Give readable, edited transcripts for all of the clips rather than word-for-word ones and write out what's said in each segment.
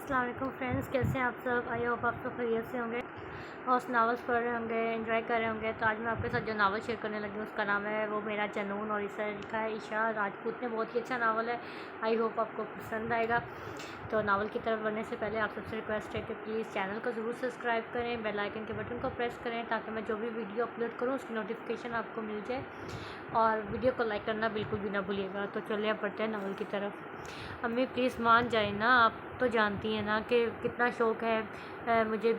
अस्सलाम वालेकुम फ्रेंड्स, कैसे हैं आप सब। आई होप आप सब खैरियत से होंगे और उस नावल्स पढ़ रहे होंगे, एंजॉय कर रहे होंगे। तो आज मैं आपके साथ जो नावल शेयर करने लगी हूँ उसका नाम है वो मेरा जनून, और इसे लिखा है ईशा राजपूत ने। बहुत ही अच्छा नावल है, आई होप आपको पसंद आएगा। तो नावल की तरफ बढ़ने से पहले आप सबसे रिक्वेस्ट है कि प्लीज़ चैनल को ज़रूर सब्सक्राइब करें, बेल आइकन के बटन को प्रेस करें ताकि मैं जो भी वीडियो अपलोड करूँ उसकी नोटिफिकेशन आपको मिल जाए, और वीडियो को लाइक करना बिल्कुल भी ना भूलिएगा। तो चलिए अब बढ़ते हैं नावल की तरफ। अम्मी प्लीज़ मान जाए ना, आप तो जानती हैं ना कि कितना शौक़ है मुझे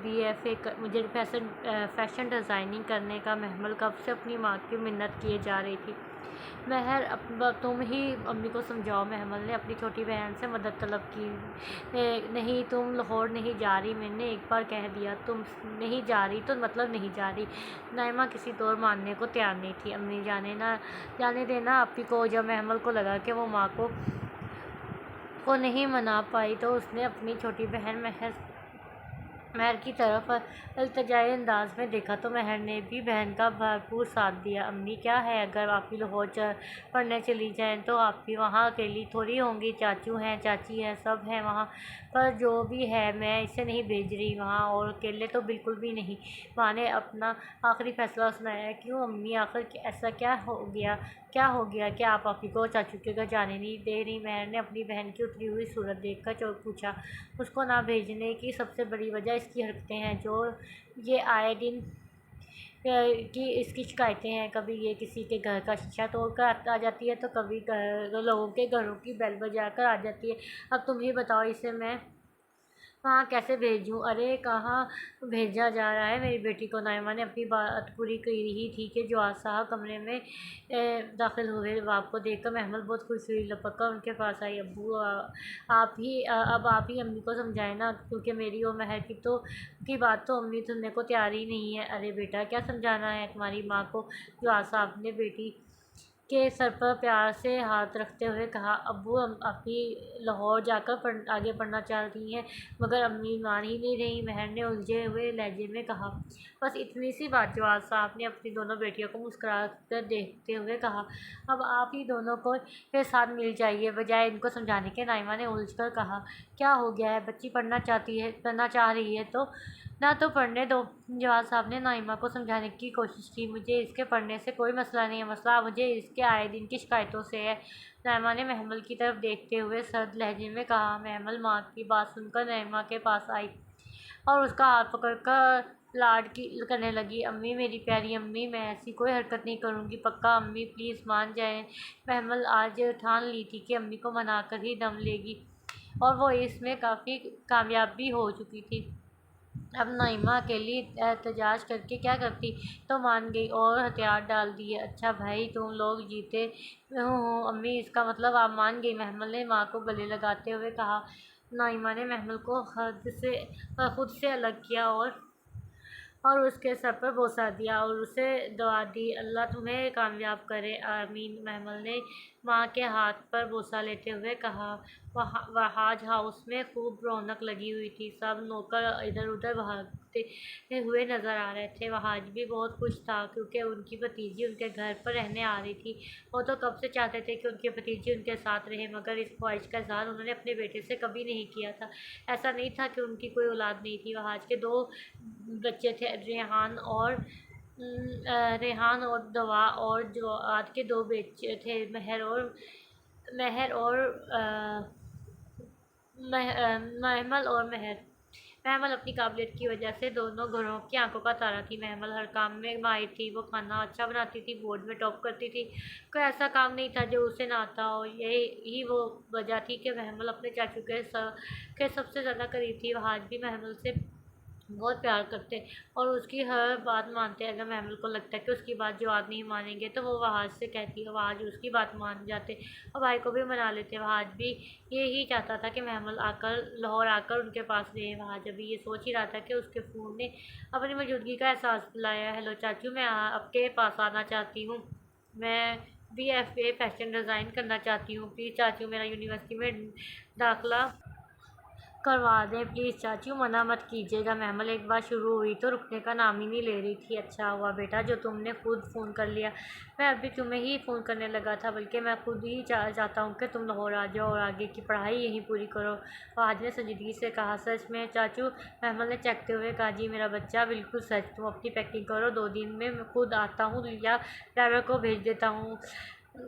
मुझे फैशन डिज़ाइनिंग करने का। महमल कब से अपनी माँ की मिन्नत किए जा रही थी। महर अब तुम ही अम्मी को समझाओ। महमल ने अपनी छोटी बहन से मदद तलब की। नहीं, तुम लाहौर नहीं जा रही, मैंने एक बार कह दिया। तुम नहीं जा रही तो मतलब नहीं जा रही। नाइमा किसी तौर मानने को तैयार नहीं थी। अम्मी जाने देना आपी को। जब महमल को लगा कि वो माँ को नहीं मना पाई तो उसने अपनी छोटी बहन महर की तरफ इल्तिजाई अंदाज में देखा, तो महर ने भी बहन का भरपूर साथ दिया। अम्मी क्या है, अगर आप ही लाहौर पढ़ने चली जाएं तो आप भी वहाँ अकेली थोड़ी होंगी। चाचू हैं, चाची है, सब हैं वहाँ। पर जो भी है मैं इसे नहीं भेज रही वहाँ, और अकेले तो बिल्कुल भी नहीं। माँ ने अपना आखिरी फैसला सुनाया। क्यों अम्मी, आखिर ऐसा क्या हो गया कि आप ही को चाचू के घर जाने नहीं दे रही। महर ने अपनी बहन की उतरी हुई सूरत देखकर चौंक पूछा। उसको ना भेजने की सबसे बड़ी वजह इसकी हरकतें हैं, जो ये आए दिन कि इसकी शिकायतें हैं। कभी ये किसी के घर का शीशा तोड़ कर आ जाती है, तो कभी लोगों के घरों की बेल बजा कर आ जाती है। अब तुम ही बताओ, इसे मैं वहाँ कैसे भेजूँ। अरे कहाँ भेजा जा रहा है मेरी बेटी को। नाइमा ने अपनी बात पूरी कर ही थी कि जवाद साहब कमरे में दाखिल हुए। बाप को देखकर महमल बहुत खुश हुई, लपक कर उनके पास आई। अब्बू अब आप ही अम्मी को समझाएं ना, क्योंकि मेरी और महर की बात तो अम्मी सुनने को तैयार ही नहीं है। अरे बेटा, क्या समझाना है तुम्हारी माँ को। जवाद साहब ने बेटी के सर पर प्यार से हाथ रखते हुए कहा। अब्बू अभी लाहौर जाकर आगे पढ़ना चाहती हैं, मगर अम्मी मान ही नहीं रही। महर ने उलझे हुए लहजे में कहा। बस इतनी सी बात। जवाद साहब ने अपनी दोनों बेटियों को मुस्कुरा कर देखते हुए कहा। अब आप ही दोनों को के साथ मिल जाइए, बजाय इनको समझाने के। नाइमा ने उलझ कर कहा। क्या हो गया है, बच्ची पढ़ना चाह रही है तो ना तो पढ़ने दो। जवाद साहब ने नाइमा को समझाने की कोशिश की। मुझे इसके पढ़ने से कोई मसला नहीं है, मसला मुझे इसके आए दिन की शिकायतों से है। नाइमा ने महमल की तरफ देखते हुए सर्द लहजे में कहा। महमल माँ की बात सुनकर नाइमा के पास आई और उसका हाथ पकड़कर करने लगी। अम्मी, मेरी प्यारी अम्मी, मैं ऐसी कोई हरकत नहीं करूँगी, पक्का अम्मी, प्लीज़ मान जाएं। महमल आज ठान ली थी कि अम्मी को मनाकर ही दम लेगी, और वो इसमें काफ़ी कामयाब भी हो चुकी थी। अब नाइमा अकेली एहतजाज करके क्या करती, तो मान गई और हथियार डाल दिए। अच्छा भाई, तुम लोग जीते हो अम्मी, इसका मतलब आप मान गई। महमल ने माँ को गले लगाते हुए कहा। नाइमा ने महमल को खुद से अलग किया और उसके सर पर बोसा दिया और उसे दुआ दी। अल्लाह तुम्हें कामयाब करे, आमीन। महमल ने माँ के हाथ पर बोसा लेते हुए कहा। वहाज हाउस में खूब रौनक लगी हुई थी। सब नौकर इधर उधर भागते हुए नजर आ रहे थे। वहाज भी बहुत खुश था, क्योंकि उनकी भतीजी उनके घर पर रहने आ रही थी। वो तो कब से चाहते थे कि उनकी भतीजी उनके साथ रहे, मगर इस ख्वाहिश का इज़हार उन्होंने अपने बेटे से कभी नहीं किया था। ऐसा नहीं था कि उनकी कोई औलाद नहीं थी। वहाज के दो बच्चे थे, रेहान और दवा, और जो आज के दो बच्चे थे, महर और महमल और महर। महमल अपनी काबिलियत की वजह से दोनों घरों की आंखों का तारा थी। महमल हर काम में माहिर थी। वो खाना अच्छा बनाती थी, बोर्ड में टॉप करती थी। कोई ऐसा काम नहीं था जो उसे ना आता हो। यही वो वजह थी कि महमल अपने चाचू के सबसे ज़्यादा करीब थी। वहाज भी महमल से बहुत प्यार करते और उसकी हर बात मानते। अगर महमल को लगता है कि उसकी बात जवाब नहीं मानेंगे, तो वो वहाज से कहती है, वहाज उसकी बात मान जाते और भाई को भी मना लेते। वहाज भी यही चाहता था कि महमल लाहौर आकर उनके पास रहे। वहाज अभी ये सोच ही रहा था कि उसके फ़ोन ने अपनी मौजूदगी का एहसास दिलाया। हेलो चाचू, मैं आपके पास आना चाहती हूँ। मैं BFA फैशन डिज़ाइन करना चाहती हूँ। प्लीज़ चाचू, मेरा यूनिवर्सिटी में दाखिला करवा दें प्लीज़ चाचू, मना मत कीजिएगा। महमल एक बार शुरू हुई तो रुकने का नाम ही नहीं ले रही थी। अच्छा हुआ बेटा जो तुमने खुद फ़ोन कर लिया, मैं अभी तुम्हें ही फ़ोन करने लगा था, बल्कि मैं खुद ही चाहता हूँ कि तुम लाहौर आ जाओ और आगे की पढ़ाई यहीं पूरी करो। फवाद ने संजीदगी से कहा। सच में चाचू? महमल ने चखते हुए कहा। जी मेरा बच्चा, बिल्कुल सच। तुम अपनी पैकिंग करो, 2 दिन में मैं खुद आता हूँ या ड्राइवर को भेज देता हूँ।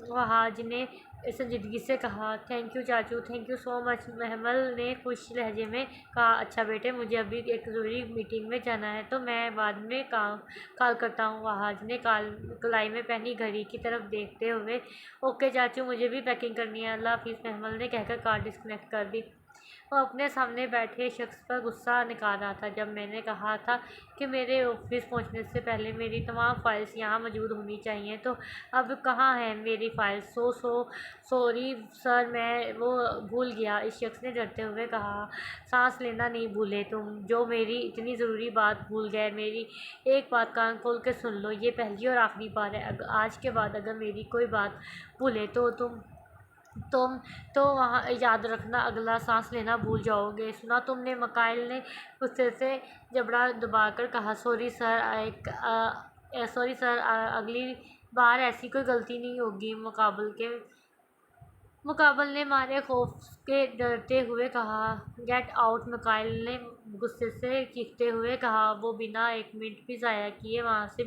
वहाज ने संजीदगी से कहा। थैंक यू चाचू, थैंक यू सो मच, महमल ने खुश लहजे में कहा। अच्छा बेटे, मुझे अभी एक ज़रूरी मीटिंग में जाना है, तो मैं बाद में कॉल करता हूँ। वहाज ने कलाई में पहनी घड़ी की तरफ देखते हुए ओके चाचू, मुझे भी पैकिंग करनी है, अल्लाह हाफिज़, महमल ने कहकर कॉल डिस्कनेक्ट कर दी। वो अपने सामने बैठे शख्स पर गुस्सा निकाल रहा था। जब मैंने कहा था कि मेरे ऑफिस पहुंचने से पहले मेरी तमाम फाइल्स यहाँ मौजूद होनी चाहिए, तो अब कहाँ है मेरी फाइल्स? सॉरी सर, मैं वो भूल गया, इस शख्स ने डरते हुए कहा। सांस लेना नहीं भूले तुम, जो मेरी इतनी ज़रूरी बात भूल गए। मेरी एक बात कान खोल के सुन लो, ये पहली और आखिरी बार है। आज के बाद अगर मेरी कोई बात भूले तो तुम तो वहाँ याद रखना, अगला सांस लेना भूल जाओगे। सुना तुमने? मकाइल ने गुस्से से जबड़ा दबाकर कहा। सॉरी सर, अगली बार ऐसी कोई गलती नहीं होगी। मुकाबल ने मारे खौफ के डरते हुए कहा। गेट आउट, मकाइल ने गुस्से से चीखते हुए कहा। वो बिना एक मिनट भी ज़ाया किए वहाँ से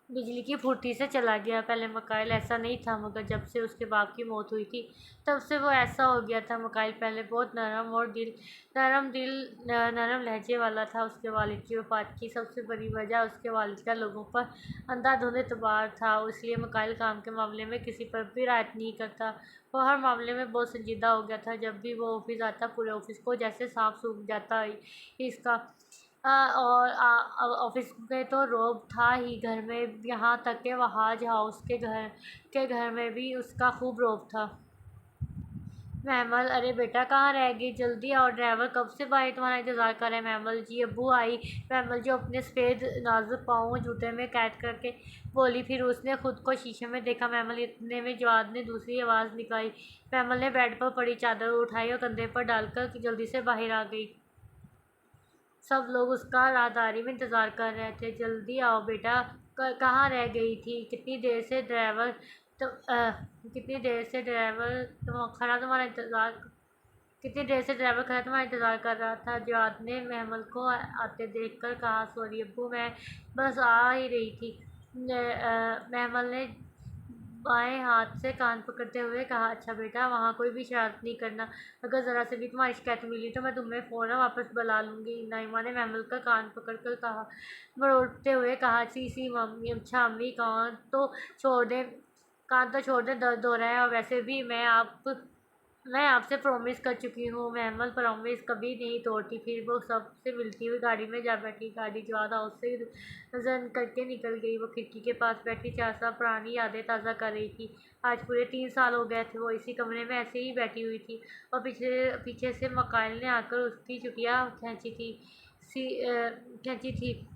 बिजली की फुर्ती से चला गया। पहले मकाइल ऐसा नहीं था, मगर जब से उसके बाप की मौत हुई थी तब से वो ऐसा हो गया था। मकाइल पहले बहुत नरम लहजे वाला था। उसके वालिद की वफ़ात की सबसे बड़ी वजह उसके वालिद का लोगों पर अंधाधुंध एतबार था, इसलिए मकाइल काम के मामले में किसी पर भी रायत नहीं करता। वो हर मामले में बहुत संजीदा हो गया था। जब भी वो ऑफिस आता, पूरे ऑफिस को जैसे सांप सूख जाता इसका। और ऑफिस में तो रोब था ही, घर में, यहाँ तक कि वहाज हाउस के घर में भी उसका खूब रोब था। महमल, अरे बेटा कहाँ रह गई? जल्दी आओ, ड्राइवर कब से बाहर तुम्हारा इंतज़ार कर रहे हैं। महमल, जी अब्बू आई। महमल जो अपने सफ़ेद नाजुक पाँव जूते में कैद करके बोली। फिर उसने खुद को शीशे में देखा। महमल, इतने में जवाद ने दूसरी आवाज़ निकाली। महमल ने बेड पर पड़ी चादर उठाई और कंधे पर डालकर जल्दी से बाहर आ गई। सब लोग उसका राहदारी में इंतज़ार कर रहे थे। जल्दी आओ बेटा, कहाँ रह गई थी? कितनी देर से ड्राइवर खड़ा तुम्हारा इंतज़ार कितनी देर से ड्राइवर खड़ा तुम्हारा इंतज़ार कर रहा था। जवाद ने महमल को आते देखकर कहा। सॉरी अब्बू, मैं बस आ ही रही थी। महमल ने बाएं हाथ से कान पकड़ते हुए कहा। अच्छा बेटा, वहाँ कोई भी शरारत नहीं करना, अगर ज़रा से भी तुम्हारी शिकायत मिली तो मैं तुम्हें फ़ौरन वापस बुला लूँगी। नाइमा ने महमल का कान पकड़कर कहा, मरोड़ते हुए कहा। सी मम्मी, अच्छा अम्मी, कान तो छोड़ दें, दर्द हो रहा है, और वैसे भी मैं आपसे प्रॉमिस कर चुकी हूँ। महमल प्रॉमिस कभी नहीं तोड़ती। फिर वो सबसे मिलती हुई गाड़ी में जा बैठी। गाड़ी जवाद हाउस से जन करके निकल गई। वो खिड़की के पास बैठी 4 साल पुरानी यादें ताज़ा कर रही थी। आज पूरे 3 साल हो गए थे वो इसी कमरे में ऐसे ही बैठी हुई थी, और पीछे से मकाइल ने आकर उसकी चुटिया खींची थी।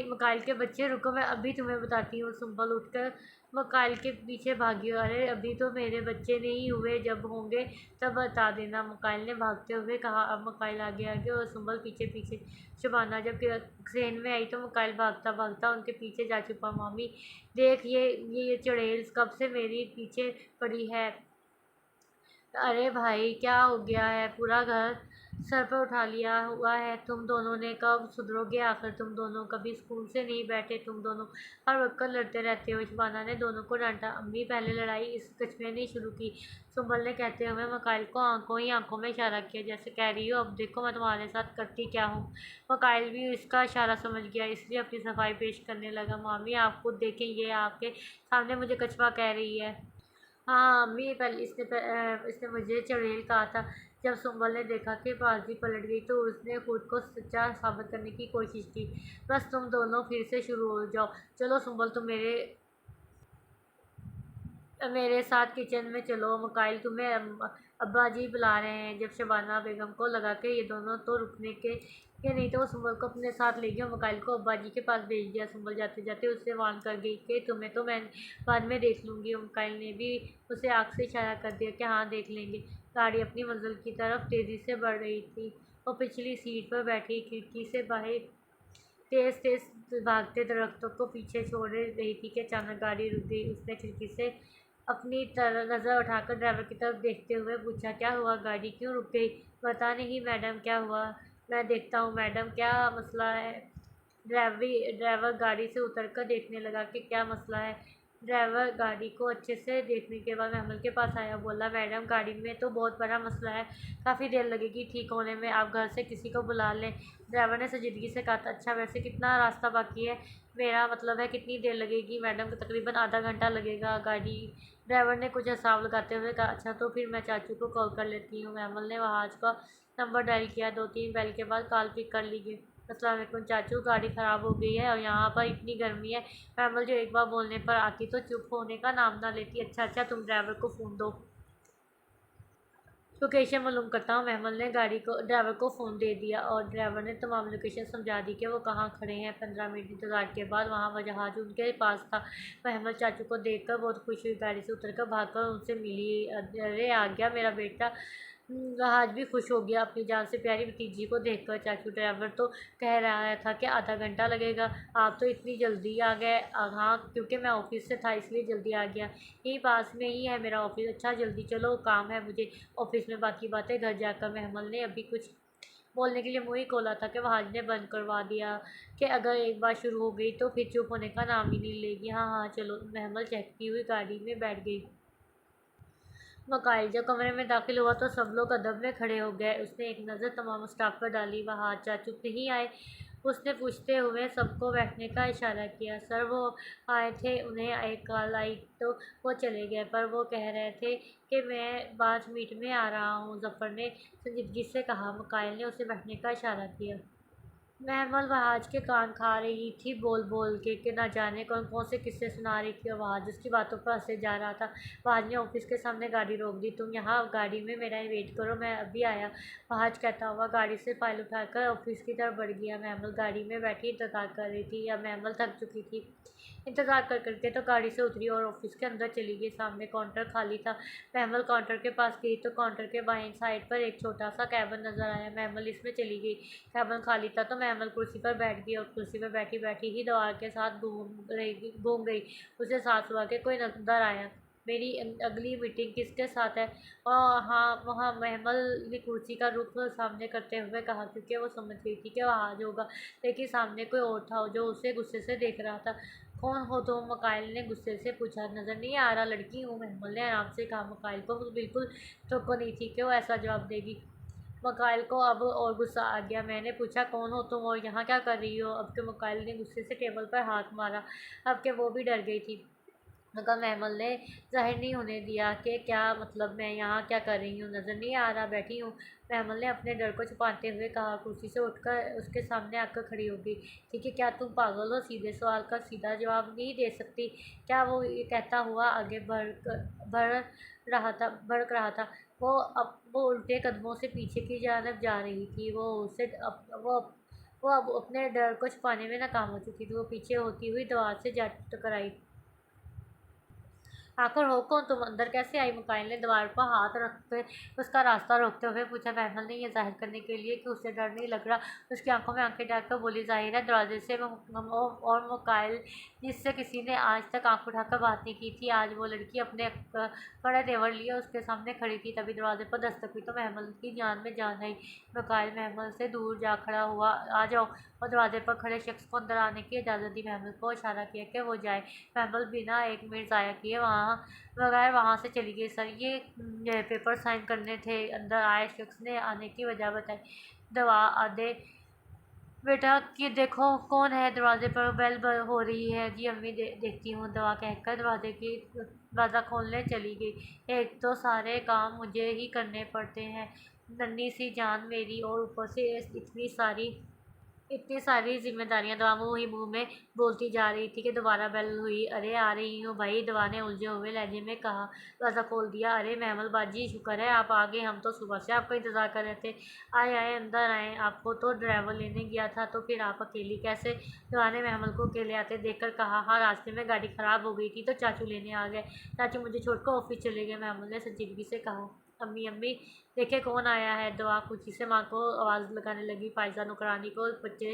मकाइल के बच्चे, रुको मैं अभी तुम्हें बताती हूँ। सुंबल उठकर मकाइल के पीछे भागी। अरे अभी तो मेरे बच्चे नहीं हुए, जब होंगे तब बता देना, मकाइल ने भागते हुए कहा। अब मकाइल आगे आगे और सुंबल पीछे पीछे। शबाना जब क्रेन में आई तो मकाइल भागता भागता उनके पीछे जा छुपा। मामी देख, ये चुड़ैल कब से मेरी पीछे पड़ी है। अरे भाई, क्या हो गया है? पूरा घर सर पर उठा लिया हुआ है। तुम दोनों ने कब सुधरोगे आखिर? तुम दोनों कभी स्कूल से नहीं बैठे, तुम दोनों हर वक्त लड़ते रहते हो। शबाना ने दोनों को डांटा। अम्मी, पहले लड़ाई इस कछुए ने शुरू की, सुंबल ने कहते हुए मकाइल को आंखों में इशारा किया, जैसे कह रही हो, अब देखो मैं तुम्हारे साथ करती क्या हूँ। मकाइल भी इसका इशारा समझ गया, इसलिए अपनी सफाई पेश करने लगा। मामी आप खुद देखें, ये आपके सामने मुझे कछुआ कह रही है। हाँ अम्मी, पहले इसने मुझे चुड़ैल कहा था। जब सुंबल ने देखा कि बाजी पलट गई तो उसने खुद को सच्चा साबित करने की कोशिश की। बस तुम दोनों फिर से शुरू हो जाओ। चलो सुंबल, तुम मेरे साथ किचन में चलो। मकाइल, तुम्हें अब्बा जी बुला रहे हैं। जब शबाना बेगम को लगा कि ये दोनों तो रुकने के या नहीं तो वो सुंबल को अपने साथ ले गया। मकाइल को अब्बा जी के पास भेज दिया। सुंबल जाते जाते उससे वार्न कर गई कि तुम्हें तो मैं बाद में देख लूँगी। मकाइल ने भी उसे आँख से इशारा कर दिया कि हाँ देख लेंगे। गाड़ी अपनी मंजिल की तरफ तेज़ी से बढ़ रही थी। वो पिछली सीट पर बैठी खिड़की से बाहर तेज़ तेज़ भागते दरख्तों को पीछे छोड़ रही थी कि अचानक गाड़ी रुक गई। उसने खिड़की से अपनी तरफ नज़र उठाकर ड्राइवर की तरफ देखते हुए पूछा, क्या हुआ, गाड़ी क्यों रुक गई? पता नहीं मैडम, क्या हुआ? मैं देखता हूँ मैडम, क्या मसला है? ड्राइवर गाड़ी से उतरकर देखने लगा कि क्या मसला है। ड्राइवर गाड़ी को अच्छे से देखने के बाद महमल के पास आया। बोला, मैडम गाड़ी में तो बहुत बड़ा मसला है, काफ़ी देर लगेगी ठीक होने में, आप घर से किसी को बुला लें। ड्राइवर ने संजीदगी से कहा, अच्छा वैसे कितना रास्ता बाकी है? मेरा मतलब है कितनी देर लगेगी? मैडम को तकरीबन आधा घंटा लगेगा। गाड़ी ड्राइवर ने कुछ हिसाब लगाते हुए कहा, अच्छा तो फिर मैं चाचू को कॉल कर लेती हूँ। महमल ने वहाज का नंबर डायल किया। 2-3 बैल के बाद कॉल पिक कर ली गई। अस्सलाम वालेकुम चाचू, गाड़ी ख़राब हो गई है और यहाँ पर इतनी गर्मी है। महमल जो एक बार बोलने पर आती तो चुप होने का नाम ना लेती। अच्छा तुम ड्राइवर को फ़ोन दो, लोकेशन मालूम करता हूँ। महमल ने ड्राइवर को फ़ोन दे दिया और ड्राइवर ने तमाम लोकेशन समझा दी कि वो कहाँ खड़े हैं। 15 मिनट इंतज़ार के बाद वहाँ जहाज उनके पास था। महमल चाचू को देखकर बहुत खुश हुई। गाड़ी से उतरकर भागकर उनसे मिली। अरे आ गया मेरा बेटा। जहाज भी खुश हो गया अपनी जान से प्यारी भतीजी को देखकर। चाचू, ड्राइवर तो कह रहा था कि आधा घंटा लगेगा, आप तो इतनी जल्दी आ गए। हाँ क्योंकि मैं ऑफिस से था इसलिए जल्दी आ गया। यही पास में ही है मेरा ऑफिस। अच्छा जल्दी चलो, काम है मुझे ऑफिस में, बाकी बातें घर जाकर। महमल ने अभी कुछ बोलने के लिए मुँह ही खोला था कि वहाज ने बंद करवा दिया कि अगर एक बार शुरू हो गई तो फिर चुप होने का नाम ही नहीं लेगी। हाँ चलो। महमल चहकती हुई गाड़ी में बैठ गई। मकाइल जब कमरे में दाखिल हुआ तो सब लोग अदब में खड़े हो गए। उसने एक नज़र तमाम स्टाफ पर डाली। वहाँ चाचू नहीं आए? उसने पूछते हुए सबको बैठने का इशारा किया। सर वो आए थे, उन्हें एक कॉल आई तो वो चले गए, पर वो कह रहे थे कि मैं 5 मिनट में आ रहा हूँ, जफ़र ने संजीदगी से कहा। मकाइल ने उसे बैठने का इशारा किया। महमल वहाज के कान खा रही थी बोल बोल के कि न जाने कौन कौन से किस्से सुना रही थी। वहाज उसकी बातों पर हंसे जा रहा था। वहाज ने ऑफिस के सामने गाड़ी रोक दी। तुम यहाँ गाड़ी में मेरा वेट करो, मैं अभी आया, वहाज कहता हुआ गाड़ी से फाइल उठाकर ऑफिस की तरफ बढ़ गया। महमल गाड़ी में बैठी इंतज़ार कर रही थी। या महमल थक चुकी थी इंतज़ार कर करके, तो गाड़ी से उतरी और ऑफिस के अंदर चली गई। सामने काउंटर खाली था। महमल काउंटर के पास गई तो काउंटर के बाएं साइड पर एक छोटा सा कैबिन नज़र आया। महमल इसमें चली गई। कैबिन खाली था तो महमल कुर्सी पर बैठ गई और कुर्सी पर बैठी बैठी ही दीवार के साथ घूम गई। उसे साथ हुआ कि कोई नजर आया। मेरी अगली मीटिंग किसके साथ है? और हाँ वहाँ महमल ने कुर्सी का रुख सामने करते हुए कहा, क्योंकि वो समझ गई थी कि वह आज होगा। लेकिन सामने कोई और था जो उसे गुस्से से देख रहा था। कौन हो तुम? मकाइल ने गुस्से से पूछा। नज़र नहीं आ रहा, लड़की हूँ, महमल ने आराम से कहा। मकाइल को बिल्कुल तो नहीं थी कि वो ऐसा जवाब देगी। मकाइल को अब और गुस्सा आ गया। मैंने पूछा कौन हो तुम और यहाँ क्या कर रही हो? अब के मकाइल ने गुस्से से टेबल पर हाथ मारा। अब के वो भी डर गई थी, मगर महमल ने ज़ाहिर नहीं होने दिया कि क्या मतलब मैं यहाँ क्या कर रही हूँ। नज़र नहीं आ रहा, बैठी हूँ, महमल ने अपने डर को छुपाते हुए कहा। कुर्सी से उठकर उसके सामने आकर खड़ी हो गई। ठीक है, क्या तुम पागल हो? सीधे सवाल का सीधा जवाब नहीं दे सकती क्या? वो ये कहता हुआ आगे भड़क रहा था। वो उल्टे कदमों से पीछे की जानब जा रही थी। वो अब अपने डर को छुपाने में नाकाम हो चुकी थी। वो पीछे होती हुई दीवार से जा टकराई। आखिर हो कौन तुम? अंदर कैसे आई? मकाइल ने दीवार पर हाथ रखते उसका रास्ता रोकते हुए पूछा। महमल ने यह जाहिर करने के लिए कि उसे डर नहीं लग रहा, उसकी आंखों में आंखें डालकर बोली, जाहिर है दरवाजे से। और मकाइल जिससे किसी ने आज तक आंख उठाकर बात नहीं की थी, आज वो लड़की अपने कड़े तेवर लिए उसके सामने खड़ी थी। तभी दरवाजे पर दस्तक हुई तो महमल की जान में जान आई। मकाइल महमल से दूर जा खड़ा हुआ। आ जाओ। और दरवाजे पर खड़े शख्स को अंदर आने की इजाज़त दी। महमल को इशारा किया कि वो जाए। महमल बिना एक मिनट ज़ाया किए वहाँ से चली गई। सर ये पेपर साइन करने थे। अंदर आए शख्स ने आने की वजह बताई। दवा आधे बेटा कि देखो कौन है दरवाजे पर, बेल हो रही है। जी अम्मी देखती हूँ, दवा कहकर दरवाज़ा खोलने चली गई। एक तो सारे काम मुझे ही करने पड़ते हैं, नन्ही सी जान मेरी, और ऊपर से इतनी सारी इतनी सारी जिम्मेदारियां दवा वो ही मुंह में बोलती जा रही थी कि दोबारा बेल हुई। अरे आ रही हूँ भाई, दवा ने उलझे हुए लहजे में कहा। दरवाज़ा खोल दिया। अरे महमल बाजी, शुक्र है आप आ गए, हम तो सुबह से आपका इंतज़ार कर रहे थे। आए आए अंदर आए, आपको तो ड्राइवर लेने गया था, तो फिर आप अकेली कैसे? दवा ने महमल को अकेले आते देखकर कहा। हाँ, रास्ते में गाड़ी ख़राब हो गई थी तो चाचू लेने आ गए। चाचू मुझे छोड़कर ऑफिस चले गए, महमल ने संजीदगी से कहा। अम्मी अम्मी देखे कौन आया है? दुआ खुशी से माँ को आवाज़ लगाने लगी। फायजा नुकरानी को बच्चे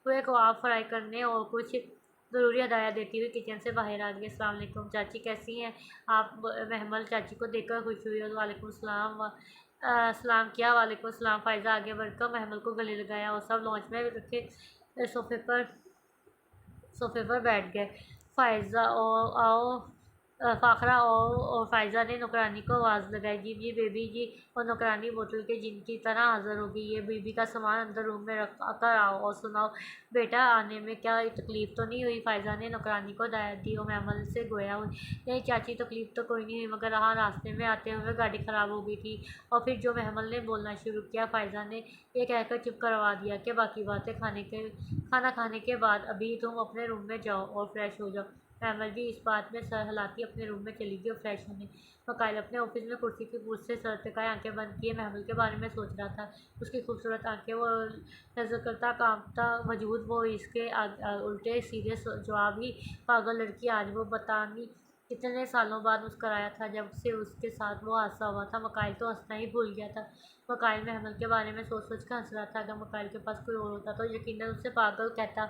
हुए कबाब फ्राई करने और कुछ ज़रूरी हदायत देती हुई किचन से बाहर आ गई। अस्सलाम वालेकुम चाची, कैसी हैं आप? महमल चाची को देखकर खुश हुई और वालेकुम सलाम सलाम किया। वालेकुम सलाम। फायजा आगे बढ़कर महमल को गले लगाया और सब लॉन्च में रखे सोफे पर बैठ गए। फ़ायज़ा आओ फ़ाखरा और फ़ायज़ा ने नौकरानी को आवाज़ लगाई। जी जी बेबी जी। और नौकरानी बोतल के जिन की तरह हाज़िर हो गई। ये बीबी का सामान अंदर रूम में रख कर आओ और सुनाओ बेटा, आने में क्या तकलीफ़ तो नहीं हुई? फ़ायज़ा ने नौकरानी को हिदायत दी और महमल से गोया हुई। नहीं चाची, तकलीफ़ तो कोई नहीं हुई, मगर हाँ रास्ते में आते हुए गाड़ी ख़राब हो गई थी। और फिर जो महमल ने बोलना शुरू किया, फ़ायज़ा ने ये कहकर चुप करवा दिया कि बाकी बातें खाना खाने के बाद अभी तुम अपने रूम में जाओ और फ्रेश हो जाओ। महमल भी इस बात में सर हिलाती अपने रूम में चली गई और फ्रेश होने। वकाइल अपने ऑफिस में कुर्सी की पूछ से सर टिकाए आंखें बंद किए महमल के बारे में सोच रहा था। उसकी खूबसूरत आंखें, वो नजर करता कांपता वजूद, वो इसके उल्टे सीधे जवाब ही। पागल लड़की, आज वो बतानी कितने सालों बाद मुस्कराया था जब से उसके साथ वो हादसा हुआ था। मकाइल तो हंसना ही भूल गया था। मकाइल महमल के बारे में सोच सोच कर हंस रहा था। अगर मकाइल के पास कोई और होता तो यकीनन उसे पागल कहता।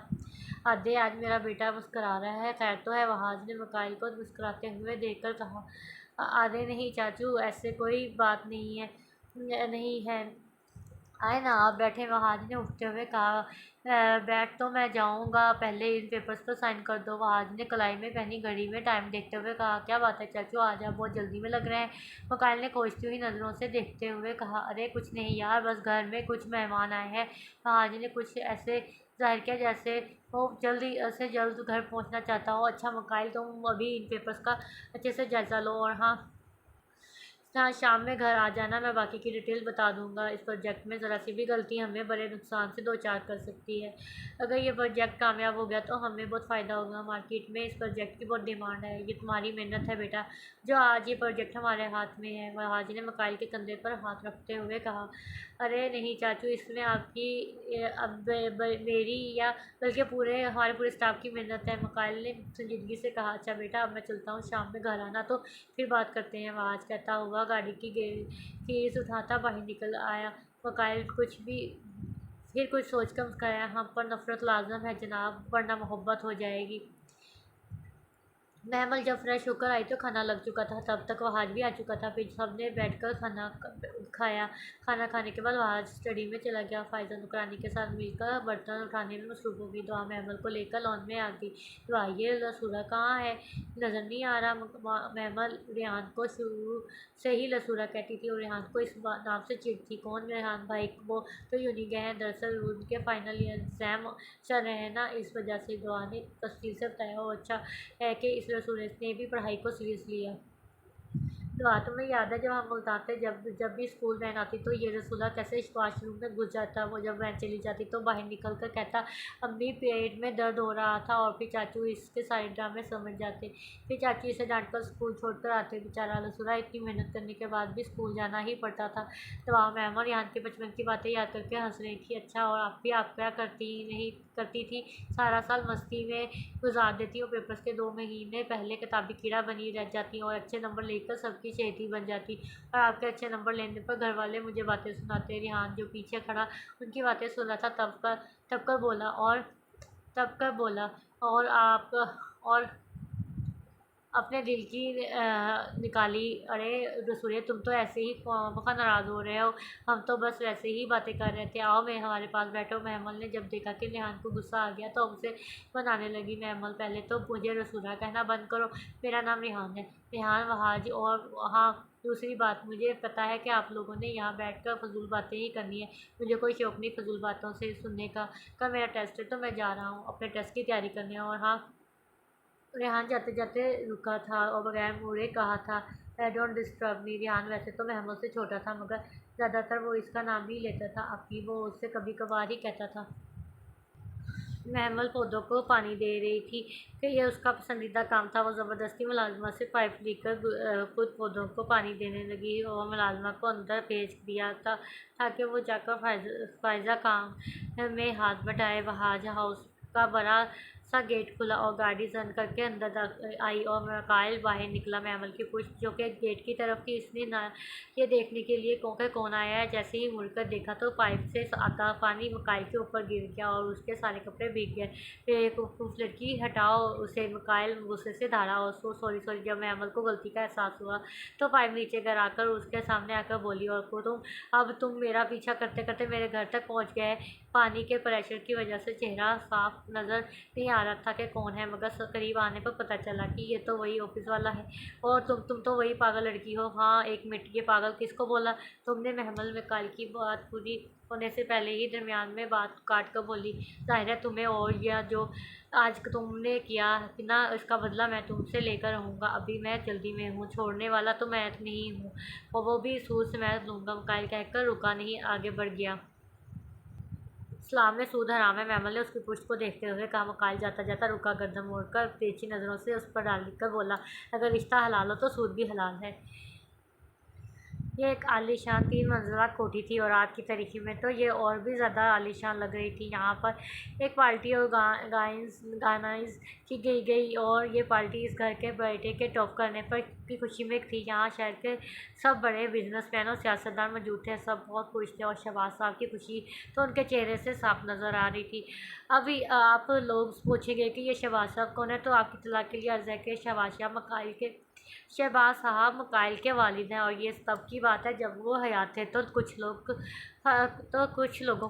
अदे आज मेरा बेटा मुस्करा रहा है, खैर तो है? वहाज ने मकाइल को मुस्कुराते हुए देखकर कहा। अरे नहीं चाचू, ऐसे कोई बात नहीं है, नहीं है। आए ना आप बैठे, वहाज ने उठते हुए कहा। बैठ तो मैं जाऊंगा, पहले इन पेपर्स पर साइन कर दो। वहाज ने कलाई में पहनी घड़ी में टाइम देखते हुए कहा। क्या बात है चाचू, आज आप बहुत जल्दी में लग रहे हैं? मकाइल ने खोजती हुई नज़रों से देखते हुए कहा। अरे कुछ नहीं यार, बस घर में कुछ मेहमान आए हैं। वहाज ने कुछ ऐसे जाहिर किया जैसे वो जल्दी से जल्द घर पहुंचना चाहता हो। अच्छा मकाइल, तुम अभी इन पेपर्स का अच्छे से जायज़ा लो और हाँ शाम में घर आ जाना, मैं बाकी की डिटेल बता दूंगा। इस प्रोजेक्ट में ज़रा सी भी गलती हमें बड़े नुकसान से दो चार कर सकती है। अगर ये प्रोजेक्ट कामयाब हो गया तो हमें बहुत फ़ायदा होगा। मार्केट में इस प्रोजेक्ट की बहुत डिमांड है। ये तुम्हारी मेहनत है बेटा, जो आज ये प्रोजेक्ट हमारे हाथ में है। वहाज ने मकाइल के कंधे पर हाथ रखते हुए कहा। अरे नहीं चाचू, इसमें आपकी मेरी या बल्कि हमारे पूरे स्टाफ की मेहनत है। मकाइल ने संजीदगी से कहा। अच्छा बेटा, अब मैं चलता हूँ, शाम में घर आना तो फिर बात करते हैं। वहाज कहता हुआ गाड़ी की कीज उठाता बाहर निकल आया। मकाइल फिर कुछ सोचकर मुस्कुराया। हम पर नफरत लाजम है जनाब, वरना मोहब्बत हो जाएगी। महमल जब फ्रेश होकर आई तो खाना लग चुका था। तब तक वहाज भी आ चुका था। फिर सबने बैठकर खाना खाया। खाना खाने के बाद वहाज स्टडी में चला गया। फायजा नुकरानी के साथ मिलकर बर्तन उठाने में मसरूफ हो गई। दुआ महमल को लेकर लॉन में आ गई। दुआ, ये लसूरा कहाँ है? नज़र नहीं आ रहा। महमल रेहान को शुरू से ही लसूरा कहती थी और रेहान को इस नाम से चिढ़ती। कौन रेहान भाई? वो तो यूँ नहीं गए हैं, दरअसल उनके फाइनल एग्ज़ाम चल रहे हैं ना, इस वजह से। दुआ ने तफसील से बताया। और अच्छा है कि इस सुरेश ने भी पढ़ाई को सीरियस लिया। तो तुम्हें याद है जब हम मुल्तान थे, जब जब भी स्कूल वैन आती तो ये रसूला कैसे वॉशरूम में घुस जाता। वो जब वैन चली जाती तो बाहर निकल कर कहता अम्मी पेट में दर्द हो रहा था, और फिर चाचू इसके सारे ड्रामे समझ जाते। फिर चाचू इसे डांटकर स्कूल छोड़कर आते। बेचारा रसूला, इतनी मेहनत करने के बाद भी स्कूल जाना ही पड़ता था। तो मैम और यहाँ के बचपन की बातें याद करके हंस रही थी। अच्छा, और आप क्या करती थी? सारा साल मस्ती में गुजार देती और पेपर्स के 2 महीने पहले किताबी कीड़ा बनी रह जाती और अच्छे नंबर लेकर सबकी चहेती बन जाती। और आपके अच्छे नंबर लेने पर घर वाले मुझे बातें सुनाते। रिहान जो पीछे खड़ा उनकी बातें सुन रहा था, तब कर बोला और आप और अपने दिल की निकाली। अरे रसूले, तुम तो ऐसे ही खामखा नाराज़ हो रहे हो, हम तो बस वैसे ही बातें कर रहे थे। आओ मैं हमारे पास बैठो। महमल ने जब देखा कि रेहान को गुस्सा आ गया तो उसे बनाने लगी। महमल, पहले तो मुझे रसूला कहना बंद करो, मेरा नाम रेहान है। रेहान, वहाज, और हाँ दूसरी बात, मुझे पता है कि आप लोगों ने यहाँ बैठकर फजूल बातें ही करनी है। मुझे कोई शौक़ नहीं फजूल बातों से सुनने का। कल मेरा टेस्ट है तो मैं जा रहा हूँ अपने टेस्ट की तैयारी करने। और हाँ, रेहान जाते जाते रुका था और बगैर मुड़े कहा था, डोंट डिस्टर्ब मी। रेहान वैसे तो महमूद से छोटा था, मगर ज़्यादातर वो इसका नाम ही लेता था। अभी वो उससे कभी कभार ही कहता था। महमल पौधों को पानी दे रही थी कि यह उसका पसंदीदा काम था। वो ज़बरदस्ती मुलाजिमा से पाइप लेकर खुद पौधों को पानी देने लगी और मुलाजिमा को अंदर भेज दिया था ताकि वो जाकर फायजा काम में हाथ बटाए। वहाज हाउस का बड़ा सा गेट खुला और गाड़ी जन करके अंदर आई और मकाइल बाहर निकला। महमल की पुश्त जो कि गेट की तरफ थी, इसने ना ये देखने के लिए कौन आया है। जैसे ही मुड़कर देखा तो पाइप से आता पानी मकाइल के ऊपर गिर गया और उसके सारे कपड़े भीग गए। बेवकूफ़ लड़की, हटाओ उसे, मकाइल गुस्से से धाड़ा। और सॉरी सॉरी। जब महमल को गलती का एहसास हुआ तो पाइप नीचे गिराकर उसके सामने आकर बोली, और तुम मेरा पीछा करते करते मेरे घर तक पहुँच गए। पानी के प्रेशर की वजह से चेहरा साफ नज़र नहीं आ रहा था कि कौन है, मगर करीब आने पर पता चला कि ये तो वही ऑफिस वाला है। और तुम तो वही पागल लड़की हो। हाँ, एक मिनट, ये पागल किसको बोला तुमने? महमल मकाइल की बात पूरी होने से पहले ही दरमियान में बात काट कर बोली, जाहिर है तुम्हें, और यह जो आज तुमने किया ना, इसका बदला मैं तुमसे लेकर रहूँगा। अभी मैं जल्दी में हूँ, छोड़ने वाला तो मैं नहीं हूँ, और वो भी सूद से मैं लूँगा। मकाइल कहकर रुका नहीं, आगे बढ़ गया। इस्लाम में सूद हराम है। महमल ने उसकी पुश्त को देखते हुए कहा। मकाइल जाता जाता रुका, गर्दन मोड़कर तिरछी नज़रों से उस पर डाल कर बोला, अगर रिश्ता हलाल हो तो सूद भी हलाल है। ये एक आलीशान 3 मंजिला कोठी थी और रात की तारीकी में तो ये और भी ज़्यादा आलीशान लग रही थी। यहाँ पर एक पार्टी ऑर्गेनाइज की गई और ये पार्टी इस घर के बेटे के टॉप करने पर की खुशी में थी। यहाँ शहर के सब बड़े बिजनेसमैन और सियासतदान मौजूद थे। सब बहुत खुश थे और शहबाज साहब की खुशी तो उनके चेहरे से साफ नज़र आ रही थी। अभी आप लोग पूछेंगे कि ये शहबाज साहब कौन है, तो आपकी इत्तला के लिए अर्ज़ है कि शहबाज साहब मकाइल के वालिद हैं। और ये तब की बात है जब वो हयात थे, तो कुछ लोगों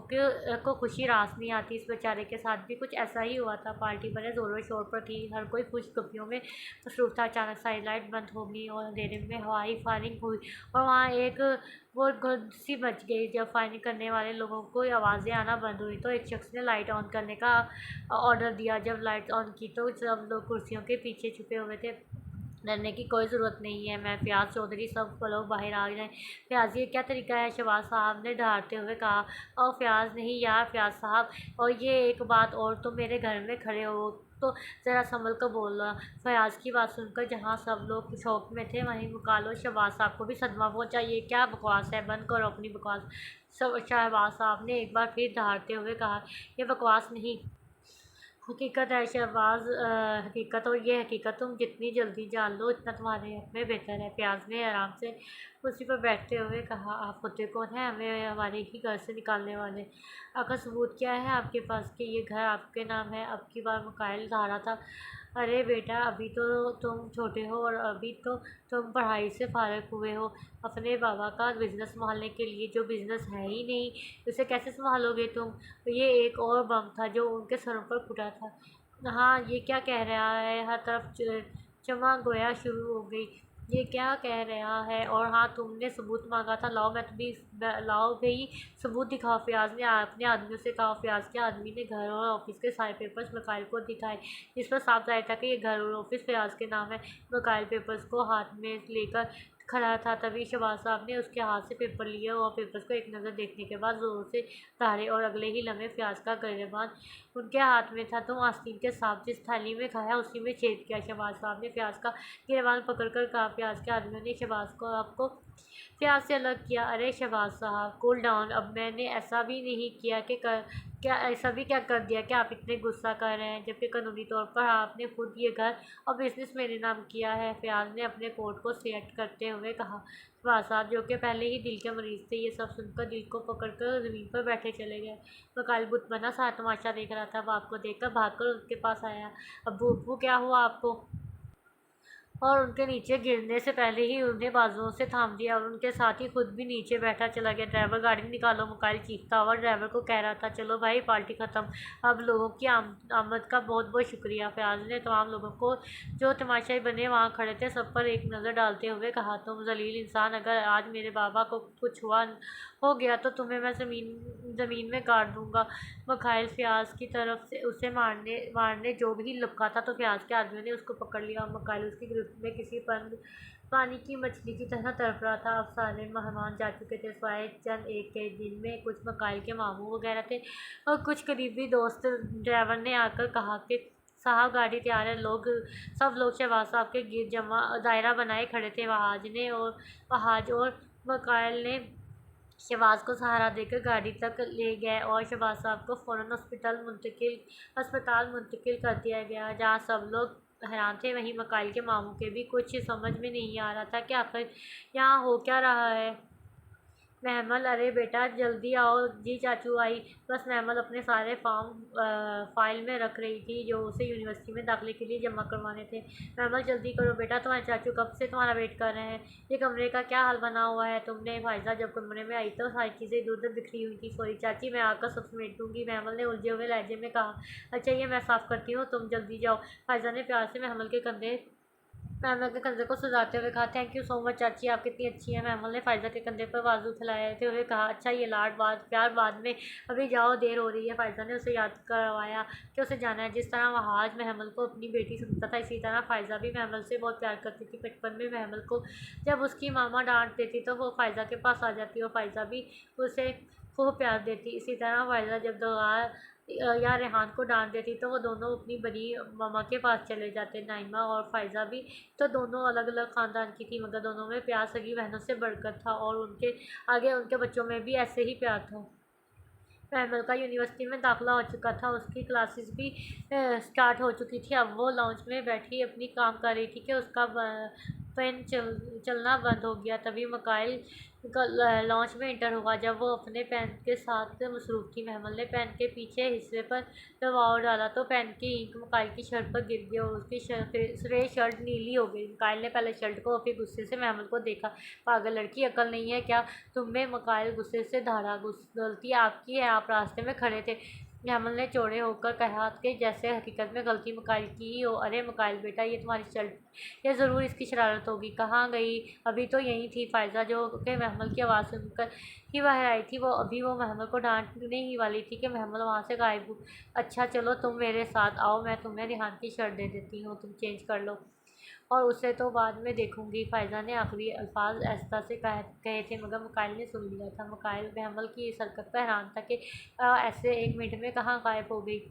को खुशी रास नहीं आती। इस बेचारे के साथ भी कुछ ऐसा ही हुआ था। पार्टी बड़े ज़ोरों शोर पर थी, हर कोई खुशगपियों में मसरूफ़ था। अचानक सारी लाइट बंद हो गई और अंधेरे में हवाई फायरिंग हुई और वहाँ एक वो गुद सी बच गई। जब फायरिंग करने वाले लोगों को आवाज़ें आना बंद हुई तो एक शख्स ने लाइट ऑन करने का ऑर्डर दिया। जब लाइट ऑन की तो सब लोग कुर्सियों के पीछे छुपे हुए थे। डरने की कोई ज़रूरत नहीं है, मैं फ़याज़ चौधरी, सब लोग बाहर आ जाएं। फ़याज़, ये क्या तरीका है? शहबाज साहब ने डराते हुए कहा। और फ़याज़ नहीं यार, फ़याज़ साहब, और ये एक बात और, तुम मेरे घर में खड़े हो तो ज़रा संभल कर बोलना। फ़याज़ की बात सुनकर जहाँ सब लोग शौक में थे वहीं मुकालो शहबाज साहब को भी सदमा पहुंचा। ये क्या बकवास है, बंद करो अपनी बकवास। शहबाज साहब ने एक बार फिर डराते हुए कहा, ये बकवास नहीं, हकीकत है शहबाज, हकीकत। और ये हकीकत तुम जितनी जल्दी जान लो इतना तुम्हारे हक़ में बेहतर है। फ़याज़ ने आराम से कुर्सी पर बैठते हुए कहा, आप होते कौन हैं हमें हमारे ही घर से निकालने वाले? आखिर सबूत क्या है आपके पास कि ये घर आपके नाम है? अब की बार मकाइल धारा था, अरे बेटा, अभी तो तुम छोटे हो और अभी तो तुम पढ़ाई से फ़ारिग हुए हो। अपने बाबा का बिज़नेस संभालने के लिए, जो बिज़नेस है ही नहीं, उसे कैसे संभालोगे तुम? ये एक और बम था जो उनके सरों पर फूटा था। हाँ, ये क्या कह रहा है? हर तरफ चमा गोया शुरू हो गई। ये क्या कह रहा है? और हाँ, तुमने सबूत मांगा था, लाओ, मैं तुम्हें लाओ भाई, सबूत दिखाओ। फ़याज़ ने अपने आदमियों से कहा। फ़याज़ के आदमी ने घर और ऑफिस के सारे पेपर्स मकाइल को दिखाए, जिस पर साफ जाहिर था कि ये घर और ऑफिस फ़याज़ के नाम है। मकाइल पेपर्स को हाथ में लेकर खड़ा था, तभी शहबाज साहब ने उसके हाथ से पेपर लिए और पेपर्स को एक नज़र देखने के बाद ज़ोर से धारे और अगले ही लम्हे फ़याज़ का गिरबान उनके हाथ में था। तुम आस्तीन के साथ जिस थाली में खाया उसी में छेद किया। शहबाज साहब ने फ़याज़ का गिरबान पकड़कर कहा। फ़याज़ के आदमियों ने शहबाज को आपको फ़याज़ से अलग किया। अरे शहबाज साहब, कूल डाउन। अब मैंने ऐसा भी नहीं किया कि क्या ऐसा भी क्या कर दिया कि आप इतने गुस्सा कर रहे हैं, जबकि कानूनी तौर पर आपने खुद ये घर और बिज़नेस मेरे नाम किया है। फ़याज़ ने अपने कोट को सिलेक्ट करते हुए कहा। शहबाज साहब, जो कि पहले ही दिल के मरीज़ थे, ये सब सुनकर दिल को पकड़कर ज़मीन पर बैठे चले गए। मकाइल बुत बना सारा तमाशा देख रहा था। बाप को देखकर भागकर उसके पास आया। अब्बू, क्या हुआ आपको? और उनके नीचे गिरने से पहले ही उन्हें बाजुओं से थाम दिया और उनके साथ ही खुद भी नीचे बैठा चला गया। ड्राइवर, गाड़ी निकालो, मकाइल चीखता हुआ ड्राइवर को कह रहा था। चलो भाई, पार्टी ख़त्म। अब लोगों की आमद का बहुत बहुत शुक्रिया। फ़याज़ ने तमाम लोगों को जो तमाशाई बने वहाँ खड़े थे सब पर एक नज़र डालते हुए कहा, तुम जलील इंसान, अगर आज मेरे बाबा को कुछ हो गया तो तुम्हें मैं ज़मीन में गाड़ दूँगा। मकाइल फ़याज़ की तरफ से उसे मारने जो भी लपका था, तो फ़याज़ के आदमियों ने उसको पकड़ लिया और मकाइल उसकी गिरफ्त में किसी पानी की मछली की तरह तड़प रहा था। अब सारे मेहमान जा चुके थे सिवाय चंद एक के, जिनमें कुछ मकाइल के मामू वगैरह थे और कुछ करीबी दोस्त। ड्राइवर ने आकर कहा कि साहब गाड़ी तैयार है। सब लोग शहबाज साहब के गिर जमा दायरा बनाए खड़े थे। वहाज और मकाइल ने शहबाज को सहारा देकर गाड़ी तक ले गए और शहबाज साहब को फ़ौरन अस्पताल मुंतकिल कर दिया गया, जहाँ सब लोग हैरान थे। वहीं मकाइल के मामू के भी कुछ समझ में नहीं आ रहा था कि आखिर यहाँ हो क्या रहा है। महमल, अरे बेटा जल्दी आओ जी, चाचू आई। बस महमल अपने सारे फॉर्म फाइल में रख रही थी जो उसे यूनिवर्सिटी में दाखिले के लिए जमा करवाने थे। महमल जल्दी करो बेटा, तुम्हारे चाचू कब से तुम्हारा वेट कर रहे हैं। ये कमरे का क्या हाल बना हुआ है। तुमने फायजा जब कमरे में आई तो सारी चीज़ें इधर उधर बिखरी हुई थी। सॉरी चाची, मैं आकर सब समेट दूँगी, महमल ने उलझे हुए लहजे में कहा। अच्छा ये मैं साफ़ करती हूँ, तुम जल्दी जाओ। फायजा ने प्यार से महमल के कंधे को सुझाते हुए कहा। थैंक यू सो मच चाची, आप कितनी अच्छी हैं। महमल ने फायजा के कंधे पर बाजू फैलाते हुए कहा। अच्छा ये प्यार बाद में, अभी जाओ देर हो रही है। फायजा ने उसे याद करवाया कि उसे जाना है। जिस तरह वहाज महमल को अपनी बेटी समझता था, इसी तरह फायजा भी महमल से बहुत प्यार करती थी। बचपन में महमल को जब उसकी मामा डांट देती तो वो फायजा के पास आ जाती और फायजा भी उसे खूब प्यार देती। इसी तरह फायजा जब या रेहान को डांट देती तो वो दोनों अपनी बड़ी मामा के पास चले जाते। नाइमा और फायजा भी तो दोनों अलग अलग ख़ानदान की थी, मगर दोनों में प्यार सगी बहनों से बढ़कर था और उनके आगे उनके बच्चों में भी ऐसे ही प्यार था। महमल का यूनिवर्सिटी में दाखिला हो चुका था, उसकी क्लासेस भी स्टार्ट हो चुकी थी। अब वो लॉन्च में बैठी अपनी काम कर रही थी कि उसका पेन चलना बंद हो गया। तभी मकाइल लॉन्च में इंटर हुआ। जब वो अपने पेन के साथ मसरूफ़ थी, महमल ने पेन के पीछे हिस्से पर दबाव डाला तो पेन की इंक मकाइल की शर्ट पर गिर गई और उसकी सफ़ेद शर्ट नीली हो गई। मकाइल ने पहले शर्ट को फिर गुस्से से महमल को देखा। पागल लड़की, अकल नहीं है क्या तुम्हें। मकाइल गुस्से से धारा। गलती आपकी है, आप रास्ते में खड़े थे। महमल ने चौड़े होकर कहा कि जैसे हकीकत में गलती मकाइल की ही हो। अरे मकाइल बेटा, ये तुम्हारी शर्ट, ये ज़रूर इसकी शरारत होगी। कहाँ गई। अभी तो यहीं थी। फायजा जो कि महमल की आवाज़ सुनकर ही बाहर आई थी, वो महमल को डांटने ही वाली थी कि महमल वहाँ से गायब हुई। अच्छा चलो तुम मेरे साथ आओ, मैं तुम्हें रिहान की शर्ट दे देती हूँ, तुम चेंज कर लो और उसे तो बाद में देखूंगी। फायजा ने आखिरी अल्फाज ऐसा से कहे थे, मगर मकाइल ने सुन लिया था। मकाइल महमल की इस हरकत पर हैरान था कि ऐसे 1 मिनट में कहाँ गायब हो गई।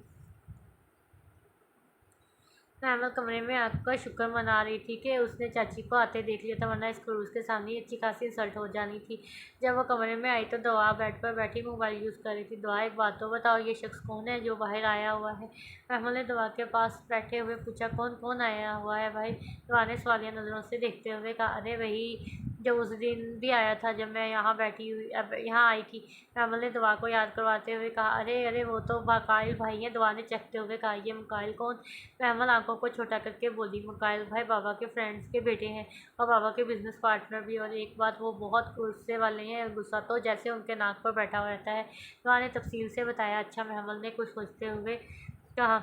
महमल कमरे में आकर शुक्र मना रही थी कि उसने चाची को आते देख लिया था, वरना इस क्रूज के सामने अच्छी खासी इंसल्ट हो जानी थी। जब वो कमरे में आई तो दवा बेड पर बैठी मोबाइल यूज़ कर रही थी। दवा, एक बात तो बताओ, ये शख्स कौन है जो बाहर आया हुआ है। महमल ने दवा के पास बैठे हुए पूछा। कौन कौन आया हुआ है भाई। दवा ने सवालिया नज़रों से देखते हुए कहा। अरे वही जो उस दिन भी आया था जब मैं यहाँ आई थी। महमल ने दवा को याद करवाते हुए कहा। अरे अरे वो तो मकाइल भाई हैं। दवा ने चखते हुए कहा। ये मकाइल कौन। महमल आंखों को छोटा करके बोली। मकाइल भाई बाबा के फ्रेंड्स के बेटे हैं और बाबा के बिजनेस पार्टनर भी। और एक बात, वो बहुत गुस्से वाले हैं, गुस्सा तो जैसे उनके नाक पर बैठा हुआ रहता है। दवा ने तफसील से बताया। अच्छा, महमल ने कुछ सोचते हुए कहा।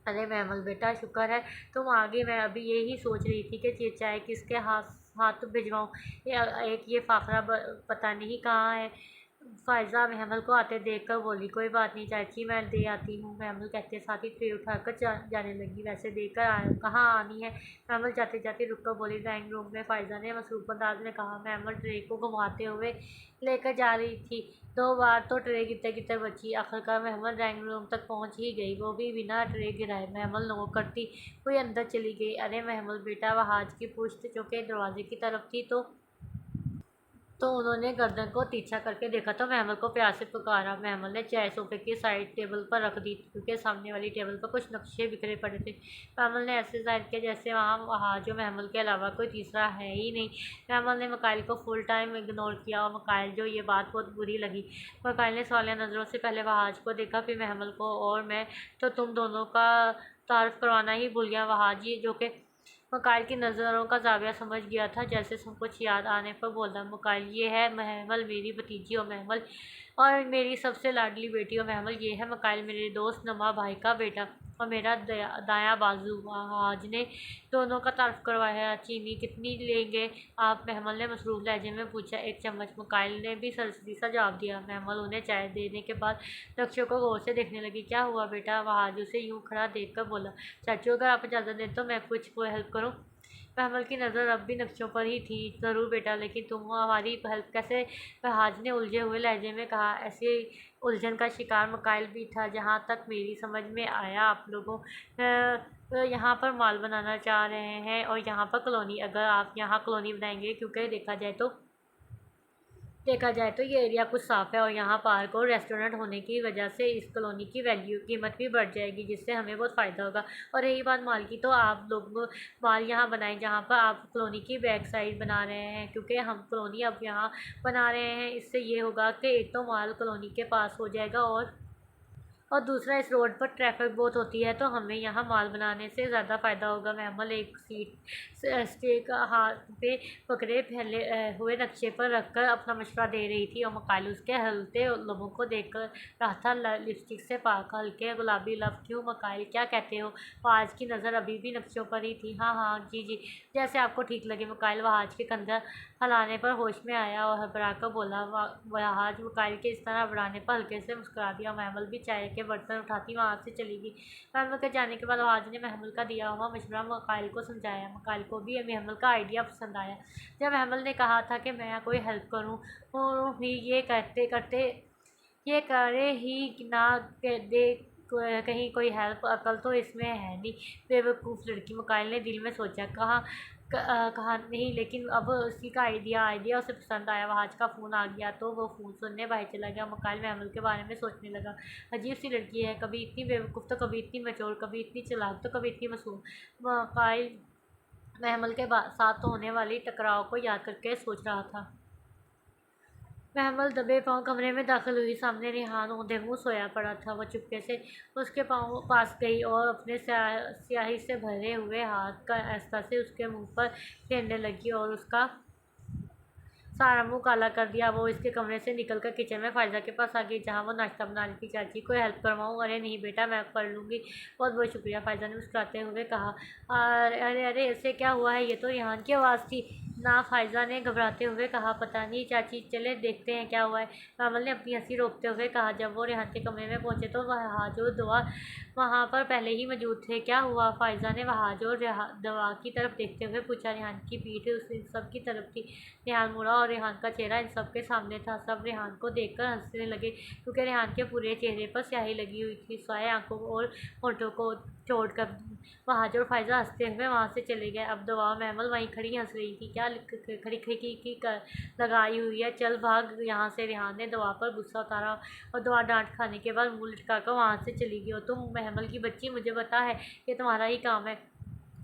अरे महमल बेटा, शुक्र है तुम आ गई। मैं अभी यही सोच रही थी कि ये चाय किसके हाथ भिजवाऊँ। एक ये फाफड़ा पता नहीं कहाँ है। फायजा महमल को आते देखकर बोली। कोई बात नहीं चाची, मैं दे आती हूँ। महमल कहते साथ ही ट्रे उठाकर जाने लगी। वैसे देकर कहाँ आनी है। महमल जाते जाते रुक कर बोली। ड्राइंग रूम में, फायजा ने मसरूफ़ अंदाज में कहा। महमल ट्रे को घुमाते हुए लेकर जा रही थी। 2 बार तो ट्रे गिरते गिरते बची। आखिरकार महमल ड्राइंग रूम तक पहुँच ही गई, वो भी बिना ट्रे गिराए। महमल नोक करती हुई अंदर चली गई। अरे महमल बेटा, वहाज की पुश्त जो कि दरवाजे की तरफ थी तो उन्होंने गर्दन को तिरछा करके देखा तो महमल को प्यार से पुकारा। महमल ने चाय सोफे की साइड टेबल पर रख दी, क्योंकि सामने वाली टेबल पर कुछ नक्शे बिखरे पड़े थे। महमल ने ऐसे जाहिर किया जैसे वहाँ जो महमल के अलावा कोई तीसरा है ही नहीं। महमल ने मकाइल को फुल टाइम इग्नोर किया और मकाइल जो ये बात बहुत बुरी लगी। मकाइल ने सवालिया नज़रों से पहले वहाज को देखा, फिर महमल को, और मैं तो तुम दोनों का तारुफ करवाना ही भूल गया। वहाज जो कि मकाइल की नज़रों का ज़ाविया समझ गया था, जैसे सब कुछ याद आने पर बोला। मकाइल, ये है महमल मेरी भतीजी और महमल और मेरी सबसे लाडली बेटी। और महमल, ये है मकाइल मेरे दोस्त नमा भाई का बेटा और मेरा दायां बाजू। आज ने दोनों का तारुफ करवाया। चीनी कितनी लेंगे आप। महमल ने मसरूफ़ लहजे में पूछा। 1 चम्मच। मकाइल ने भी सरसरी सा जवाब दिया। महमल उन्हें चाय देने के बाद नक्शों को गौर से देखने लगी। क्या हुआ बेटा। वहाज उसे यूँ खड़ा देख कर बोला। चाचू, अगर आप इजाज़त दें तो मैं कुछ कोई हेल्प करूँ। महमल की नज़र अब भी नक्शों पर ही थी। ज़रूर बेटा, लेकिन तुम हमारी हेल्प कैसे? फहाद ने उलझे हुए लहजे में कहा। ऐसे उलझन का शिकार मकाइल भी था। जहाँ तक मेरी समझ में आया, आप लोगों यहाँ पर माल बनाना चाह रहे हैं और यहाँ पर कॉलोनी। अगर आप यहाँ कॉलोनी बनाएंगे, क्योंकि देखा जाए तो ये एरिया कुछ साफ है और यहाँ पार्क और रेस्टोरेंट होने की वजह से इस कॉलोनी की वैल्यू कीमत भी बढ़ जाएगी, जिससे हमें बहुत फ़ायदा होगा। और रही बात माल की, तो आप लोग माल यहाँ बनाएं जहाँ पर आप कॉलोनी की बैक साइड बना रहे हैं, क्योंकि हम कॉलोनी अब यहाँ बना रहे हैं। इससे ये होगा कि एक तो माल कॉलोनी के पास हो जाएगा और दूसरा, इस रोड पर ट्रैफिक बहुत होती है, तो हमें यहाँ माल बनाने से ज़्यादा फ़ायदा होगा। महमल एक स्टेक हाथ पे पकड़े फैले हुए नक्शे पर रखकर अपना मशवरा दे रही थी और मकाइल उसके हलते लोगों को देखकर रहा था। लिपस्टिक से पाक हल्के गुलाबी लब। क्यों मकाइल, क्या कहते हो? वहाज की नज़र अभी भी नक्शों पर ही थी। हाँ हाँ जी जी, जैसे आपको ठीक लगे। मकाइल वहाज के कंधा हिलाने पर होश में आया और घबरा कर बोला। वहाज मकाइल के इस तरह बढ़ाने पर हल्के से मुस्कुरा दिया। महमल भी चाय के बर्तन उठाती वहाँ से चली गई। महमल के जाने के बाद वहाज ने महमल का दिया हुआ मशवरा मकाइल को समझाया। मकाइल को भी महमल का आइडिया पसंद आया। जब महमल ने कहा था कि मैं कोई हेल्प करूँ, वो भी ये करे ही ना दे कहीं कोई हेल्प। अकल तो इसमें है नहीं, बेवकूफ़ लड़की। मकाइल ने दिल में सोचा। कहा नहीं, लेकिन अब उसी का आइडिया उसे पसंद आया। वहाज का फ़ोन आ गया तो वो फ़ोन सुनने बाहर चला गया। मकाइल महमल के बारे में सोचने लगा। अजीब सी लड़की है, कभी इतनी बेवकूफ़ तो कभी इतनी मैच्योर, कभी इतनी चालाक तो कभी इतनी मासूम। मकाइल महमल के साथ होने वाली टकराव को याद करके सोच रहा था। महमल दबे पाँव कमरे में दाखिल हुई। सामने रेहान औंधे मुँह सोया पड़ा था। वह चुपके से उसके पाँव पास गई और अपने स्याही से भरे हुए हाथ का आहिस्ता से उसके मुंह पर फेरने लगी और उसका सारा मुंह काला कर दिया। वो इसके कमरे से निकलकर किचन में फायजा के पास आ गई, जहाँ वो नाश्ता बना रही थी। चाची, कोई हेल्प करवाऊँ? अरे नहीं बेटा, मैं कर लूँगी, बहुत बहुत शुक्रिया, फायजा ने मुस्कुराते हुए कहा। अरे अरे, ऐसे क्या हुआ है? ये तो रेहान की आवाज़ थी ना, फायजा ने घबराते हुए कहा। पता नहीं चाची, चले देखते हैं क्या हुआ है, कामल ने अपनी हंसी रोकते हुए कहा। जब वो रेहान के कमरे में पहुंचे तो वहाजो दवा वहाँ पर पहले ही मौजूद थे। क्या हुआ? फायजा ने वहाजो दवा की तरफ देखते हुए पूछा। रेहान की पीठ उस सब की तरफ थी। रेहान मुड़ा और रेहान का चेहरा इन सब के सामने था। सब रेहान को देखकर हंसने लगे, क्योंकि रेहान के पूरे चेहरे पर स्याही लगी हुई थी। स्वाए आंखों और होठों को छोड़कर वहाज और फायजा हंसते हुए वहाँ से चले गए। अब दवा महमल वहीं खड़ी हंस रही थी। क्या खड़ी खड़ी कर लगाई हुई है, चल भाग यहाँ से। रेहान ने दवा पर गुस्सा उतारा और दवा डांट खाने के बाद मुँह लटकाकर वहाँ से चली गई। और तुम महमल की बच्ची, मुझे पता है ये तुम्हारा ही काम है।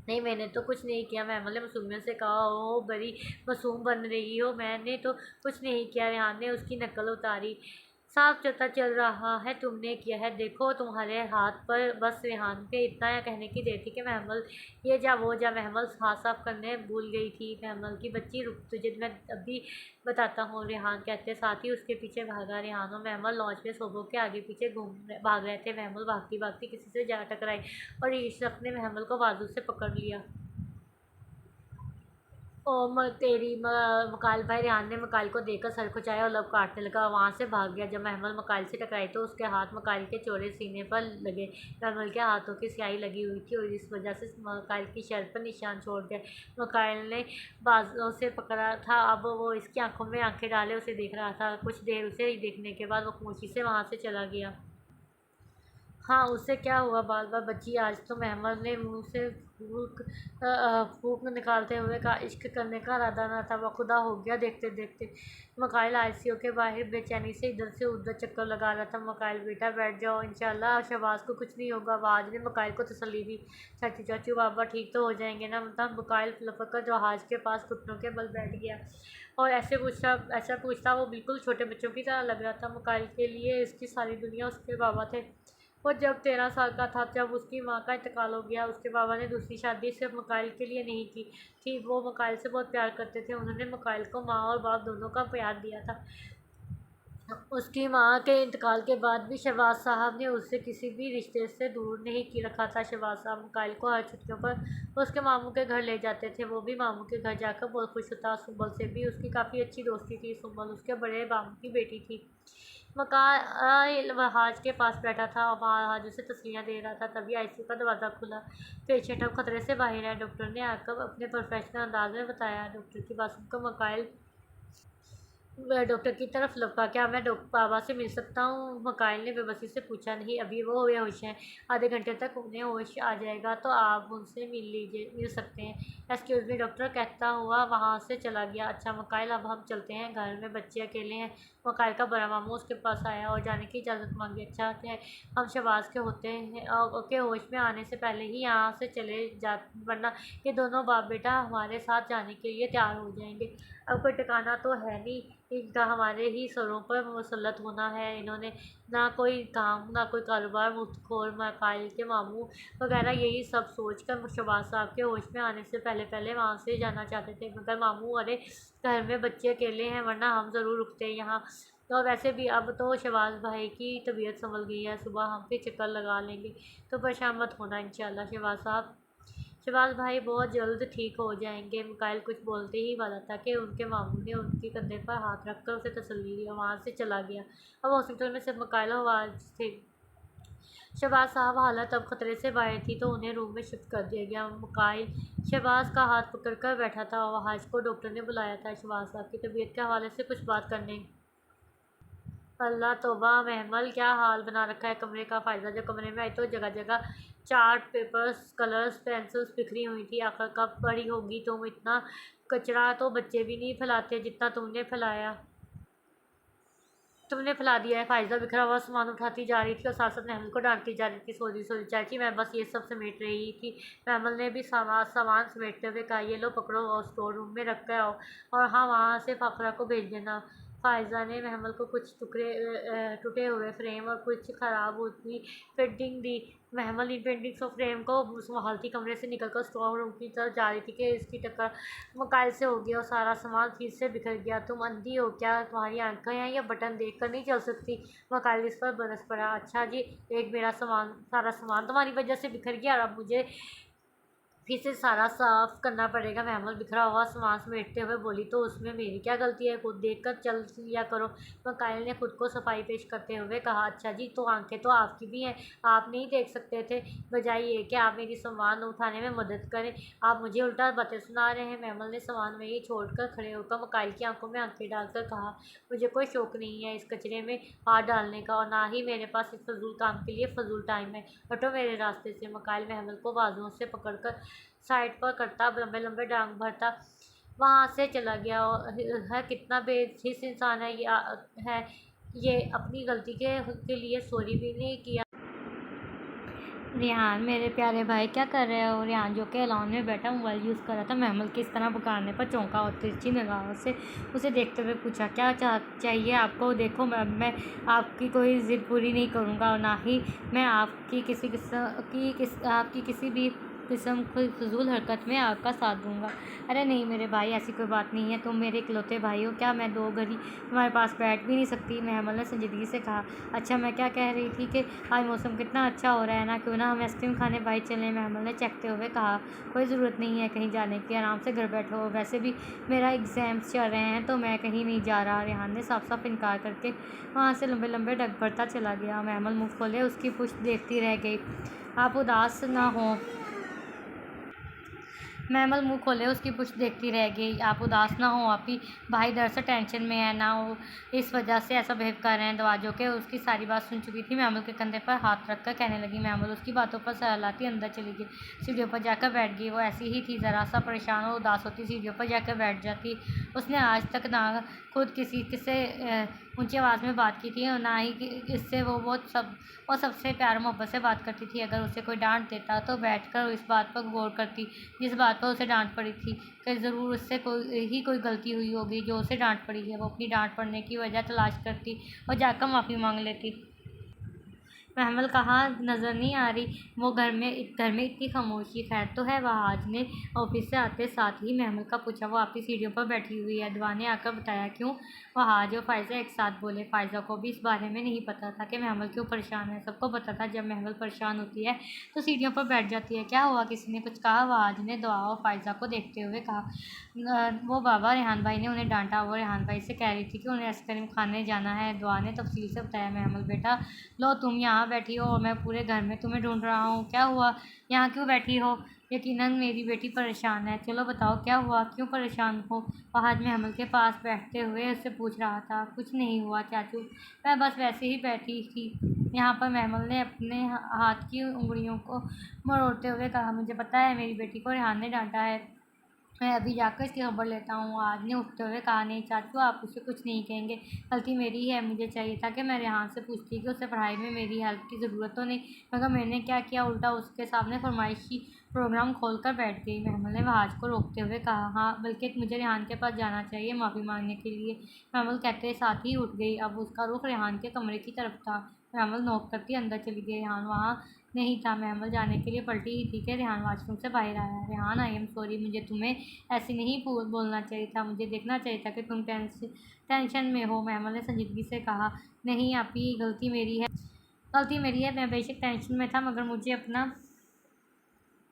नहीं, मैंने तो कुछ नहीं किया, महमल ने मासूमियत से कहा। ओ, बड़ी मासूम बन रही हो। मैंने तो कुछ नहीं किया। रेहान ने उसकी नकल उतारी। साफ पता चल रहा है तुमने किया है। देखो तुम्हारे हाथ पर। बस रेहान के इतना या कहने की देर थी कि महमल ये जा वो जा। महमल हाथ साफ करने भूल गई थी। महमल की बच्ची, रुक, तुझे मैं अभी बताता हूँ, रेहान कहते साथ ही उसके पीछे भागा। रेहान और महमल लॉन्च में सोबो के आगे पीछे भाग रहे थे। महमल भागती भागती किसी से जा टकराई और ईशरफ ने महमल को बाजू से पकड़ लिया। ओ तेरी मकाइल भाई। रेहान ने मकाइल को देखकर सर खुचाया और लब काटने लगा, वहाँ से भाग गया। जब महमल मकाइल से टकराई तो उसके हाथ मकाइल के चौड़े सीने पर लगे। महमल के हाथों की स्याही लगी हुई थी और इस वजह से मकाइल की शर्ट पर निशान छोड़ गए। मकाइल ने बाजों से पकड़ा था। अब वो इसकी आंखों में आंखें डाले उसे देख रहा था। कुछ देर उसे देखने के बाद वो खामोशी से वहाँ से चला गया। हाँ, उससे क्या हुआ? बार बार बच्ची। आज तो महमद ने मुंह से फूक निकालते हुए कहा। इश्क करने का इरादा न था, वह खुदा हो गया देखते देखते। मकाइल आईसीयू के बाहर बेचैनी से इधर से उधर चक्कर लगा रहा था। मकाइल बेटा बैठ जाओ, इंशाल्लाह शहबाज को कुछ नहीं होगा। आवाज़ ने मकाइल को तसल्ली दी। चाची चाचू बाबा ठीक तो हो जाएंगे ना? मतलब मकाइल लपक कर जहाज़ के पास घुटनों के बल बैठ गया और ऐसा पूछता वो बिल्कुल छोटे बच्चों की तरह लग रहा था। मकाइल के लिए इसकी सारी दुनिया उसके बाबा थे। वो जब 13 साल का था, जब उसकी माँ का इंतकाल हो गया, उसके बाबा ने दूसरी शादी सिर्फ मकाइल के लिए नहीं की थी। वो मकाइल से बहुत प्यार करते थे। उन्होंने मकाइल को माँ और बाप दोनों का प्यार दिया था। उसकी माँ के इंतकाल के बाद भी शहबाज साहब ने उससे किसी भी रिश्ते से दूर नहीं की रखा था। शहबाज साहब मुकाइल को हर छुट्टियों पर उसके मामू के घर ले जाते थे। वो भी मामू के घर जाकर बहुत खुश होता। सुंबल से भी उसकी काफ़ी अच्छी दोस्ती थी। सुंबल उसके बड़े मामू की बेटी थी। मकाइल वहाज के पास बैठा था और वहाज उसे तसलियाँ दे रहा था। तभी आईसीयू का दरवाज़ा खुला। पेशेंट अब खतरे से बाहर है, डॉक्टर ने आकर अपने प्रोफेशनल अंदाज में बताया। डॉक्टर की बात सुनकर मकाइल वह डॉक्टर की तरफ लपका। क्या मैं डॉक्टर बाबा से मिल सकता हूँ? मकाइल ने बेबसी से पूछा। नहीं, अभी वो बेहोश हैं। आधे घंटे तक उन्हें होश आ जाएगा तो आप उनसे मिल सकते हैं। एक्सक्यूज़ मी डॉक्टर, कहता हुआ वहाँ से चला गया। अच्छा मकाइल, अब हम चलते हैं, घर में बच्चे अकेले हैं। मकाइल का बड़ा मामू उसके पास आया और जाने की इजाज़त मांगी। अच्छा है, हम शहबाज के होते हैं के होश में आने से पहले ही यहाँ से चले जा, वरना ये दोनों बाप बेटा हमारे साथ जाने के लिए तैयार हो जाएंगे। अब कोई ठिकाना तो है नहीं, इनका हमारे ही सरों पर मुसल्लत होना है। इन्होंने ना कोई काम ना कोई कारोबार। मुफ्तखोर मकाइल के मामू वगैरह यही सब सोच कर शहबाज साहब के होश में आने से पहले पहले वहाँ से जाना चाहते थे। मगर मामू, अरे घर में बच्चे अकेले हैं, वरना हम ज़रूर रुकते हैं यहाँ। और वैसे भी अब तो शहबाज भाई की तबीयत संभल गई है, सुबह हम फिर चक्कर लगा लेंगे, तो परेशान मत होना इंशाल्लाह शहबाज साहब। शहबाज भाई बहुत जल्द ठीक हो जाएंगे। मिकाइल कुछ बोलते ही वाला था कि उनके मामू ने उनके कंधे पर हाथ रखकर उसे तसल्ली दी और वहाँ से चला गया। अब हॉस्पिटल में सिर्फ मिकाइल आवाज़ थे। शहबाज साहब हालत अब खतरे से बाहर थी तो उन्हें रूम में शिफ्ट कर दिया गया। मिकाइल शहबाज का हाथ पकड़कर बैठा था और वहाज को डॉक्टर ने बुलाया था शहबाज साहब की तबीयत के हवाले से कुछ बात करने। अल्लाह तौबा, महमल क्या हाल बना रखा है कमरे का। फ़ायदा जब कमरे में आई तो जगह जगह चार्ट पेपर्स कलर्स पेंसिल्स बिखरी हुई थी। आखिर कब बड़ी होगी तुम? इतना कचरा तो बच्चे भी नहीं फैलाते जितना तुमने फैला दिया है। फ़ायदा बिखरा हुआ सामान उठाती जा रही थी और साथ साथ महमल को डांटती जा रही थी। सॉरी सॉरी चाची, मैं बस ये सब समेट रही थी। महमल ने भी सामान समेटते हुए कहा। ये लो पकड़ो और स्टोर रूम में रख कर आओ, और हाँ वहाँ से फाखरा को भेज देना। फ़ायज़ा ने महमल को कुछ टूटे हुए फ्रेम और कुछ ख़राब हुई पेंटिंग दी। महमल इन पेंटिंग्स और फ्रेम को संभालती कमरे से निकलकर स्टोर रूम की तरफ जा रही थी कि इसकी टक्कर मकाइल से हो गई और सारा सामान फिर से बिखर गया। तुम अंधी हो क्या? तुम्हारी आंखें हैं या बटन देख कर नहीं चल सकती? मकाइल इस पर बरस पड़ा। अच्छा जी, एक मेरा सारा सामान तुम्हारी वजह से बिखर गया और अब मुझे फिर से सारा साफ करना पड़ेगा। महमल बिखरा हुआ सामान समेटते हुए बोली। तो उसमें मेरी क्या गलती है? खुद देखकर चल लिया करो। मकाइल ने खुद को सफाई पेश करते हुए कहा। अच्छा जी, तो आंखें तो आपकी भी हैं, आप नहीं देख सकते थे? बजाय ये कि आप मेरी सामान उठाने में मदद करें, आप मुझे उल्टा बातें सुना रहे हैं। महमल ने सामान में ही छोड़कर खड़े होकर मकाइल की आंखों में आंखें डालकर कहा। मुझे कोई शौक नहीं है इस कचरे में हाथ डालने का, और ना ही मेरे पास इस फजूल काम के लिए फजूल टाइम है। हटो मेरे रास्ते से। मकाइल महमल को बाजुओं से पकड़कर साइड पर करता लंबे लंबे डांग भरता वहाँ से चला गया। और है कितना बेहिस इंसान है ये अपनी गलती के लिए सॉरी भी नहीं किया। रेहान, मेरे प्यारे भाई, क्या कर रहे हो? रेहान जो कि अलाउन में बैठा मोबाइल यूज़ कर रहा था, महमल की इस तरह पुकारने पर चौंका और तिरछी निगाहों से उसे देखते हुए पूछा। क्या चाहिए आपको? देखो, मैं आपकी कोई ज़िद पूरी नहीं करूँगा और ना ही मैं आपकी किसी भी किस्म की फजूल हरकत में आपका साथ दूंगा। अरे नहीं मेरे भाई, ऐसी कोई बात नहीं है, तुम मेरे इकलौते भाई हो। क्या मैं 2 घड़ी तुम्हारे पास बैठ भी नहीं सकती? महमल ने संजीदगी से कहा। अच्छा, मैं क्या कह रही थी कि आज मौसम कितना अच्छा हो रहा है ना, क्यों ना हम आइसक्रीम खाने बाहर चलें? महमल ने चखते हुए कहा। कोई ज़रूरत नहीं है कहीं जाने की, आराम से घर बैठो। वैसे भी मेरा एग्ज़ाम्स चल रहे हैं तो मैं कहीं नहीं जा रहा। रेहान ने साफ साफ इनकार करके वहाँ से लंबे लंबे डग भरता चला गया। महमल मुँह खोले उसकी पुश्त देखती रह गई। आप उदास ना हो महमल मुँह खोले उसकी पुश्त देखती रह गई। आप उदास ना हो आपी भाई दरअसल टेंशन में है ना, वो इस वजह से ऐसा बिहेव कर रहे हैं। दरवाजों के उसकी सारी बात सुन चुकी थी। महमल के कंधे पर हाथ रखकर कहने लगी। महमल उसकी बातों पर सहलाती अंदर चली गई। सीढ़ियों पर जाकर बैठ गई। वो ऐसी ही थी, ज़रा सा परेशान और उदास होती सीढ़ियों पर जाकर बैठ जाती। उसने आज तक ना खुद किसी से ऊंची आवाज़ में बात की थी और ना ही इससे वो सबसे प्यार मोहब्बत से बात करती थी। अगर उसे कोई डांट देता तो बैठकर इस बात पर गौर करती जिस बात पर उसे डांट पड़ी थी, कि ज़रूर उससे कोई गलती हुई होगी जो उसे डांट पड़ी है। वो अपनी डांट पड़ने की वजह तलाश करती और जाकर माफ़ी मांग लेती। महमल कहाँ नज़र नहीं आ रही? वो घर में इतनी खामोशी। खैर तो है? वहाज ने ऑफिस से आते साथ ही महमल का पूछा। वो आपकी सीढ़ियों पर बैठी हुई है, दुआ ने आकर बताया। क्यों? वहाज और फ़ायज़ा एक साथ बोले। फ़ायज़ा को भी इस बारे में नहीं पता था कि महमल क्यों परेशान है। सबको पता था जब महमल परेशान होती है तो सीढ़ियों पर बैठ जाती है। क्या हुआ? किसी ने कुछ कहा? वहाज ने दुआ और फ़ायज़ा को देखते हुए कहा। वो बाबा रेहान भाई ने उन्हें डांटा। वो रेहान भाई से कह रही थी कि उन्हें आइसक्रीम खाने जाना है। दुआ ने तफसील से बताया। महमल बेटा, लो तुम यहाँ बैठी हो और मैं पूरे घर में तुम्हें ढूंढ रहा हूँ। क्या हुआ? यहाँ क्यों बैठी हो? यकीनन मेरी बेटी परेशान है। चलो बताओ क्या हुआ, क्यों परेशान हो? फहद महमल के पास बैठते हुए उससे पूछ रहा था। कुछ नहीं हुआ चाचू, मैं बस वैसे ही बैठी थी यहाँ पर। महमल ने अपने हाथ की उंगलियों को मरोड़ते हुए कहा। मुझे पता है मेरी बेटी को रेहान ने डांटा है, मैं अभी जाकर इसकी खबर लेता हूँ। आज ने उठते हुए कहा। नहीं चाचू, आप उसे कुछ नहीं कहेंगे, गलती मेरी है। मुझे चाहिए था कि मैं रेहान से पूछती कि उसे पढ़ाई में मेरी हेल्प की ज़रूरत तो नहीं, मगर मैंने क्या किया, उल्टा उसके सामने फरमाइशी प्रोग्राम खोल कर बैठ गई। महमल ने वहाज को रोकते हुए कहा। हाँ, बल्कि मुझे रेहान के पास जाना चाहिए माफ़ी मांगने के लिए, महमल कहते साथ ही उठ गई। अब उसका रुख रेहान के कमरे की तरफ था। महमल नोक करती अंदर चली गई। रेहान वहाँ नहीं था। महमल जाने के लिए पलटी ही थी कि रेहान वाशरूम से बाहर आया। रेहान, आई एम सॉरी, मुझे तुम्हें ऐसे नहीं बोलना चाहिए था, मुझे देखना चाहिए था कि तुम टेंशन में हो। महमल ने संजीदगी से कहा। नहीं आपकी गलती मेरी है, मैं बेशक टेंशन में था, मगर मुझे अपना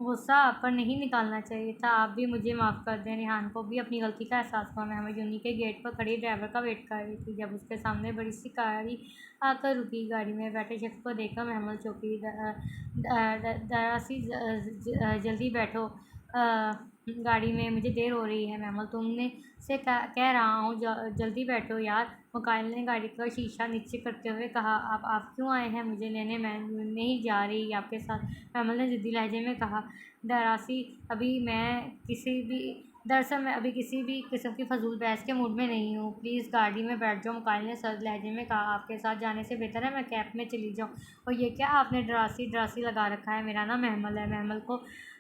गुस्सा आप पर नहीं निकालना चाहिए था। आप भी मुझे माफ़ कर दें। रेहान को भी अपनी गलती का एहसास हुआ। महमल यूनी के गेट पर खड़ी ड्राइवर का वेट कर रही थी। जब उसके सामने बड़ी सी गाड़ी आकर रुकी, गाड़ी में बैठे शख्स को देखकर महमल चौंकी। दरा सी जल्दी बैठो गाड़ी में, मुझे देर हो रही है। महमल, तुमने से कह रहा हूँ जल्दी बैठो यार। मुकाइल ने गाड़ी का शीशा नीचे करते हुए कहा। आप क्यों आए हैं मुझे लेने? मैं नहीं जा रही आपके साथ, महमल ने ज़िद्दी लहजे में कहा। दरअसल मैं अभी किसी भी किस्म की फजूल बहस के मूड में नहीं हूँ। प्लीज़ गाड़ी में बैठ जाओ, मुकाइल ने सर्द लहजे में कहा। आपके साथ जाने से बेहतर है मैं कैब में चली जाऊँ। और ये क्या आपने डरासी लगा रखा है? मेरा नाम महमल है। महमल को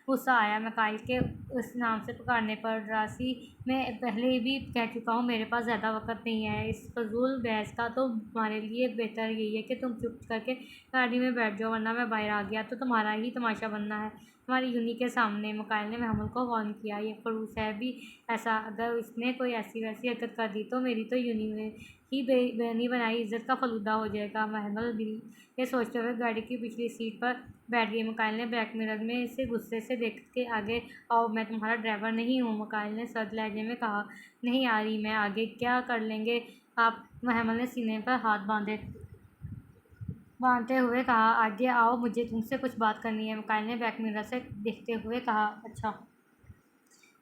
गुस्सा आया मुकाइल के उस नाम से पुकारने पर। डरासी, मैं पहले भी कह चुका हूँ मेरे पास ज़्यादा वक्त नहीं है इस फजूल बहस का, तो तुम्हारे लिए बेहतर यही है कि तुम चुप करके गाड़ी में बैठ जाओ, वरना मैं बाहर आ गया तो तुम्हारा ही तमाशा बनना है तुम्हारी यूनी के सामने। मुकाइल ने महमूद को वार्न किया। ये खड़ूस है भी ऐसा, अगर इसने कोई ऐसी वैसी हरकत कर दी तो मेरी तो यूनी में ही बनी बनाई इज्जत का फलूदा हो जाएगा। महमल भी ये सोचते हुए गाड़ी की पिछली सीट पर बैठ गई। मुकाइल ने बैक मिरर में इसे गुस्से से देख के आगे आओ, मैं तुम्हारा ड्राइवर नहीं हूँ, मुकाइल ने सर्द लहजे में कहा। नहीं आ रही मैं, आगे क्या कर लेंगे आप? महमल ने सीने पर हाथ बांधते हुए कहा। आगे आओ, मुझे तुमसे कुछ बात करनी है, मुकाइल ने बैक मिरर से देखते हुए कहा। अच्छा,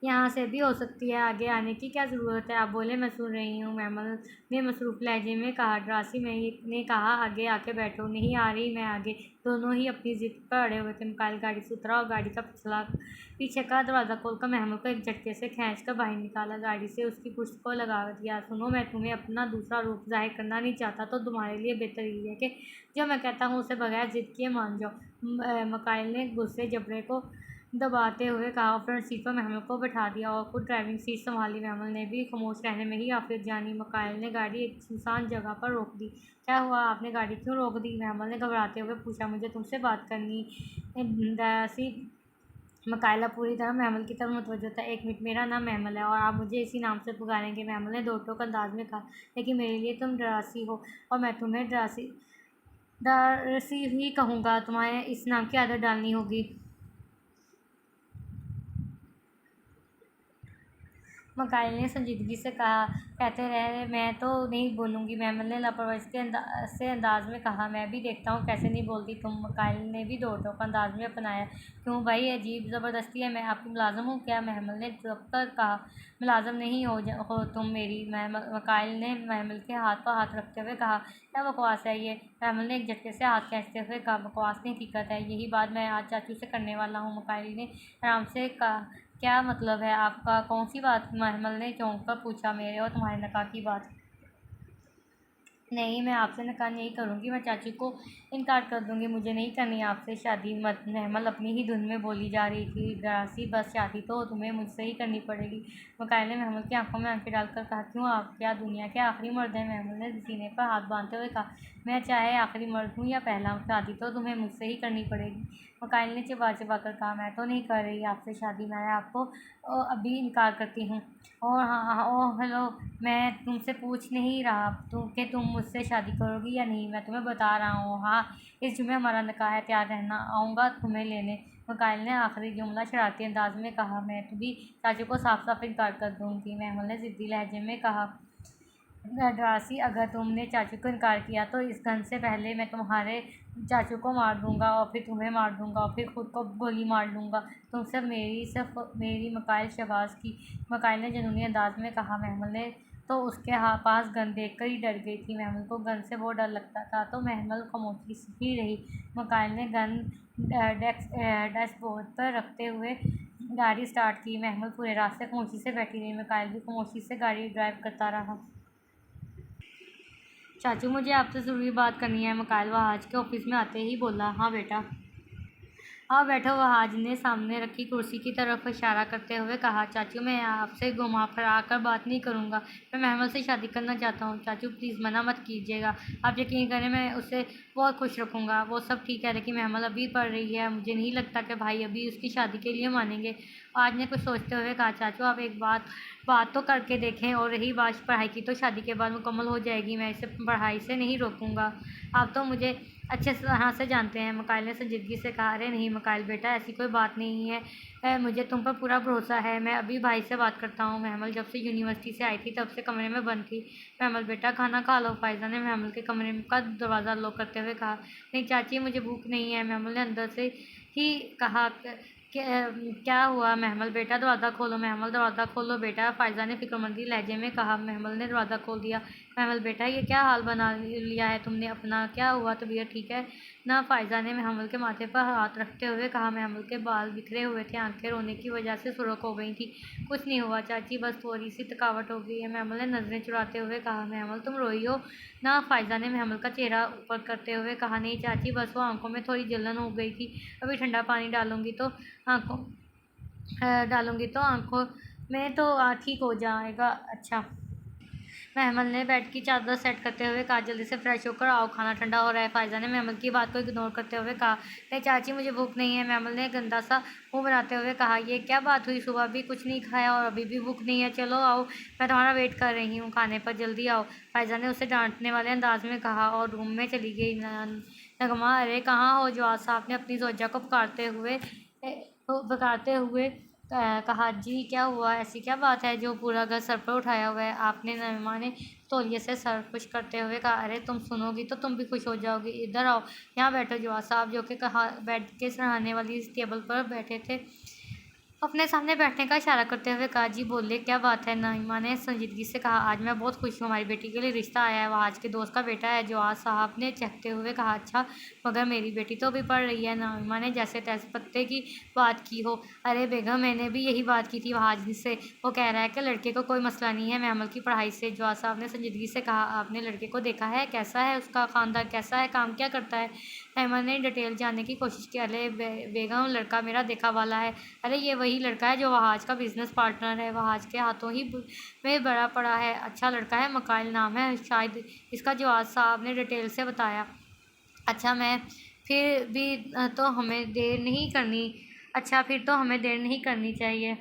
यहाँ से भी हो सकती है, आगे आने की क्या ज़रूरत है? आप बोले, मैं सुन रही हूँ, महमल ने मसरूफ़ लहजे में कहा। डरासी ने कहा, आगे आके बैठो। नहीं आ रही मैं आगे। दोनों ही अपनी ज़िद पर अड़े हुए थे। मुकाइल गाड़ी से उतरा और गाड़ी का पीछे का दरवाज़ा खोलकर महमल को एक झटके से खींचकर बाहर निकाला। गाड़ी से उसकी पुश्त को लगा दिया। सुनो, मैं तुम्हें अपना दूसरा रूप ज़ाहिर करना नहीं चाहता, तो तुम्हारे लिए बेहतर यही है कि जो मैं कहता हूँ उसे बगैर ज़िद किए मान जाओ। मुकाइल ने गुस्से जबड़े को दबाते हुए कहा। फ्रंट सीट पर महमल को बैठा दिया और खुद ड्राइविंग सीट संभाली। महमल ने भी खामोश रहने में ही आफियत जानी। मुकाइल ने गाड़ी एक सुनसान जगह पर रोक दी। क्या हुआ, आपने गाड़ी क्यों रोक दी? महमल ने घबराते हुए पूछा। मुझे तुमसे बात करनी दरासी। मुकाइला पूरी तरह महमल की तरफ मुतवज्जो था। एक मिनट, मेरा नाम महमल है और आप मुझे इसी नाम से पुकारेंगे, महमल ने दो टोक अंदाज में कहा। लेकिन मेरे लिए तुम डरासी हो और मैं तुम्हें डरासी ही कहूँगा। तुम्हें इस नाम की आदत डालनी होगी। मुकाइल ने संजीदगी से कहा। कहते रहे, मैं तो नहीं बोलूँगी, महमल ने लापरवाही से अंदाज में कहा। मैं भी देखता हूँ कैसे नहीं बोलती तुम। मुकाइल ने भी दो टोक अंदाज में अपनाया। क्यों भाई, अजीब ज़बरदस्ती है, मैं आपकी मुलाजम हूँ क्या? महमल ने दबकर कहा। मुलाजम नहीं हो तुम मेरी। मुकाइल ने महमल के हाथ पर हाथ रखते हुए कहा। क्या बकवास है ये? महमल ने एक झटके से हाथ खींचते हुए कहा। बकवास नहीं, हकीकत है, यही बात मैं आज चाचू से करने वाला हूँ। मुकाइल ने आराम से कहा। क्या मतलब है आपका? कौन सी बात? महमल ने चौंक कर पूछा। मेरे और तुम्हारे निकाह की बात। नहीं, मैं आपसे निकाह नहीं करूँगी, मैं चाचू को इनकार कर दूँगी, मुझे नहीं करनी आपसे शादी। मत महमल अपनी ही धुन में बोली जा रही थी, गरासी बस शादी तो तुम्हें मुझसे ही करनी पड़ेगी। मुकाइल ने महमल की आंखों में आंखें डालकर कहा, क्यों आप क्या दुनिया के आखिरी मर्द हैं? महमल ने सीने पर हाथ बांधते हुए कहा, मैं चाहे आखिरी मर्द हूँ या पहला, शादी तो तुम्हें मुझसे ही करनी पड़ेगी। मुकाइल ने चिबा चिबा कर कहा, मैं तो नहीं कर रही आपसे शादी, मैं आपको अभी इनकार करती हूँ। और हाँ, ओह हेलो, मैं तुमसे पूछ नहीं रहा कि तुम मुझसे शादी करोगी या नहीं, मैं तुम्हें बता रहा हूँ। हाँ, इस जुमे हमारा निकाह है, तैयार रहना, आऊँगा तुम्हें लेने। मुकाइल ने आखिरी जुमला शरारती अंदाज में कहा। मैं तो भी चाचू को साफ साफ इनकार कर दूँगी, महमूद ने ज़िद्दी लहजे में कहा। डरासी, अगर तुमने चाचू को इनकार किया तो इस गन से पहले मैं तुम्हारे चाचू को मार दूंगा और फिर तुम्हें मार दूंगा और फिर खुद को गोली मार लूँगा। तुम सिर्फ मेरी मुकाइल शहबाज की। मुकाइल ने जुनूनी अंदाज में कहा। महमूद ने तो उसके पास गन देखकर ही डर गई थी। महमूद को गन से बहुत डर लगता था, तो महमूद खामोशी ही रही। मुकाइल ने गन डैशबोर्ड पर रखते हुए गाड़ी स्टार्ट की। महमूद पूरे रास्ते खामोशी से बैठी रही। मुकाइल भी खामोशी से गाड़ी ड्राइव करता रहा। चाचू, मुझे आपसे ज़रूरी बात करनी है। मुकाइल वहाज के ऑफिस में आते ही बोला। हाँ बेटा, आओ बैठो। वहाज ने सामने रखी कुर्सी की तरफ इशारा करते हुए कहा। चाचू, मैं आपसे घुमा फिरा कर बात नहीं करूँगा, मैं महमूद से शादी करना चाहता हूँ। चाचू प्लीज़ मना मत कीजिएगा, आप यकीन करें मैं उसे बहुत खुश रखूँगा। वो सब ठीक है, लेकिन महमूद अभी पढ़ रही है, मुझे नहीं लगता कि भाई अभी उसकी शादी के लिए मानेंगे। आज ने कुछ सोचते हुए कहा। चाचू, आप एक बात तो करके देखें, और रही बात पढ़ाई की तो शादी के बाद मुकम्मल हो जाएगी, मैं इसे पढ़ाई से नहीं रोकूँगा। आप तो मुझे अच्छे तरह से जानते हैं। मुकाइल ने संजीदगी से कहा। अरे नहीं मुकाइल बेटा, ऐसी कोई बात नहीं है, मुझे तुम पर पूरा भरोसा है। मैं अभी भाई से बात करता हूँ। महमूद जब से यूनिवर्सिटी से आई थी तब से कमरे में बंद थी। महमूद बेटा, खाना खा लो। फ़ाइज़ा ने महमूद के कमरे का दरवाज़ा लॉक करते हुए कहा। नहीं चाची, मुझे भूख नहीं है। महमूद ने अंदर से ही कहा। क्या हुआ महमूद बेटा, दरवाज़ा खोलो। महमूद, दरवाज़ा खोलो बेटा, फ़ाइज़ा ने फिक्रमंदी लहजे में कहा। महमूद ने दरवाज़ा खोल दिया। महमूद बेटा, ये क्या हाल बना लिया है तुमने अपना, क्या हुआ, तबीयत ठीक है ना? फ़ाइज़ा ने महमूद के माथे पर हाथ रखते हुए कहा। महमूद के बाल बिखरे हुए थे, आंखें रोने की वजह से सुर्ख हो गई थी। कुछ नहीं हुआ चाची, बस थोड़ी सी थकावट हो गई है। महमूद ने नज़रें चुराते हुए कहा। महमूद, तुम रोई हो ना? फ़ाइज़ा ने महमूद का चेहरा ऊपर करते हुए कहा। नहीं चाची, बस वो आंखों में थोड़ी जलन हो गई थी, अभी ठंडा पानी आँखों डालूंगी तो आँखों में तो ठीक हो जाएगा। अच्छा। महमूद ने बेड की चादर सेट करते हुए कहा। जल्दी से फ्रेश होकर आओ, खाना ठंडा हो रहा है। फ़ाइज़ा ने महमूद की बात को इग्नोर करते हुए कहा। नहीं चाची, मुझे भूख नहीं है। महमूद ने गंदा सा मुँह बनाते हुए कहा। ये क्या बात हुई, सुबह भी कुछ नहीं खाया और अभी भी भूख नहीं है? चलो आओ, मैं तुम्हारा वेट कर रही हूँ खाने पर, जल्दी आओ। फ़ाइज़ा ने उसे डांटने वाले अंदाज में कहा और रूम में चली गई। नगमा, अरे कहाँ हो? जवाद साहब ने अपनी जोजा को पुकारते हुए कहा। जी क्या हुआ, ऐसी क्या बात है जो पूरा घर सर पर उठाया हुआ है? आपने? नगमा ने तौलिए से सर खुश करते हुए कहा। अरे तुम सुनोगी तो तुम भी खुश हो जाओगी, इधर आओ, यहाँ बैठो। जवाद साहब, जो कि कहा बेड के सराहने वाली टेबल पर बैठे थे, अपने सामने बैठने का इशारा करते हुए कहा। जी बोले, क्या बात है? नाइमा ने संजीदगी से कहा। आज मैं बहुत खुश हूँ, हमारी बेटी के लिए रिश्ता आया है, वह आज के दोस्त का बेटा है। जवाद साहब ने चखते हुए कहा। अच्छा, मगर मेरी बेटी तो अभी पढ़ रही है। नाइमा ने जैसे तैसे पत्ते की बात की हो। अरे बेगम, मैंने भी यही बात की थी वहाज से, वो कह रहा है कि लड़के को कोई मसला नहीं है महमूद की पढ़ाई से। जवाद साहब ने संजीदगी से कहा। आपने लड़के को देखा है? कैसा है उसका ख़ानदान, कैसा है, काम क्या करता है? नाइमा ने डिटेल जानने की कोशिश की। अरे बेगम, लड़का मेरा देखा वाला है। अरे ये वही लड़का है जो वहाज का बिजनेस पार्टनर है, वहाज के हाथों ही में बड़ा पड़ा है। अच्छा लड़का है, मुकाइल नाम है शायद इसका। जवाद साहब ने डिटेल से बताया। अच्छा, मैं फिर भी तो हमें देर नहीं करनी अच्छा फिर तो हमें देर नहीं करनी चाहिए।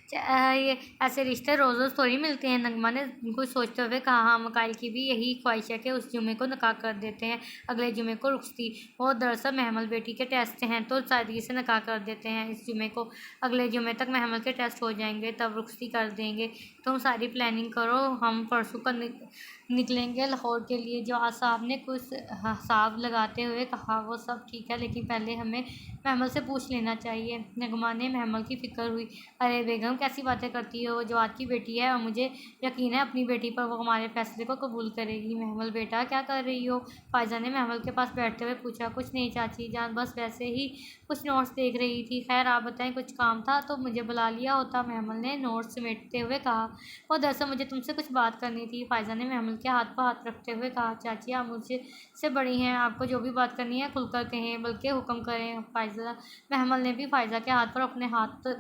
ये ऐसे रिश्ते रोज़ रोज़ थोड़ी मिलते हैं। नगमा ने कुछ सोचते हुए कहा। हाँ, मुकाइल की भी यही ख्वाहिश है कि उस जुमे को निकाह कर देते हैं, अगले जुमे को रुखसती। वो दरअसल महमूद बेटी के टेस्ट हैं, तो सादगी से निकाह कर देते हैं इस जुमे को। अगले जुमे तक महमूद के टेस्ट हो जाएंगे, तब रुखसती कर देंगे। तुम सारी प्लानिंग करो, हम परसों का निकलेंगे लाहौर के लिए। जवाद साहब ने कुछ हिसाब लगाते हुए कहा। वो सब ठीक है, लेकिन पहले हमें महमूद से पूछ लेना चाहिए। नगमा ने महमूद की फिक्र हुई। अरे बेगम, कैसी बातें करती हो, वो जवाद की बेटी है और मुझे यकीन है अपनी बेटी पर वो हमारे फैसले को कबूल करेगी। महमूद बेटा, क्या कर रही हो? फ़ाइज़ा ने महमूद के पास बैठते हुए पूछा। कुछ नहीं चाची जान, बस वैसे ही कुछ नोट्स देख रही थी। खैर आप बताएं, कुछ काम था तो मुझे बुला लिया होता। महमूद ने नोट्स समेटते हुए कहा। वो दरअसल मुझे तुमसे कुछ बात करनी थी। फ़ाइज़ा ने महमूद महमल के हाथ पर हाथ रखते हुए कहा, चाची आप मुझसे से बड़ी हैं, आपको जो भी बात करनी है खुलकर कहें, बल्कि हुक्म करें। फ़ाइज़ा महमल ने भी फ़ाइज़ा के हाथ पर अपने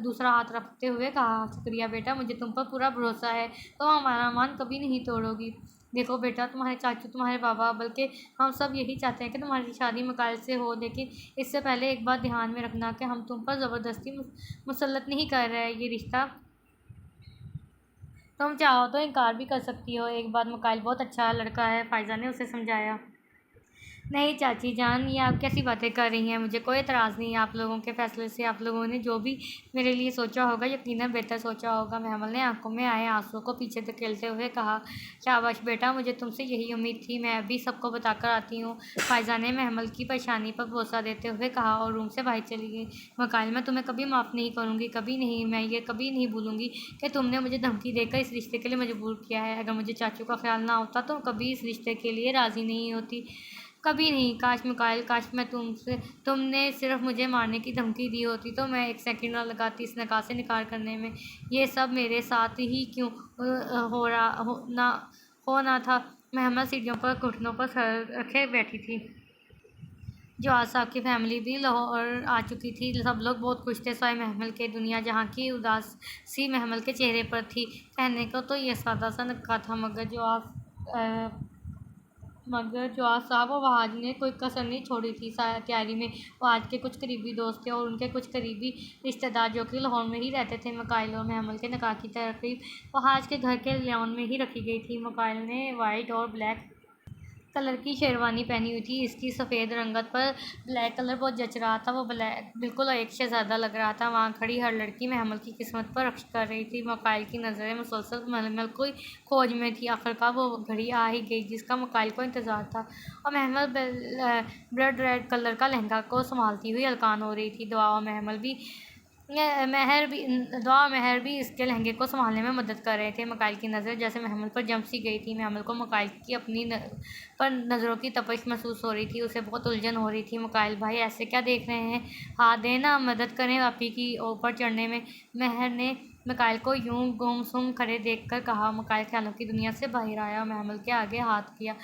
दूसरा हाथ रखते हुए कहा, शुक्रिया बेटा, मुझे तुम पर पूरा भरोसा है, तुम हमारा मान कभी नहीं तोड़ोगी। देखो बेटा, तुम्हारे चाचू, तुम्हारे बाबा, बल्कि हम सब यही चाहते हैं कि तुम्हारी शादी मकाइल से हो, लेकिन इससे पहले एक बात ध्यान में रखना कि हम तुम पर ज़बरदस्ती मुसल्लत नहीं कर रहे। ये रिश्ता तुम चाहो तो इनकार भी कर सकती हो। एक बात, मकाइल बहुत अच्छा लड़का है, फ़ाइज़ा ने उसे समझाया। नहीं चाची जान, ये आप कैसी बातें कर रही हैं? मुझे कोई एतराज़ नहीं है आप लोगों के फ़ैसले से। आप लोगों ने जो भी मेरे लिए सोचा होगा, यकीनन बेहतर सोचा होगा। महमल ने आंखों में आए आंसुओं को पीछे धकेलते हुए कहा, शाबाश बेटा, मुझे तुमसे यही उम्मीद थी। मैं अभी सबको बताकर आती हूँ। फ़ाइज़ा ने महमल की परेशानी पर भरोसा देते हुए कहा और रूम से बाहर चली गई। मकाइल, मैं तुम्हें कभी माफ़ नहीं करूँगी, कभी नहीं। मैं ये कभी नहीं भूलूँगी कि तुमने मुझे धमकी देकर इस रिश्ते के लिए मजबूर किया है। अगर मुझे चाचू का ख्याल ना होता तो कभी इस रिश्ते के लिए राज़ी नहीं होती, कभी नहीं। काश मिकाइल, काश मैं तुमने सिर्फ मुझे मारने की धमकी दी होती तो मैं एक सेकंड ना लगाती इस निकाह से इनकार करने में। ये सब मेरे साथ ही क्यों हो ना था। महमद सीढ़ियों पर घुटनों पर सर रखे बैठी थी। जवाद साहब की फैमिली भी लाहौर आ चुकी थी। सब लोग बहुत खुश थे सिवाय महमल के। दुनिया जहाँ की उदासी महमल के चेहरे पर थी। कहने को तो यह सादा सा निकाह था, मगर जवाद साहब और वहाज ने कोई कसर नहीं छोड़ी थी तैयारी में। वहाज के कुछ करीबी दोस्त थे और उनके कुछ करीबी रिश्तेदार जो कि लाहौर में ही रहते थे। मकाइल और महमल के निकाह की तकरीब वहाज के घर के लॉन में ही रखी गई थी। मकाइल ने वाइट और ब्लैक कलर की शेरवानी पहनी हुई थी। इसकी सफ़ेद रंगत पर ब्लैक कलर बहुत जच रहा था। वो ब्लैक बिल्कुल एक शहज़ादा लग रहा था। वहाँ खड़ी हर लड़की महमल की किस्मत पर रक्श कर रही थी। मकाइल की नज़रें मुसलसल महमल की खोज में थी। आखिरकार वो घड़ी आ ही गई जिसका मकाइल को इंतज़ार था, और महमल ब्लड रेड कलर का लहंगा को संभालती हुई हलकान हो रही थी। दुआ और महर भी इसके लहंगे को संभालने में मदद कर रहे थे। मकाइल की नज़र जैसे महमल पर जम सी गई थी। महमल को मकाइल की अपनी पर नज़रों की तपिश महसूस हो रही थी। उसे बहुत उलझन हो रही थी। मकाइल भाई ऐसे क्या देख रहे हैं? हाथ दें ना, मदद करें आपी की ऊपर चढ़ने में। महर ने मकाइल को यूं गुमसुम खड़े देखकर कहा। मकाइल ख्यालों की दुनिया से बाहर आया, महमल के आगे हाथ किया।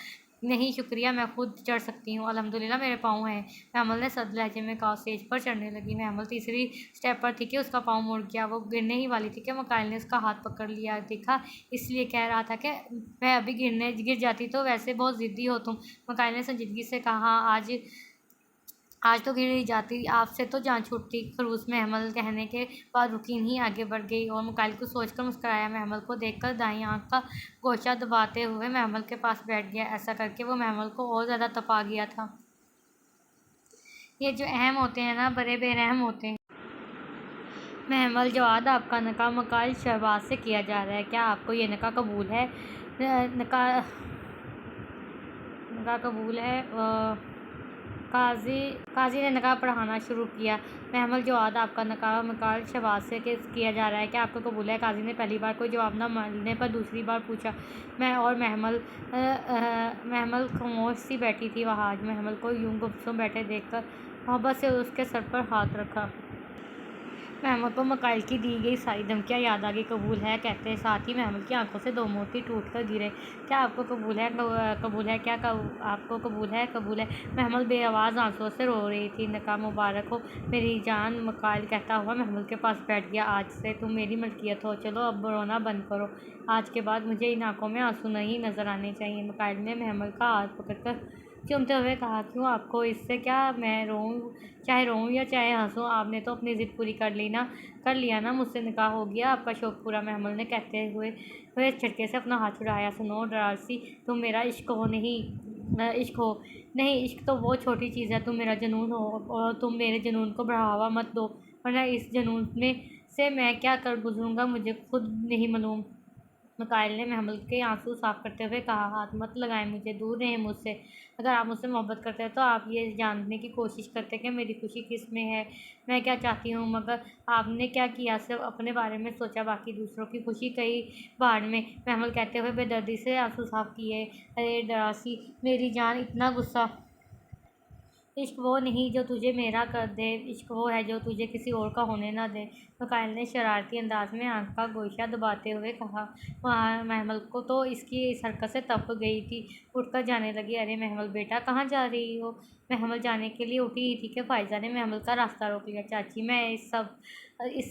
नहीं शुक्रिया, मैं खुद चढ़ सकती हूँ, अल्हम्दुलिल्लाह मेरे पाँव हैं। महमल ने सख्त लहजे में कहा। स्टेज पर चढ़ने लगी। महमल तीसरी स्टेप पर थी कि उसका पाँव मुड़ गया। वो गिरने ही वाली थी कि मकाइल ने उसका हाथ पकड़ लिया। देखा, इसलिए कह रहा था कि मैं अभी गिर जाती तो वैसे बहुत ज़िद्दी हो तुम। मकाइल ने संजीदगी से कहा, आज तो गिर ही जाती, आपसे तो जान छूटती। खरूस महमल कहने के बाद रुकी नहीं, आगे बढ़ गई और मकाइल को सोचकर मुस्कुराया। महमल को देखकर दाईं आंख का गोशा दबाते हुए महमल के पास बैठ गया। ऐसा करके वो महमल को और ज़्यादा तपा गया था। ये जो अहम होते हैं ना, बड़े बेरहम होते हैं। महमल, जवाद आपका निकाह मकाइल शहबाज से किया जा रहा है, क्या आपको ये निकाह कबूल है? निकाह कबूल है। काजी ने निकाह पढ़ाना शुरू किया। महमल, जवाद आपका निकाह मकाइल शहबाज से किया जा रहा है, क्या आपको कबूल है? काजी ने पहली बार कोई जवाब न मिलने पर दूसरी बार पूछा। महमल खामोश सी बैठी थी। वहाज महमल को यूं गुमसुम बैठे देखकर मोहब्बत से उसके सर पर हाथ रखा। महमल को मकाइल की दी गई सारी धमकियाँ याद आ गई। कबूल है कहते साथ ही महमल की आंखों से दो मोती टूटकर गिरे। क्या आपको कबूल है? कबूल है क्या? आपको कबूल है? कबूल है। महमल बेआवाज़ आंसुओं से रो रही थी। निकाह मुबारक हो मेरी जान, मकाइल कहता हुआ महमल के पास बैठ गया। आज से तुम मेरी मलकियत हो। चलो अब रोना बंद करो। आज के बाद मुझे इन आंखों में आंसू नहीं नजर आने चाहिए। मकाइल ने महमल का हाथ पकड़कर चूमते हुए कहा, क्यों, आपको इससे क्या? मैं चाहे रोऊं या चाहे हंसूं, आपने तो अपनी ज़िद पूरी कर लिया ना, मुझसे निकाह हो गया, आपका शौक़ पूरा। महमल ने कहते हुए झटके से अपना हाथ छुड़ाया। सुनो डरासी, तुम मेरा इश्क हो नहीं, इश्क तो वो छोटी चीज़ है, तुम मेरा जुनून हो, और तुम मेरे जुनून को बढ़ावा मत दो, वरना इस जुनून में से मैं क्या कर गुजरूँगा मुझे खुद नहीं मालूम। मकाइल ने महमल के आंसू साफ करते हुए कहा, हाथ मत लगाएं मुझे, दूर रहें मुझसे। अगर आप मुझसे मोहब्बत करते हैं तो आप ये जानने की कोशिश करते कि मेरी खुशी किस में है, मैं क्या चाहती हूँ। मगर आपने क्या किया? सिर्फ अपने बारे में सोचा, बाकी दूसरों की खुशी कई बाढ़ में। महमल कहते हुए बेदर्दी से आंसू साफ किए। अरे डरासी मेरी जान, इतना गुस्सा इश्क वो नहीं जो तुझे मेरा कर दे, इश्क वो है जो तुझे किसी और का होने ना दे। मिकाइल ने शरारती अंदाज में आंख का गोशा दबाते हुए कहा। वहाँ महमल को तो इसकी इस हरकत से तप गई थी। उठकर जाने लगी। अरे महमल बेटा, कहाँ जा रही हो? महमल जाने के लिए उठी ही थी कि फ़ाइज़ा ने महमल का रास्ता रोक लिया। चाची, मैं इस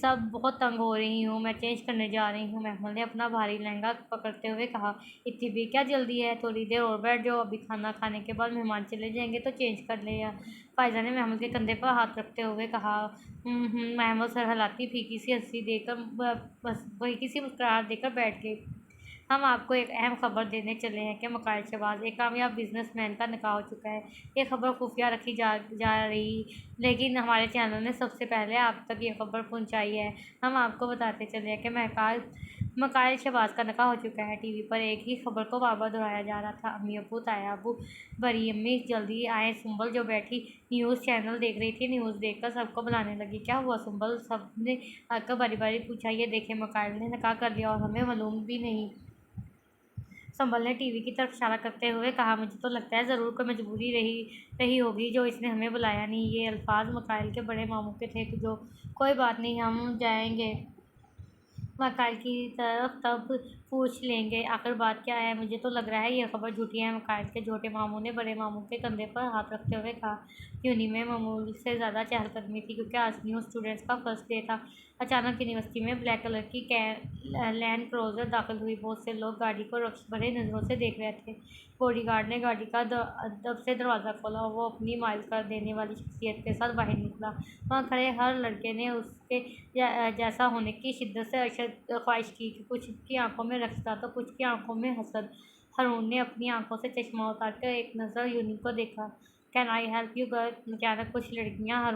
सब बहुत तंग हो रही हूँ, मैं चेंज करने जा रही हूँ। महमल ने अपना भारी लहंगा पकड़ते हुए कहा। इतनी भी क्या जल्दी है? थोड़ी देर और बैठ जाओ, अभी खाना खाने के बाद मेहमान चले जाएंगे तो चेंज कर ले। या फ़ाइज़ा ने महमल के कंधे पर हाथ रखते हुए कहा। महमल सर हिलाती फीकी सी हंसी देकर बस फीकी सी मुस्कुराहट देकर बैठ गई। हम आपको एक अहम खबर देने चले हैं कि मिकाइल शहबाज एक कामयाब बिजनेसमैन का निकाह हो चुका है। ये खबर खुफिया रखी जा रही, लेकिन हमारे चैनल ने सबसे पहले आप तक ये खबर पहुंचाई है। हम आपको बताते चले हैं कि मिकाइल शहबाज का निकाह हो चुका है। टीवी पर एक ही खबर को बार बार दोहराया जा रहा था। अम्मी अब्बू ताया अब्बू बड़ी अम्मी जल्दी आए। सुंबल जो बैठी न्यूज़ चैनल देख रही थी, न्यूज़ देखकर सबको बुलाने लगी। क्या हुआ सुंबल? सब ने आकर बारी बारी पूछा। ये देखे, मिकाइल ने निकाह कर लिया और हमें मालूम भी नहीं। संबल ने टीवी की तरफ इशारा करते हुए कहा। मुझे तो लगता है ज़रूर कोई मजबूरी रही होगी जो इसने हमें बुलाया नहीं। ये अल्फाज मिकाइल के बड़े मामू के थे। जो कोई बात नहीं, हम जाएंगे मिकाइल की तरफ, तब पूछ लेंगे आखिर बात क्या है। मुझे तो लग रहा है ये खबर झूठी है। मिकाइल के छोटे मामू ने बड़े मामू के कंधे पर हाथ रखते हुए कहा। यूनी में मामूल से ज़्यादा चहलकदमी थी क्योंकि आज न्यू स्टूडेंट्स का फर्स्ट डे था। अचानक यूनिवर्सिटी में ब्लैक कलर की लैंड क्रूज़र दाखिल हुई। बहुत से लोग गाड़ी को रक्स भरे नज़रों से देख रहे थे। बॉडीगार्ड ने गाड़ी का अदब से दरवाज़ा खोला और वो अपनी माइल कर देने वाली शख्सियत के साथ बाहर निकला। वहाँ खड़े हर लड़के ने उसके जैसा होने की शिद्दत से ख्वाहिश की कि कुछ की आंखों में रक्स था तो कुछ की आंखों में हसद। हारून ने अपनी आंखों से चश्मा उतार कर एक नज़र यूनी को देखा। Can I help you girl? अचानक कुछ लड़कियां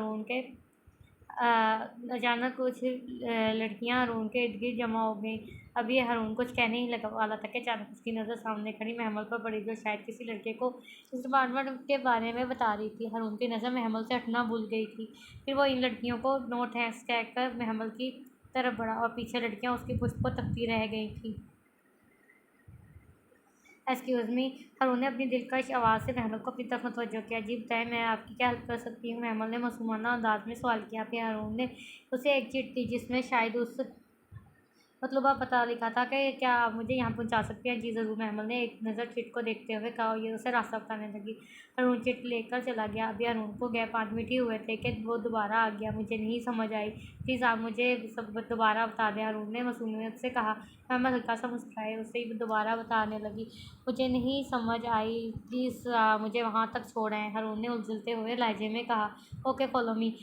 हारून के इर्द गिर्द जमा हो गईं। अब ये हारून कुछ कहने ही लगा वाला था कि अचानक उसकी नज़र सामने खड़ी महमल पर पड़ी, जो शायद किसी लड़के को इस डिपार्टमेंट के बारे में बता रही थी। हारून की नज़र महमल से हटना भूल गई थी। फिर वो इन लड़कियों को नो थैंक्स कहकर महमल की तरफ बढ़ा और पीछे लड़कियां उसकी पुष्प को तकती रह गई थीं। Excuse me. हारून ने अपनी दिलकश आवाज़ से महमल को अपनी तरफ मुतवज्जो किया। जी बताएं, मैं आपकी क्या हेल्प कर सकती हूँ? महमल ने मासूमाना अंदाज में सवाल किया। फिर हारून ने उसे एक चिट दी जिसमें शायद उस मतलूबा पता लिखा था कि क्या आप मुझे यहाँ पहुँचा सकते हैं? जी ज़रूर, महमल ने एक नज़र चिट को देखते हुए कहा और ये उसे रास्ता बताने लगी। हारून चिट लेकर चला गया। अभी हारून को गए 5 मिनट ही हुए थे कि वो दोबारा आ गया। मुझे नहीं समझ आई, प्लीज़ आप मुझे सब दोबारा बता दें, हारून ने मासूमियत से कहा। महमल हल्का सा मुस्कुराए। उसे दोबारा बताने लगी। मुझे नहीं समझ आई, प्लीज़ मुझे वहाँ तक छोड़ें, हारून ने उलझते हुए लहजे में कहा। ओके, फॉलो मी,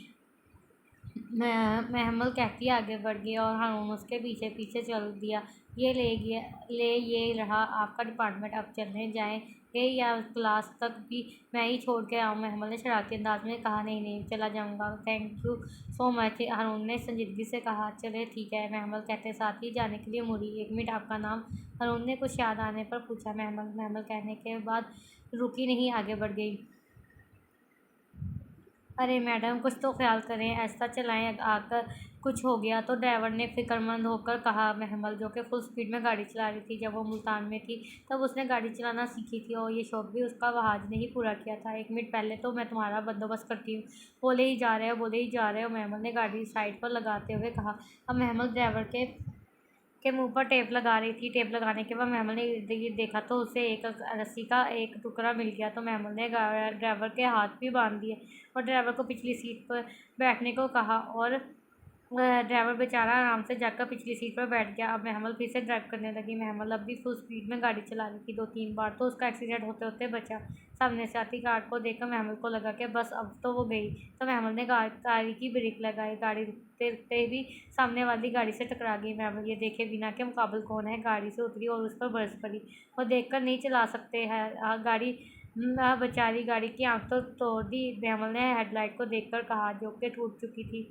महमल कहती आगे बढ़ गई और हारून उसके पीछे पीछे चल दिया। ये रहा आपका डिपार्टमेंट, अब चलने जाएंगे या क्लास तक भी मैं ही छोड़ के आऊँ? महमल ने शरारती अंदाज में कहा। नहीं नहीं, चला जाऊँगा, थैंक यू सो मच, हारून ने संजीदगी से कहा। चले ठीक है, महमल कहते साथ ही जाने के लिए मुड़ी। 1 मिनट, आपका नाम? हारून ने कुछ याद आने पर पूछा। महमल कहने के बाद रुकी नहीं, आगे बढ़ गई। अरे मैडम, कुछ तो ख्याल करें, ऐसा चलाएं, आकर कुछ हो गया तो? ड्राइवर ने फिक्रमंद होकर कहा। महमल, जो कि फुल स्पीड में गाड़ी चला रही थी, जब वो मुल्तान में थी तब उसने गाड़ी चलाना सीखी थी और ये शौक भी उसका वहाज ने ही पूरा किया था। 1 मिनट पहले तो मैं तुम्हारा बंदोबस्त करती हूँ। बोले ही जा रहे हो, महमल ने गाड़ी साइड पर लगाते हुए कहा। अब महमल ड्राइवर के मुंह पर टेप लगा रही थी। टेप लगाने के बाद महमल ने इर्द गिर्द देखा तो उसे एक रस्सी का एक टुकड़ा मिल गया। तो महमल ने ड्राइवर के हाथ भी बांध दिए और ड्राइवर को पिछली सीट पर बैठने को कहा और ड्राइवर बेचारा आराम से जाकर पिछली सीट पर बैठ गया। अब महमल फिर से ड्राइव करने लगी। महमल अब भी फुल स्पीड में गाड़ी चला रही थी। 2-3 बार तो उसका एक्सीडेंट होते होते बचा। सामने से आती कार को देखकर महमल को लगा कि बस अब तो वो गई। तो महमल ने गाड़ी की ब्रेक लगाई। गाड़ी रुकते रुकते भी सामने वाली गाड़ी से टकरा गई। महमल ये देखे बिना के मुकाबल कौन है, गाड़ी से उतरी और उस पर बरस पड़ी। वो देखकर नहीं चला सकते हैं गाड़ी, बेचारी, गाड़ी की आंख तो तोड़ दी, महमल ने हेडलाइट को देखकर कहा, जो कि टूट चुकी थी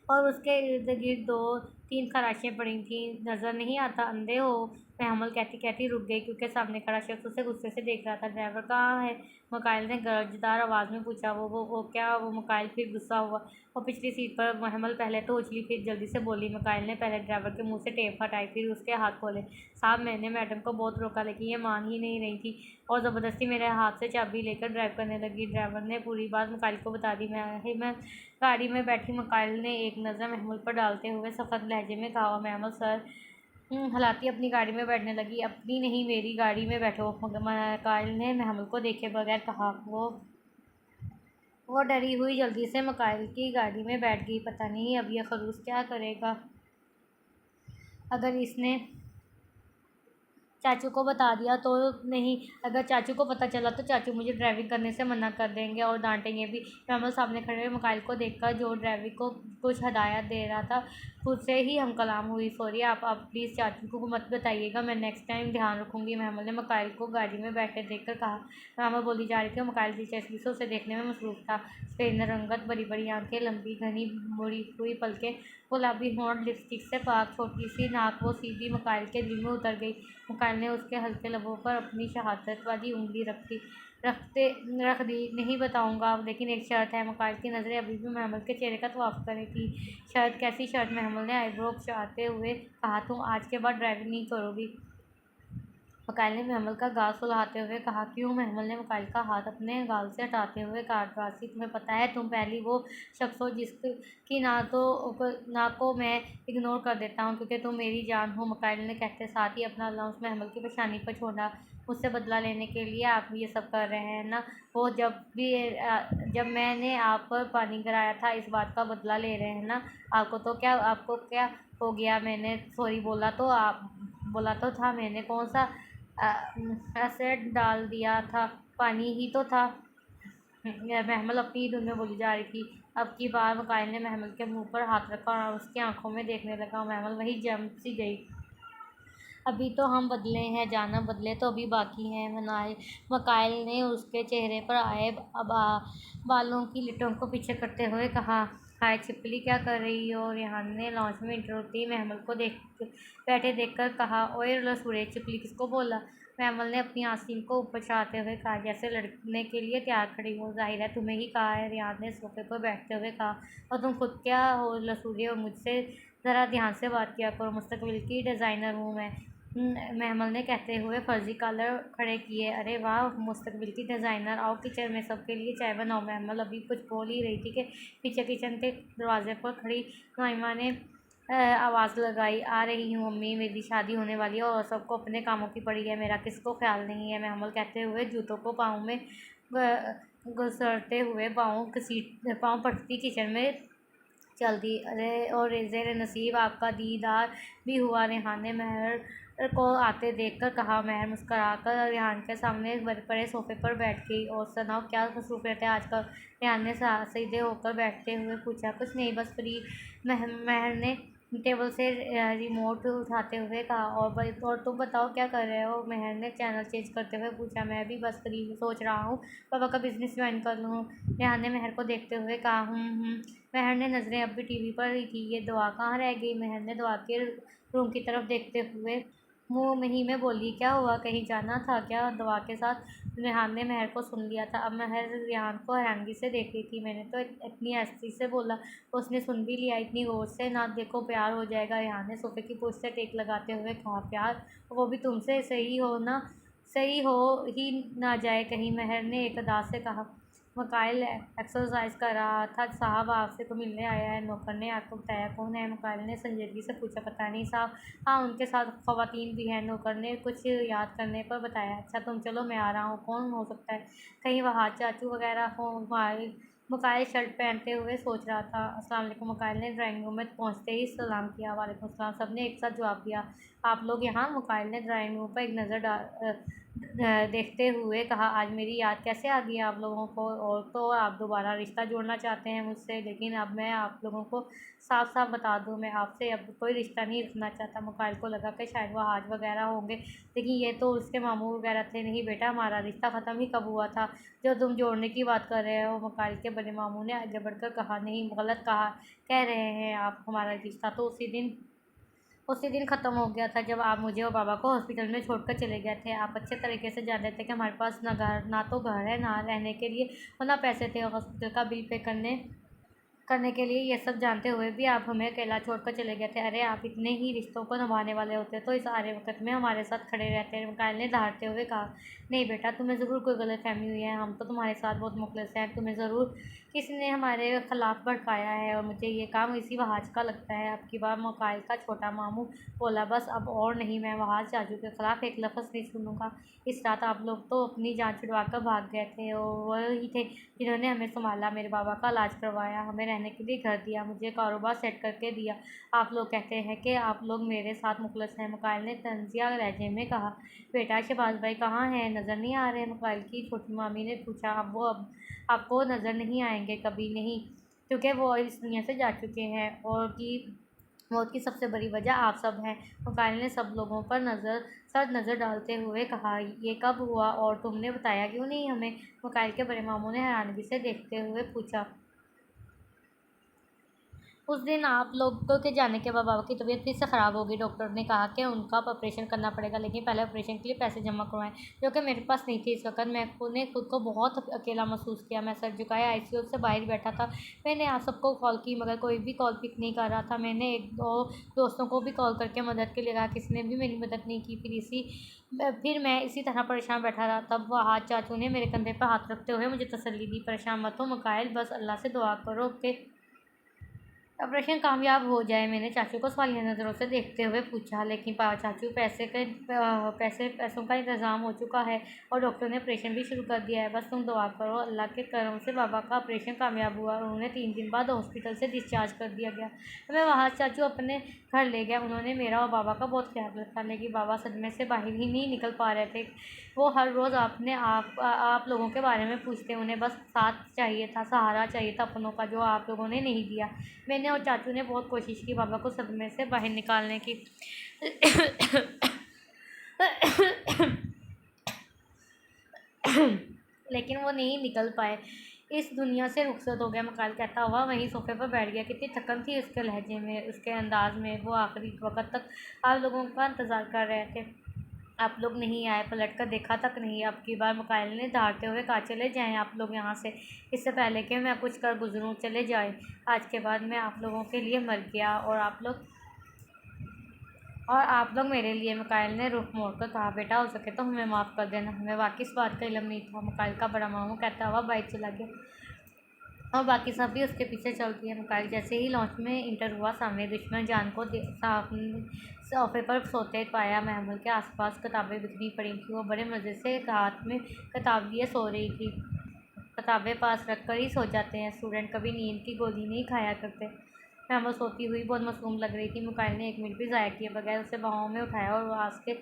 और उसके इर्द गिर्द 2-3 खराशें पड़ी थीं। नज़र नहीं आता, अंधे हो? महमल कहती कहती रुक गई क्योंकि सामने खड़ा शख्स उसे गुस्से से देख रहा था। ड्राइवर कहाँ है? मकाइल ने गरजदार आवाज़ में पूछा। वो क्या? वो मकाइल फिर गुस्सा हुआ। वो पिछली सीट पर। महमल पहले तो उछली, फिर जल्दी से बोली। मकाइल ने पहले ड्राइवर के मुंह से टेप हटाई, फिर उसके हाथ खोले। साहब, मैंने मैडम को बहुत रोका लेकिन ये मान ही नहीं रही थी और ज़बरदस्ती मेरे हाथ से चाबी लेकर ड्राइव करने लगी। ड्राइवर ने पूरी बात मकाइल को बता दी। मैं गाड़ी में बैठी। मकाइल ने एक नज़र महमल पर डालते हुए सख्त लहजे में कहा, महमल सर हलाती अपनी गाड़ी में बैठने लगी। अपनी नहीं, मेरी गाड़ी में बैठो। मकाइल ने महमल को देखे बगैर कहा। वो डरी हुई जल्दी से मकाइल की गाड़ी में बैठ गई। पता नहीं अब यह खरूस क्या करेगा। अगर इसने चाचू को बता दिया तो नहीं, अगर चाचू को पता चला तो चाचू मुझे ड्राइविंग करने से मना कर देंगे और डांटेंगे भी। महमल सामने खड़े हुए मकाइल को देखकर, जो ड्राइविंग को कुछ हदायत दे रहा था, खुद से ही हम कलाम हुई। सॉरी, आप प्लीज़ चाचू को मत बताइएगा, मैं नेक्स्ट टाइम ध्यान रखूँगी। महमल ने मकाइल को गाड़ी में बैठे देखकर कहा। महमल बोली जा रही थी। मकाइल दिलचस्पी से उसे देखने में मसरूफ़ था। सफ़ेद रंगत, बड़ी बड़ी आँखें, लंबी घनी मुड़ी हुई पलकें, गुलाबी होंठ, लिपस्टिक से पाक छोटी सी नाक। वो सीधी मकाइल के दिल में उतर गई। मकाइल ने उसके हल्के लबों पर अपनी शहादत वाली उंगली रख दी। नहीं बताऊंगा, लेकिन एक शर्त है। मकाइल की नज़रें अभी भी महमल के चेहरे का तवाफ कर रही थी। शर्त? कैसी शर्त? महमल ने आईब्रो खिंचाते हुए कहा। तुम आज के बाद ड्राइविंग नहीं करोगी। मकाइल ने महमल का गाल सुलहाते हुए कहा। क्यों? महमल ने मकाइल का हाथ अपने गाल से हटाते हुए कहा। त्रासी, तुम्हें पता है तुम पहली वो शख्स हो जिसकी ना को मैं इग्नोर कर देता हूँ क्योंकि तुम मेरी जान हो। मकाइल ने कहते साथ ही अपना लम्स महमल की पेशानी पर छोड़ा। मुझसे बदला लेने के लिए आप ये सब कर रहे हैं ना? वो जब मैंने आप पर पानी गिराया था, इस बात का बदला ले रहे हैं ना? आपको क्या हो गया? मैंने सॉरी बोला तो था। मैंने कौन सा एसिड डाल दिया था? पानी ही तो था। महमल अपनी ही धुन में बोली जा रही थी। अब की बार मकाइल ने महमल के मुंह पर हाथ रखा और उसकी आंखों में देखने लगा। महमल वही जम सी गई। अभी तो हम बदले हैं जाना, बदले तो अभी बाकी हैं। मकाइल ने उसके चेहरे पर आए बालों की लिटों को पीछे करते हुए कहा। हाय छिपकली, क्या कर रही हो? रेहान ने लॉन्च में इंटर होती महमल को बैठे देखकर कहा। ओए लसूड़े, छिपकली किसको बोला? महमल ने अपनी आस्तीन को ऊपर चढ़ाते हुए कहा, जैसे लड़ने के लिए तैयार खड़ी हो। जाहिर है तुम्हें ही कहा है, रेहान ने सोफे पर बैठते हुए कहा। और तुम खुद क्या हो लसूड़े? और मुझसे ज़रा ध्यान से बात किया करो, मुस्तकबिल की डिज़ाइनर हूँ मैं। महमल ने कहते हुए फर्जी कॉलर खड़े किए। अरे वाह, मुस्तकबिल की डिज़ाइनर, आओ किचन में सबके लिए चाय बनाओ। महमल अभी कुछ बोल ही रही थी कि पीछे किचन के दरवाजे पर खड़ी नाइमा ने आवाज़ लगाई। आ रही हूँ अम्मी, मेरी शादी होने वाली है और सबको अपने कामों की पड़ी है, मेरा किसको ख्याल नहीं है। महमल कहते हुए जूतों को पाँव में घुसरते हुए पाँव पटती किचन में चल दी। अरे और ज़ेर नसीब आपका दीदार भी हुआ, रेहान ने महर को आते देखकर कहा। महर मुस्कुराकर रेहान के सामने बड़े सोफे पर बैठ गई। और सुनाओ, क्या मसरूफियत है आजकल? रेहान ने सीधे होकर बैठते हुए पूछा। कुछ नहीं, बस फ्री। महर ने टेबल से रिमोट उठाते हुए कहा। और तुम बताओ क्या कर रहे हो? महर ने चैनल चेंज करते हुए पूछा। मैं भी बस फ्री सोच रहा हूँ पापा का बिजनेस ज्वाइन कर लूँ। रेहान ने महर को देखते हुए कहा। महर ने नज़रें अब भी टीवी पर ही थी। ये दुआ कहाँ रह गई? महर ने दुआ के रूम की तरफ देखते हुए मुँह ही में बोली। क्या हुआ, कहीं जाना था क्या? दुआ के साथ रेहान ने महर को सुन लिया था। अब महर रेहान को हैरानगी से देख रही थी। मैंने तो इतनी ऐसी से बोला, उसने सुन भी लिया। इतनी गौर से ना देखो, प्यार हो जाएगा। रेहान ने सोफे की पोस्ट से टेक लगाते हुए कहा। प्यार? वो भी तुमसे? सही हो ही ना जाए कहीं, महर ने एक अदा से कहा। मकाइल एक्सरसाइज कर रहा था। साहब आपसे तो मिलने आया है। नौकर ने आपको बताया। कौन है? मकाइल ने संजीदगी से पूछा। पता नहीं साहब। हाँ, उनके साथ ख़वातीन भी हैं। नौकर ने कुछ याद करने पर बताया। अच्छा तुम चलो, मैं आ रहा हूँ। कौन हो सकता है? कहीं वहाँ चाचू वगैरह हो? मकाइल शर्ट पहनते हुए सोच रहा था। अस्सलाम वालेकुम। मकाइल ने ड्राइंग रूम में पहुँचते ही सलाम किया। वालेकुम सलाम, सबने एक साथ जवाब दिया। आप लोग यहाँ? मकाइल ने ड्राइंग रूम पर एक नज़र देखते हुए कहा। आज मेरी याद कैसे आ गई आप लोगों को? और तो आप दोबारा रिश्ता जोड़ना चाहते हैं मुझसे, लेकिन अब मैं आप लोगों को साफ साफ बता दूं, मैं आपसे अब कोई रिश्ता नहीं रखना चाहता। मकाइल को लगा कि शायद वह हाज वगैरह होंगे, लेकिन ये तो उसके मामू वगैरह थे। नहीं बेटा, हमारा रिश्ता ख़त्म ही कब हुआ था जो तुम जोड़ने की बात कर रहे हो? मकाइल के बड़े मामू ने आगे बढ़कर कहा। नहीं, गलत कह रहे हैं आप। हमारा रिश्ता तो उसी दिन उसी दिन ख़त्म हो गया था जब आप मुझे और बाबा को हॉस्पिटल में छोड़कर चले गए थे। आप अच्छे तरीके से जान रहे थे कि हमारे पास ना तो घर है, ना रहने के लिए और ना पैसे थे हॉस्पिटल का बिल पे करने के लिए। ये सब जानते हुए भी आप हमें अकेला छोड़कर चले गए थे। अरे आप इतने ही रिश्तों को निभाने वाले होते तो इस सारे वक्त में हमारे साथ खड़े रहते। मिकाइल ने दहाड़ते हुए कहा, नहीं बेटा, तुम्हें ज़रूर कोई गलतफहमी हुई है। हम तो तुम्हारे साथ बहुत मुखलिस हैं। तुम्हें ज़रूर किसी ने हमारे खिलाफ भड़काया है और मुझे ये काम इसी वहाज का लगता है। अब की बार मिकाइल का छोटा मामू बोला, बस अब और नहीं, मैं वहाज चाचू के खिलाफ एक लफ्ज़ नहीं सुनूंगा। इस रात आप लोग तो अपनी जान छुड़वा कर भाग गए थे और वही थे जिन्होंने हमें संभाला, मेरे बाबा का इलाज करवाया, हमें रहने के लिए घर दिया, मुझे कारोबार सेट करके दिया। आप लोग कहते हैं कि आप लोग मेरे साथ मुखलिस हैं। मिकाइल ने तंजिया लहजे में कहा, बेटा शहबाज भाई कहाँ हैं, नज़र नहीं आ रहे? मिकाइल की छोटी मामी ने पूछा। अब आपको नज़र नहीं आएंगे, कभी नहीं, क्योंकि वो इस दुनिया से जा चुके हैं और की मौत की सबसे बड़ी वजह आप सब हैं। मिकाइल ने सब लोगों पर नज़र डालते हुए कहा, ये कब हुआ और तुमने बताया क्यों नहीं हमें? मिकाइल के बड़े मामू ने हैरानगी से देखते हुए पूछा। उस दिन आप लोगों के जाने के बाद बाबा की तबीयत फिर से ख़राब हो गई। डॉक्टर ने कहा कि उनका ऑपरेशन करना पड़ेगा, लेकिन पहले ऑपरेशन के लिए पैसे जमा करवाएं, जो कि मेरे पास नहीं थे इस वक्त। मैंने खुद को बहुत अकेला महसूस किया। मैं सर झुकाए आईसीयू से बाहर बैठा था। मैंने आप सबको कॉल की, मगर कोई भी कॉल पिक नहीं कर रहा था। मैंने एक दो दोस्तों को भी कॉल करके मदद के लिए कहा, किसी ने भी मेरी मदद नहीं की। फिर मैं इसी तरह परेशान बैठा रहा। तब वह चाचू ने मेरे कंधे पर हाथ रखते हुए मुझे तसल्ली दी, परेशान मत हो मिकाइल, बस अल्लाह से दुआ करो कि ऑपरेशन कामयाब हो जाए। मैंने चाचू को सवालिया नज़रों से देखते हुए पूछा, लेकिन चाचू पैसों का इंतज़ाम हो चुका है और डॉक्टर ने ऑपरेशन भी शुरू कर दिया है। बस तुम दुआ करो। अल्लाह के करम से बाबा का ऑपरेशन कामयाब हुआ और उन्हें 3 दिन बाद हॉस्पिटल से डिस्चार्ज कर दिया गया। हमें वहाँ चाचू अपने घर ले गया। उन्होंने मेरा और बाबा का बहुत ख्याल रखा, लेकिन बाबा सदमे से बाहर ही नहीं निकल पा रहे थे। वो हर रोज़ आप लोगों के बारे में पूछते। उन्हें बस साथ चाहिए था, सहारा चाहिए था अपनों का, जो आप लोगों ने नहीं दिया। मैंने और चाचू ने बहुत कोशिश की बाबा को सदमे से बाहर निकालने की लेकिन वो नहीं निकल पाए। इस दुनिया से रुखसत हो गया, मिकाइल कहता हुआ वहीं सोफे पर बैठ गया। कितनी थकन थी उसके लहजे में, उसके अंदाज में। वो आखिरी वक्त तक आप लोगों का इंतज़ार कर रहे थे। आप लोग नहीं आए, पलट कर देखा तक नहीं। अब की बार मिकाइल ने दहाड़ते हुए कहा, चले जाएं आप लोग यहाँ से, इससे पहले कि मैं कुछ कर गुजरूँ। चले जाएं। आज के बाद मैं आप लोगों के लिए मर गया और आप लोग मेरे लिए। मिकाइल ने रुख मोड़कर कहा, बेटा हो सके तो हमें माफ़ कर देना, हमें वाकई इस बात का इल्म नहीं था। मिकाइल का बड़ा मामू कहता हुआ बाइक चला गया और बाकी सब भी उसके पीछे चल दिए। मिकाइल जैसे ही लॉन्च में इंटर हुआ, सामने दुश्मन जान को सोफे पर सोते पाया। महमूद के आसपास किताबें बिखरी पड़ी थी। वो बड़े मज़े से एक हाथ में किताब लिए सो रही थी। किताबें पास रख कर ही सो जाते हैं स्टूडेंट, कभी नींद की गोली नहीं खाया करते। महमूद सोती हुई बहुत मासूम लग रही थी। मिकाइल ने 1 मिनट भी ज़ाया किए बगैर उसे बाहों में उठाया और आस के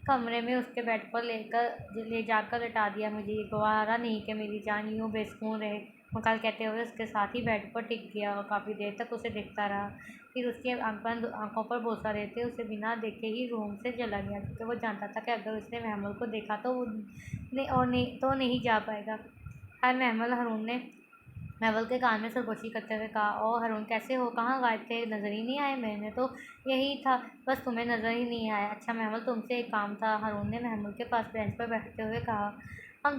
कमरे में उसके बेड पर ले जाकर लिटा दिया। मुझे ये गवारा नहीं कि मेरी जान यूँ बेसुकून रहे, मिकाइल कहते हुए उसके साथ ही बेड पर टिक गया और काफ़ी देर तक उसे देखता रहा। फिर उसके आंखों पर बोसा लेते उसे बिना देखे ही रूम से चला गया, क्योंकि वो जानता था कि अगर उसने महमूद को देखा तो नहीं जा पाएगा। खैर महमूद ने महवल के कान में सरगोशी करते हुए कहा, ओ हरून, कैसे हो? कहाँ गायब थे? नज़र ही नहीं आए। मैंने तो यही था, बस तुम्हें नज़र ही नहीं आया। अच्छा महमूद, तुमसे एक काम था, हरून ने महमूद के पास बेंच पर बैठते हुए कहा। हम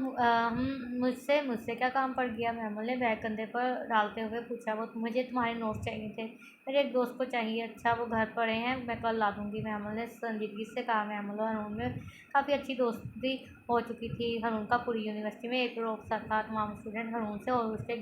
मुझसे क्या काम पड़ गया? महमूद ने बैग कंधे पर डालते हुए पूछा। वो मुझे तुम्हारे नोट्स चाहिए थे, मेरे एक दोस्त को चाहिए। अच्छा, वो घर पड़े हैं, मैं कल ला दूँगी, महमूद ने संजीदगी से कहा। महमूद और हरून में काफ़ी अच्छी दोस्ती हो चुकी थी। हरून का पूरी यूनिवर्सिटी में एक रोक सा था। तमाम स्टूडेंट हरून से और इसके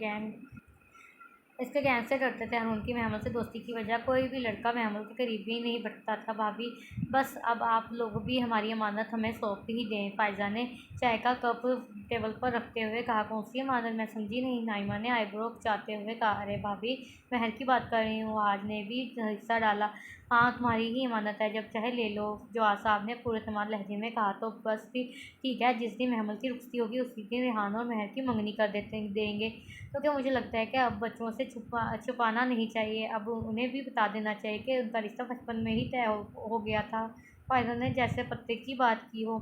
गैंग से डरते थे। हरून की महमूद से दोस्ती की वजह कोई भी लड़का महमूद के करीब भी नहीं बढ़ता था। भाभी, बस अब आप लोग भी हमारी अमानत हमें सौंप ही दें, फ़ायज़ा ने चाय का कप टेबल पर रखते हुए कहा। कौन सी अमानत? मैं समझी नहीं। नाइमा ने आईब्रो खिंचाते हुए कहा। अरे भाभी, महर की बात कर रही हूँ। आज ने भी हिस्सा डाला। हाँ, तुम्हारी ही अमानत है, जब चाहे ले लो, जवाद साहब ने पूरे तमाम लहजे में कहा। तो बस फिर ठीक है, जिस दिन महमूद की रुखसती होगी उसी दिन रेहान और महर की मंगनी कर देंगे, क्योंकि मुझे लगता है कि अब बच्चों से छुपाना नहीं चाहिए। अब उन्हें भी बता देना चाहिए कि उनका रिश्ता बचपन में ही तय हो गया था। फ़ायज़ा ने जैसे पत्ते की बात की हो।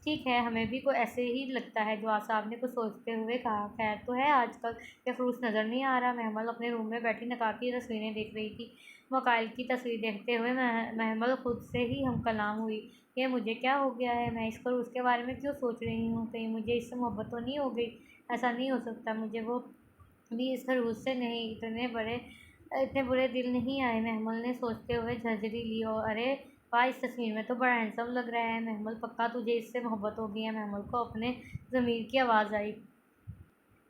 ठीक है, हमें भी कोई ऐसे ही लगता है। दुआ साहब ने कुछ सोचते हुए कहा, खैर तो है आजकल क्या खरूस नज़र नहीं आ रहा। महमल अपने रूम में बैठी नकाब की तस्वीरें देख रही थी। मकाइल की तस्वीर देखते हुए महमल खुद से ही हम कलाम हुई। ये मुझे क्या हो गया है? मैं इस पर उसके बारे में क्यों सोच रही हूँ? कहीं मुझे इससे मोहब्बत तो नहीं हो गई? ऐसा नहीं हो सकता। मुझे वो भी इस खरूस से नहीं, इतने बुरे दिल नहीं आए। महमल ने सोचते हुए झंझरी ली और अरे वाह, इस तस्वीर में तो बड़ा हैंडसम लग रहा है महमल। पक्का तुझे इससे मोहब्बत हो गई है। महमल को अपने ज़मीर की आवाज़ आई।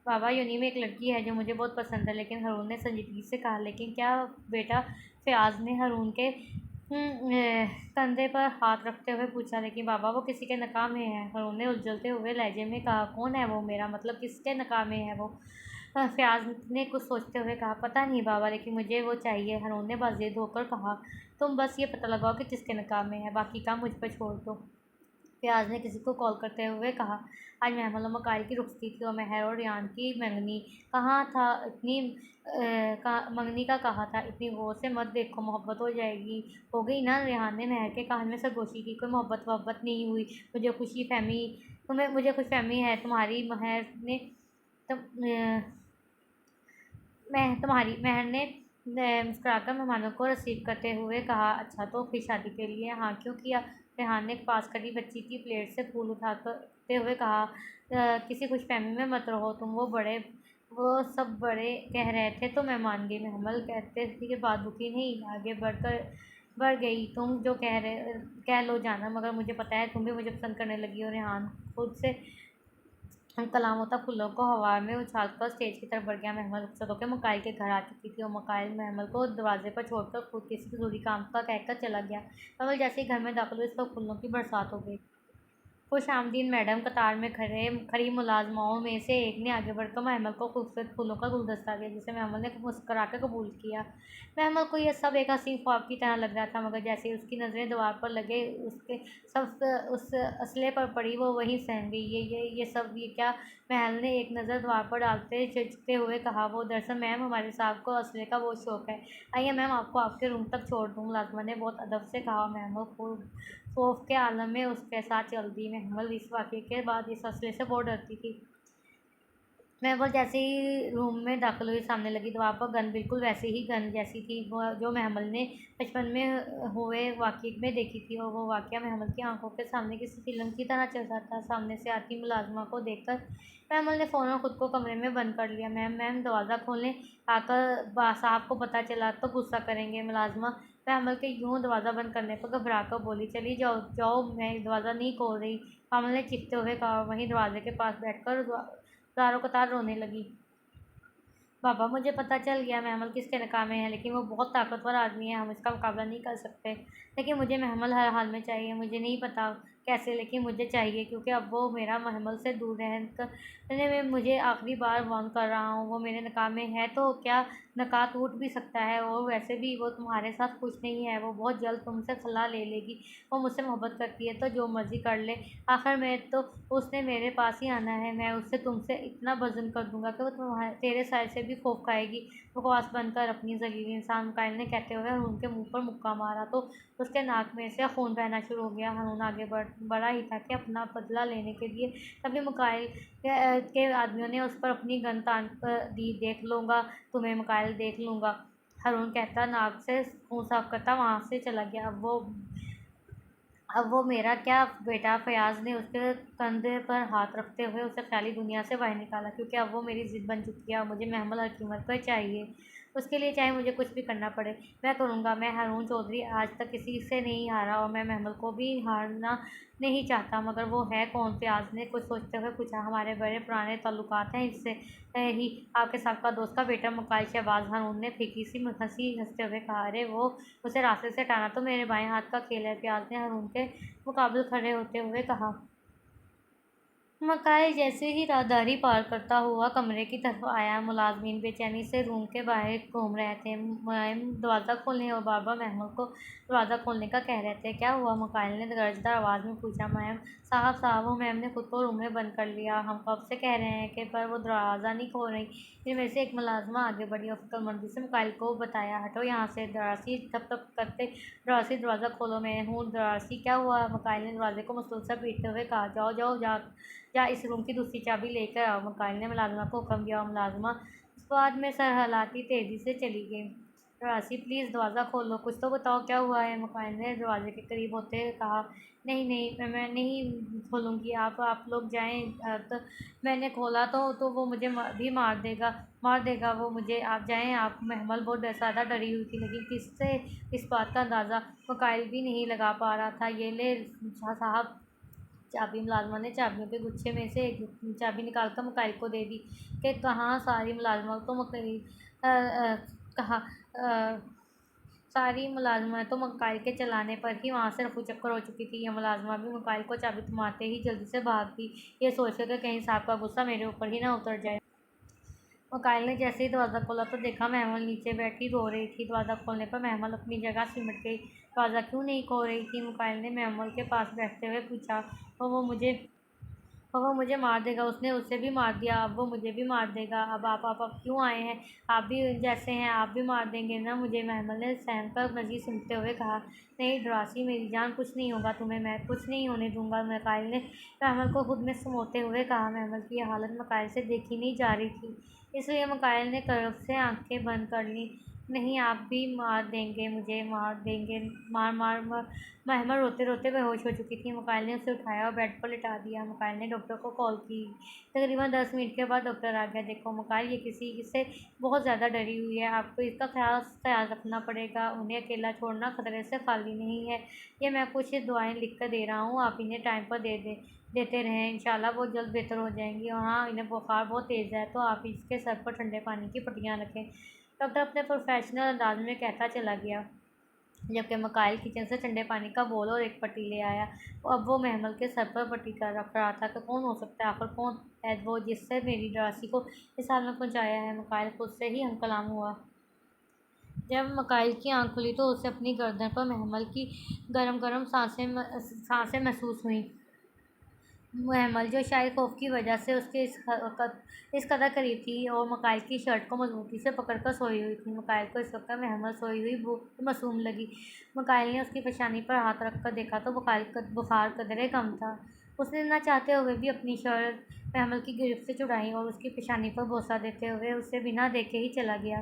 बाबा, यूनी में एक लड़की है जो मुझे बहुत पसंद है। लेकिन हारून ने संजीदगी से कहा, लेकिन क्या बेटा? फ़याज़ ने हारून के कंधे पर हाथ रखते हुए पूछा। लेकिन बाबा, वो किसी के निकाह में है। हारून ने उलझलते हुए लहजे में कहा, कौन है वो? मेरा मतलब किसके निकाह में है वो? फ़याज़ ने कुछ सोचते हुए कहा, पता नहीं बाबा, लेकिन मुझे वो चाहिए। हारून ने बाज़ेद होकर कहा, तुम बस ये पता लगाओ कि किसके निकाह में है, बाकी काम मुझ पर छोड़ दो। फ़याज़ ने किसी को कॉल करते हुए कहा, आज महमल और मकाइल की रुखसती थी और महर और रियान की मंगनी कहाँ था। मंगनी का कहा था, इतनी गौर से मत देखो, मोहब्बत हो जाएगी। हो गई ना? रिहान ने महर के कान में सरगोशी की। कोई मोहब्बत वहब्बत नहीं हुई। मुझे खुश फहमी है तुम्हारी। महर ने मुस्कुराकर मेहमानों को रिसीव करते हुए कहा, अच्छा तो फिर शादी के लिए हाँ क्यों किया? रेहान ने पास खड़ी बच्ची की प्लेट से फूल उठाते हुए कहा, किसी खुशफहमी में मत रहो तुम। वो सब बड़े कह रहे थे तो मैं मान गई। महमल कहते थे कि बात दुखी नहीं, आगे बढ़ गई। तुम जो कह लो जाना, मगर मुझे पता है तुम भी मुझे पसंद करने लगी हो। रेहान खुद से कलाम होता फूलों को हवा में उछालकर स्टेज की तरफ बढ़ गया। महमल रुखसत होकर मकाइल के घर आ चुकी थी और मकाइल महमल को दरवाजे पर छोड़कर खुद किसी ज़रूरी काम का कहकर चला गया। महमल जैसे ही घर में दाखिल हुई, इस पर फूलों की बरसात हो गई। खुश आमदीद मैडम। कतार में खड़ी मुलाजमाओं में से एक ने आगे बढ़कर महमल को खूबसूरत फूलों का गुलदस्ता दिया, जिसे महमल ने मुस्करा कर कबूल किया। महमल को यह सब एक हसीन ख्वाब की तरह लग रहा था, मगर जैसे ही उसकी नज़रें दीवार पर लगे उसके सब उस असले पर पड़ी, वो वहीं सहम गई। ये क्या? महल ने एक नज़र दीवार पर डालते झिझकते हुए कहा, वो दरअसल मैम, हमारे साहब को असले का बहुत शौक़ है। आइए मैम, आपको आपके रूम तक छोड़ दूँ। मुलाजमा ने बहुत अदब से कहा। महमल खौफ के आलम में उसके साथ चल दी। महमल इस वाक़ये के बाद इस असले से बहुत डरती थी। महमल जैसे ही रूम में दाखिल हुई, सामने लगी दीवार पर गन बिल्कुल वैसे ही गन जैसी थी जो महमल ने बचपन में हुए वाक़ये में देखी थी, और वो वाक़या महमल की आंखों के सामने किसी फिल्म की तरह चल रहा था। सामने से आती मुलाजमा को देखकर महमल ने फ़ौरन खुद को कमरे में बंद कर लिया। मैम दरवाज़ा खोलें, आकर साहब को पता चला तो गुस्सा करेंगे। मुलाजमा महमल के यूँ दरवाज़ा बंद करने पर घबरा कर बोली, चली जाओ, मैं दरवाज़ा नहीं खोल रही। महमल ने चीखते हुए कहा, वहीं दरवाजे के पास बैठकर ज़ारो कतार रोने लगी। बाबा, मुझे पता चल गया महमल किसके निकाह में है, लेकिन वो बहुत ताकतवर आदमी है, हम इसका मुकाबला नहीं कर सकते। लेकिन मुझे महमल हर हाल में चाहिए। मुझे नहीं पता कैसे, लेकिन मुझे चाहिए, क्योंकि अब वो मेरा महमल से दूर रहने में मुझे आखिरी बार वार्न कर रहा हूँ। वो मेरे निकाह में है तो क्या निकाह टूट भी सकता है, और वैसे भी वो तुम्हारे साथ खुश नहीं है। वो बहुत जल्द तुमसे खला ले लेगी। वो मुझसे मोहब्बत करती है तो जो मर्ज़ी कर ले, आखिर में तो उसने मेरे पास ही आना है। मैं उससे तुमसे इतना वज़न कर दूँगा कि वो तेरे सर से भी खौफ खाएगी। बकवास बंद कर अपनी ज़लील इंसान, मुकाइल ने कहते हुए हारून के मुँह पर मुक्का मारा तो उसके नाक में से खून बहना शुरू हो गया। हारून आगे बढ़ा ही था कि अपना बदला लेने के लिए, तभी मुकाइल के आदमियों ने उस पर अपनी गन तान दी। देख लूँगा तुम्हें मुकाइल, देख लूँगा, हारून कहता नाक से खून साफ करता वहाँ से चला गया। अब वो मेरा क्या बेटा? फ़याज़ ने उसके कंधे पर हाथ रखते हुए उसे ख़याली दुनिया से बाहर निकाला, क्योंकि अब वो मेरी ज़िद बन चुकी है और मुझे महमल हर कीमत पर चाहिए। उसके लिए चाहे मुझे कुछ भी करना पड़े, मैं करूँगा। मैं हारून चौधरी आज तक किसी से नहीं हारा, और मैं महमल को भी हारना नहीं चाहता। मगर वो है कौन? फ़याज़ ने कुछ सोचते हुए पूछा। हमारे बड़े पुराने ताल्लुकात हैं इससे ही, आपके साबका दोस्त का बेटा मुकाइल शहबाज। हारून ने फीकी सी हंसी हंसते हुए कहा, अरे वो उसे रास्ते से हटाना तो मेरे बाएं हाथ का खेल है। फ़याज़ ने हारून के मुकाबले खड़े होते हुए कहा। मकाइल जैसे ही राहदारी पार करता हुआ कमरे की तरफ आया। मुलाजमीन बेचैनी से रूम के बाहर घूम रहे थे। मुलायम दरवाज़ा खोलने और बार बार महमल को दरवाज़ा खोलने का कह रहे थे। क्या हुआ? मुकाइल ने गरजदार आवाज़ में पूछा। मैम साहब वो मैम ने खुद को रूम में बंद कर लिया। हम कब से कह रहे हैं कि पर वो दरवाज़ा नहीं खोल रही। फिर मेरे से एक मुलाजमा आगे बढ़ी और फिक्रमंदी से मुकाइल को बताया, हटो यहाँ से। दरासी थप थप करते, दरासी दरवाज़ा खोलो, मैं हूँ दरासी। क्या हुआ? मुकाइल ने दरवाजे को मसरूफ़ से पीटते हुए कहा। जाओ जाओ जा इस रूम की दूसरी चाबी लेकर आओ। मुकाइल ने मुलाजमा को हुक्म दिया और मुलाजमा उस बाद में सर हिलाती तेज़ी से चली गई। दरासी प्लीज़ दरवाज़ा खोलो, कुछ तो बताओ क्या हुआ है? मुकाइल ने दरवाजे के करीब होते हुए कहा। नहीं मैं नहीं खोलूँगी, आप लोग जाएँ। तो मैंने खोला तो वो मुझे भी मार देगा वो मुझे। आप जाएँ आप। महमल बहुत ज़्यादा डरी हुई थी, लेकिन किससे इस बात का अंदाज़ा मुकाइल भी नहीं लगा पा रहा था। ये ले साहब चाबी। मुलाजमा ने चाबियों के गुच्छे में से एक चाबी निकालकर मुकाइल को दे दी। कि कहाँ सारी मुलाजमा तो कहा सारी मुलाजमत तो मुकाइल के चलाने पर ही वहाँ से रफू चक्कर हो चुकी थी। यह मुलाजमा भी मुकाइल को चाबी थमाते ही जल्दी से भाग गई, ये सोचकर कि कहीं साहब का गुस्सा मेरे ऊपर ही ना उतर जाए। मुकाइल ने जैसे ही दरवाज़ा खोला तो देखा महमल नीचे बैठी रो रही थी। दरवाज़ा खोलने पर महमल अपनी जगह सिमट गई। दरवाज़ा क्यों नहीं खोल रही थी? मुकाइल ने महमल के पास बैठते हुए पूछा। वो मुझे मार देगा, उसने उसे भी मार दिया, अब वो मुझे भी मार देगा। अब आप क्यों आए हैं? आप भी जैसे हैं, आप भी मार देंगे ना मुझे? महमल ने सहम कर मज़ीद सिमटते हुए कहा। नहीं दरासी मेरी जान, कुछ नहीं होगा तुम्हें, मैं कुछ नहीं होने दूंगा। मुकाइल ने महमल को खुद में समोते हुए कहा। महमल की हालत मुकाइल से देखी नहीं जा रही थी, इसलिए मुकाइल ने कर्ब से आंखें बंद कर लीं। नहीं आप भी मार देंगे मुझे, मार देंगे। मार। महमल रोते रोते बेहोश हो चुकी थी। मुकाइल ने उसे उठाया और बेड पर लिटा दिया। मुकाइल ने डॉक्टर को कॉल की। तकरीबन 10 मिनट के बाद डॉक्टर आ गया। देखो मुकाइल, ये किसी से बहुत ज़्यादा डरी हुई है, आपको इसका ख्याल रखना पड़ेगा। उन्हें अकेला छोड़ना खतरे से खाली नहीं है। ये मैं कुछ दवाएं लिख कर दे रहा हूँ, आप इन्हें टाइम पर देते रहें, इंशाल्लाह वो जल्द बेहतर हो जाएंगी। और हाँ, इन्हें बुखार बहुत तेज़ है, तो आप इसके सर पर ठंडे पानी की पट्टियाँ रखें। डॉक्टर अपने प्रोफेशनल अंदाज में कहता चला गया, जबकि मुकाइल किचन से ठंडे पानी का बोल और एक पट्टी ले आया। अब वो महमल के सर पर पट्टी कर रख रहा था कि कौन हो सकता है, आखिर कौन है वो जिससे मेरी दरासी को इस हाल में पहुँचाया है? मुकाइल खुद से ही हमकलाम हुआ। जब मुकाइल की आँख खुली तो उसे अपनी गर्दन पर महमल की गरम गरम सांसें महसूस हुईं। महमल, जो शायद खौफ की वजह से उसके इस कदर करीब थी और मुकाइल की शर्ट को मजबूती से पकड़कर सोई हुई थी। मुकाइल को इस वक्त महमल सोई हुई मासूम लगी। मुकाइल ने उसकी पेशानी पर हाथ रख कर देखा तो बुखार कदरे कम था। उसने न चाहते हुए भी अपनी शर्ट महमल की गिरफ्त से छुड़ाई और उसकी पेशानी पर बोसा देते हुए उसे बिना देखे ही चला गया,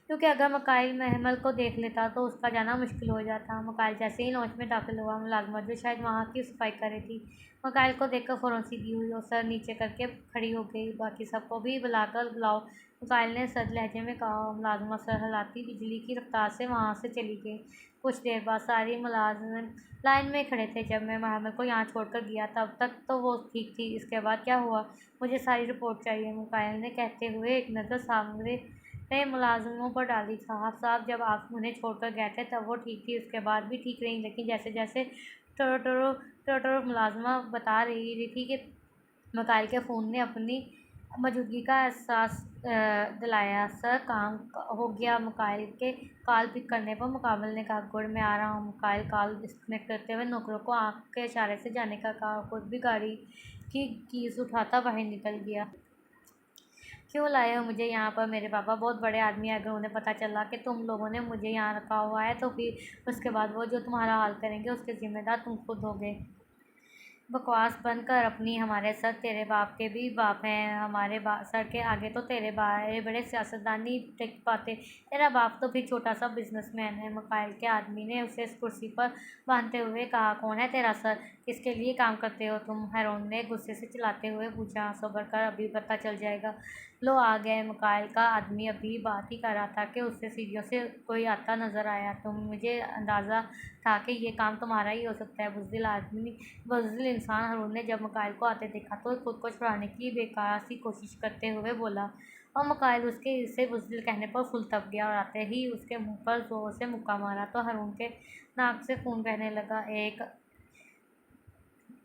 क्योंकि अगर मुकाइल महमल को देख लेता तो उसका जाना मुश्किल हो जाता। मुकाइल जैसे ही लॉन्च में दाखिल हुआ, मुलाजमा जो शायद वहाँ की सफाई कर रही थी, मुकाइल को देखकर फ़ौरन सीधी हुई और सर नीचे करके खड़ी हो गई। बाकी सबको भी बुलाओ, मुकाइल ने सख्त लहजे में कहा। मुलाजमा सर हिलाती बिजली की रफ्तार से वहाँ से चली गई। कुछ देर बाद सारी मुलाजिम लाइन में खड़े थे। जब मैं महमल को यहाँ छोड़कर गया तब तक तो वो ठीक थी, इसके बाद क्या हुआ? मुझे सारी रिपोर्ट चाहिए, मुकाइल ने कहते हुए एक नज़र सामने मुलाजिमों पर डाली। साहब जब आप उन्हें छोड़कर गए थे तब वो ठीक थी, उसके बाद भी ठीक रही, लेकिन जैसे जैसे टरो मुलाजमा बता रही थी कि मुकाइल के फ़ोन ने अपनी मौजूदगी का एहसास दिलाया। सर काम हो गया। मुकाइल के कॉल पिक करने पर मुकाबिल ने कहा, गुड मैं आ रहा हूँ। मुकाइल कॉल डिस्कनेक्ट करते हुए नौकरों को आँख के इशारे से जाने का कहा, खुद भी गाड़ी की कीज़ उठाता बाहर निकल गया। क्यों लाए हो मुझे यहाँ पर? मेरे पापा बहुत बड़े आदमी हैं, अगर उन्हें पता चला कि तुम लोगों ने मुझे यहाँ रखा हुआ है तो फिर उसके बाद वो जो तुम्हारा हाल करेंगे उसके ज़िम्मेदार तुम खुद होगे। बकवास बंद कर अपनी। हमारे सर तेरे बाप के भी बाप हैं, हमारे सर के आगे तो तेरे बड़े बड़े सियासतदान नहीं टिक पाते। तेरा बाप तो फिर छोटा सा बिजनेसमैन है। मुकाइल के आदमी ने उसे इस कुर्सी पर बांधते हुए कहा, कौन है तेरा सर? किसके लिए काम करते हो तुम? हैरोन ने गुस्से से चिल्लाते हुए पूछा। सब्र कर, अभी पता चल जाएगा। लो आ गए। मुकाइल का आदमी अभी बात ही कर रहा था कि उससे सीढ़ियों से कोई आता नजर आया। मुझे अंदाज़ा था कि ये काम तुम्हारा ही हो सकता है, बुज़दिल इंसान। हारून ने जब मुकाइल को आते देखा तो खुद को छुड़ाने की बेकार सी कोशिश करते हुए बोला, और मुकाइल उसके इसे बुज़दिल कहने पर फुल तप गया और आते ही उसके मुंह पर ज़ोर से मुक्का मारा तो हारून के नाक से खून बहने लगा। एक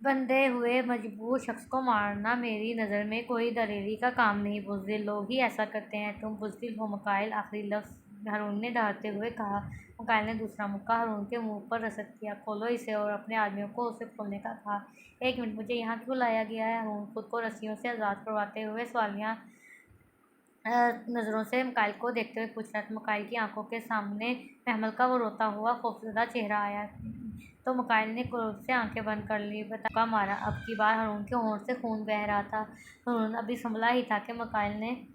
बंधे हुए मजबूर शख्स को मारना मेरी नज़र में कोई दलेरी का काम नहीं, बुज़दिल लोग ही ऐसा करते हैं। तुम बुज़दिल हो? मुकाइल आखिरी लफ्ज़ हारून ने डरते हुए कहा। मुकाइल ने दूसरा मुक्का हारून के मुंह पर रसद किया। खोलो इसे, और अपने आदमियों को उसे खोलने का कहा। 1 मिनट, मुझे यहाँ क्यों लाया गया है? हारून खुद को रस्सियों से आज़ाद करवाते हुए सवालिया नज़रों से मुकाइल को देखते हुए पूछ रहा था। मुकाइल की आंखों के सामने महमल का वो रोता हुआ खौफजदा चेहरा आया तो मुकाइल ने क्रोध से आंखें बंद कर ली, बता मारा। अब की बार हारून के होंठ से खून बह रहा था। हारून अभी संभला ही था कि मुकाइल ने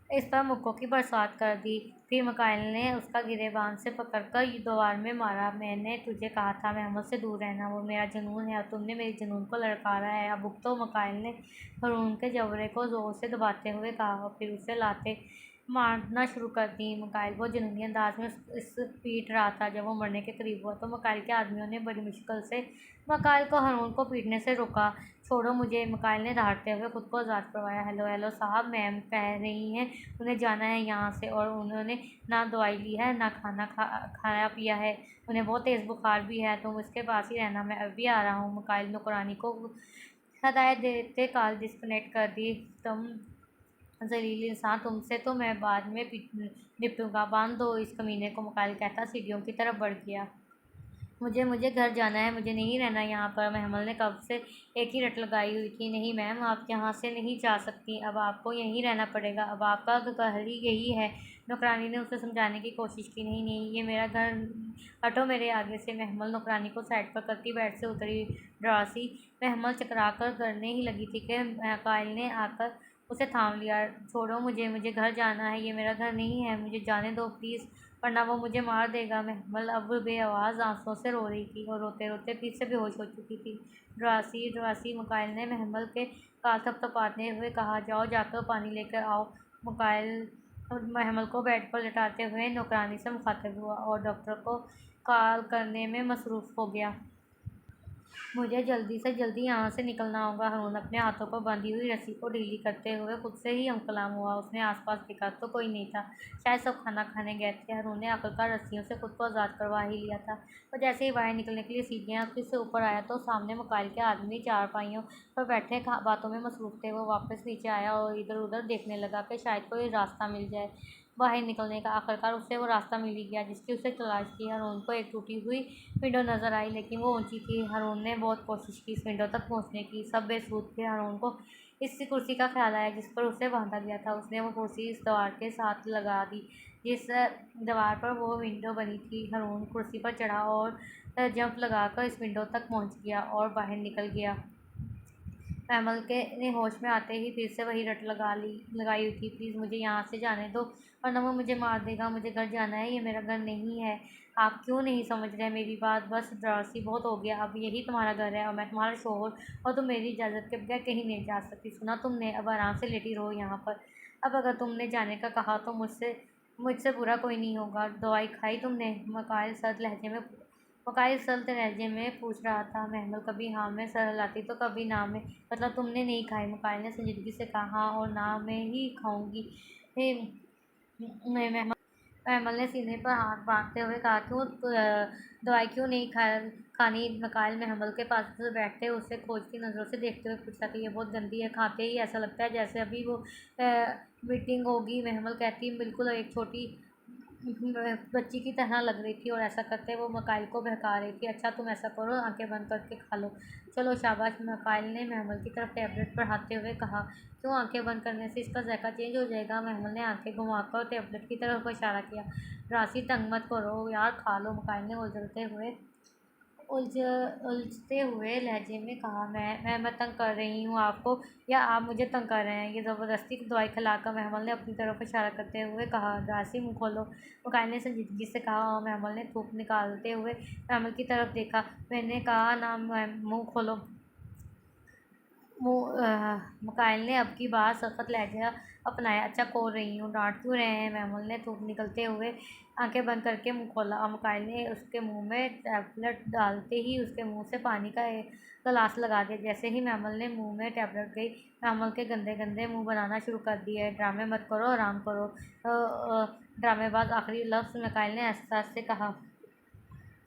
इस पर मुक्कों की बरसात कर दी। फिर मुकाइल ने उसका गिरेबान से पकड़कर दीवार में मारा। मैंने तुझे कहा था महमल से दूर रहना, वो मेरा जुनून है और तुमने मेरे जुनून को ललकारा है। अब तो मुकाइल ने हारून के जबड़े को जोर से दबाते हुए कहा और फिर उसे लाते मारना शुरू कर दी। मुकाइल वो जुनूनी अंदाज में इस पीट रहा था। जब वो मरने के करीब हुआ तो मुकाइल के आदमियों ने बड़ी मुश्किल से मुकाइल को हारून को पीटने से रोका। छोड़ो मुझे, मुकाइल ने दहाड़ते हुए खुद को आज़ाद करवाया। हेलो हेलो साहब, मैम कह रही हैं उन्हें जाना है यहाँ से, और उन्होंने ना दवाई ली है ना खाया पिया है, उन्हें बहुत तेज़ बुखार भी है। तुम उसके पास ही रहना, मैं अभी आ रहा हूँ। मुकाइल नौकरानी को हदायत देते कॉल डिस्कनेक्ट कर दी। तुम जलील इंसान, तुमसे तो मैं बाद में निपटूंगा, बांध दो इस कमीने को, मुकाइल कहता सीढ़ियों की तरफ बढ़ गया। मुझे घर जाना है, मुझे नहीं रहना यहाँ पर। महमल ने कब से एक ही रट लगाई हुई थी। नहीं मैम, आप यहाँ से नहीं जा सकती, अब आपको यहीं रहना पड़ेगा, अब आपका घर ही यही है। नौकरानी ने उसे समझाने की कोशिश की। नहीं नहीं, ये मेरा घर, हटो मेरे आगे से। महमल नौकरानी को साइड पर करती बेड से उतरी। ड्रासी महमल चकरा कर करने ही लगी थी कि मुकाइल ने आकर उसे थाम लिया। छोड़ो मुझे घर जाना है, ये मेरा घर नहीं है, मुझे जाने दो प्लीज़, वरना वो मुझे मार देगा। महमल अब बेआवाज़ आंसुओं से रो रही थी और रोते रोते फिर से बेहोश हो चुकी थी। ड्रासी, मुकाइल ने महमल के गाल थपथपाते हुए कहा। जाओ जाकर पानी लेकर आओ। मुकाइल महमल को बेड पर लेटाते हुए नौकरानी से मुखातिब हुआ और डॉक्टर को कॉल करने में मसरूफ़ हो गया। मुझे जल्दी से जल्दी यहाँ से निकलना होगा। हारून अपने हाथों पर बंधी हुई रस्सी को ढीली करते हुए खुद से ही हमकलाम हुआ। उसने आसपास देखा तो कोई नहीं था, शायद सब खाना खाने गए थे। हारून ने आखिरकार रस्सियों से खुद को आज़ाद करवा ही लिया था। और जैसे ही बाहर निकलने के लिए सीढ़ियाँ फिर से ऊपर आया तो सामने मुकाइल के आदमी चारपाइयों पर बैठे बातों में मसरूफ़ थे। वो वापस नीचे आया और इधर उधर देखने लगा कि शायद कोई रास्ता मिल जाए बाहर निकलने का। आखिरकार उसे वो रास्ता मिल ही गया जिसकी उसे तलाश थी। हारून को एक टूटी हुई विंडो नज़र आई, लेकिन वो ऊंची थी। हारून ने बहुत कोशिश की इस विंडो तक पहुंचने की, सब बेसुध थे। हारून को इस कुर्सी का ख्याल आया जिस पर उसे बांधा गया था। उसने वो कुर्सी इस दीवार के साथ लगा दी जिस दीवार पर वो विंडो बनी थी। हारून कुर्सी पर चढ़ा और जंप लगाकर इस विंडो तक पहुंच गया और बाहर निकल गया। महमल के ने होश में आते ही फिर से वही रट लगाई हुई थी। प्लीज़ मुझे यहाँ से जाने दो, वरना वो मुझे मार देगा। मुझे घर जाना है, ये मेरा घर नहीं है। आप क्यों नहीं समझ रहे मेरी बात? बस ड्रासी, बहुत हो गया, अब यही तुम्हारा घर है और मैं तुम्हारा शोहर, और तुम मेरी इजाज़त के बगैर कहीं नहीं जा सकती। सुना तुमने? अब आराम से लेटी रहो यहाँ पर। अब अगर तुमने जाने का कहा तो मुझसे बुरा कोई नहीं होगा। दवाई खाई तुमने? मुकाइल सख्त लहजे में पूछ रहा था। महमल कभी हाँ में सर हिलाती तो कभी ना में। मतलब तुमने नहीं खाई? मुकाइल ने संजीदगी से कहा। हाँ और ना में ही खाऊंगी। महमल ने सीने पर हाथ बांधते हुए कहा। क्यों दवाई क्यों नहीं खानी? मुकाइल महमल के पास से बैठते उसे खोजती नज़रों से देखते हुए पूछा कि ये बहुत गंदी है, खाते ही ऐसा लगता है जैसे अभी वो मीटिंग होगी। महमल कहती बिल्कुल एक छोटी बच्ची की तरह लग रही थी और ऐसा करते वो मुकाइल को बहका रही थी। अच्छा तुम ऐसा करो, आंखें बंद करके खा लो। चलो शाबाश, मुकाइल ने महमल की तरफ टैबलेट बढ़ाते हुए कहा। क्यों? आंखें बंद करने से इसका जायका चेंज हो जाएगा। महमल ने आंखें घुमाकर टैबलेट की तरफ इशारा किया। राशि तंग मत करो यार, खा लो, मुकाइल ने उलझते हुए लहजे में कहा। मैं तंग कर रही हूँ आपको, या आप मुझे तंग कर रहे हैं? ये ज़बरदस्ती दवाई खिलाकर महमल ने अपनी तरफ इशारा करते हुए कहा। राशि मुँह खोलो, मुकाइल ने संजीदगी से कहा और महमल ने थूक निकालते हुए महमल की तरफ देखा। मैंने कहा ना मुँह खोलो। मुकाइल ने अब की बार सख्त लहजा अपनाया। अच्छा खोल रही हूँ, डांट क्यों रहे हैं? महमूद ने थूक निकलते हुए आंखें बंद करके मुंह खोला और मुकाइल ने उसके मुंह में टैबलेट डालते ही उसके मुंह से पानी का एक गिलास लगा दिया। जैसे ही महमूद ने मुंह में टैबलेट गई, महमूद के गंदे गंदे मुंह बनाना शुरू कर दिए। ड्रामे मत करो, आराम करो। ड्रामेबाज आखिरी लफ्ज़ मुकाइल ने एहसास से कहा।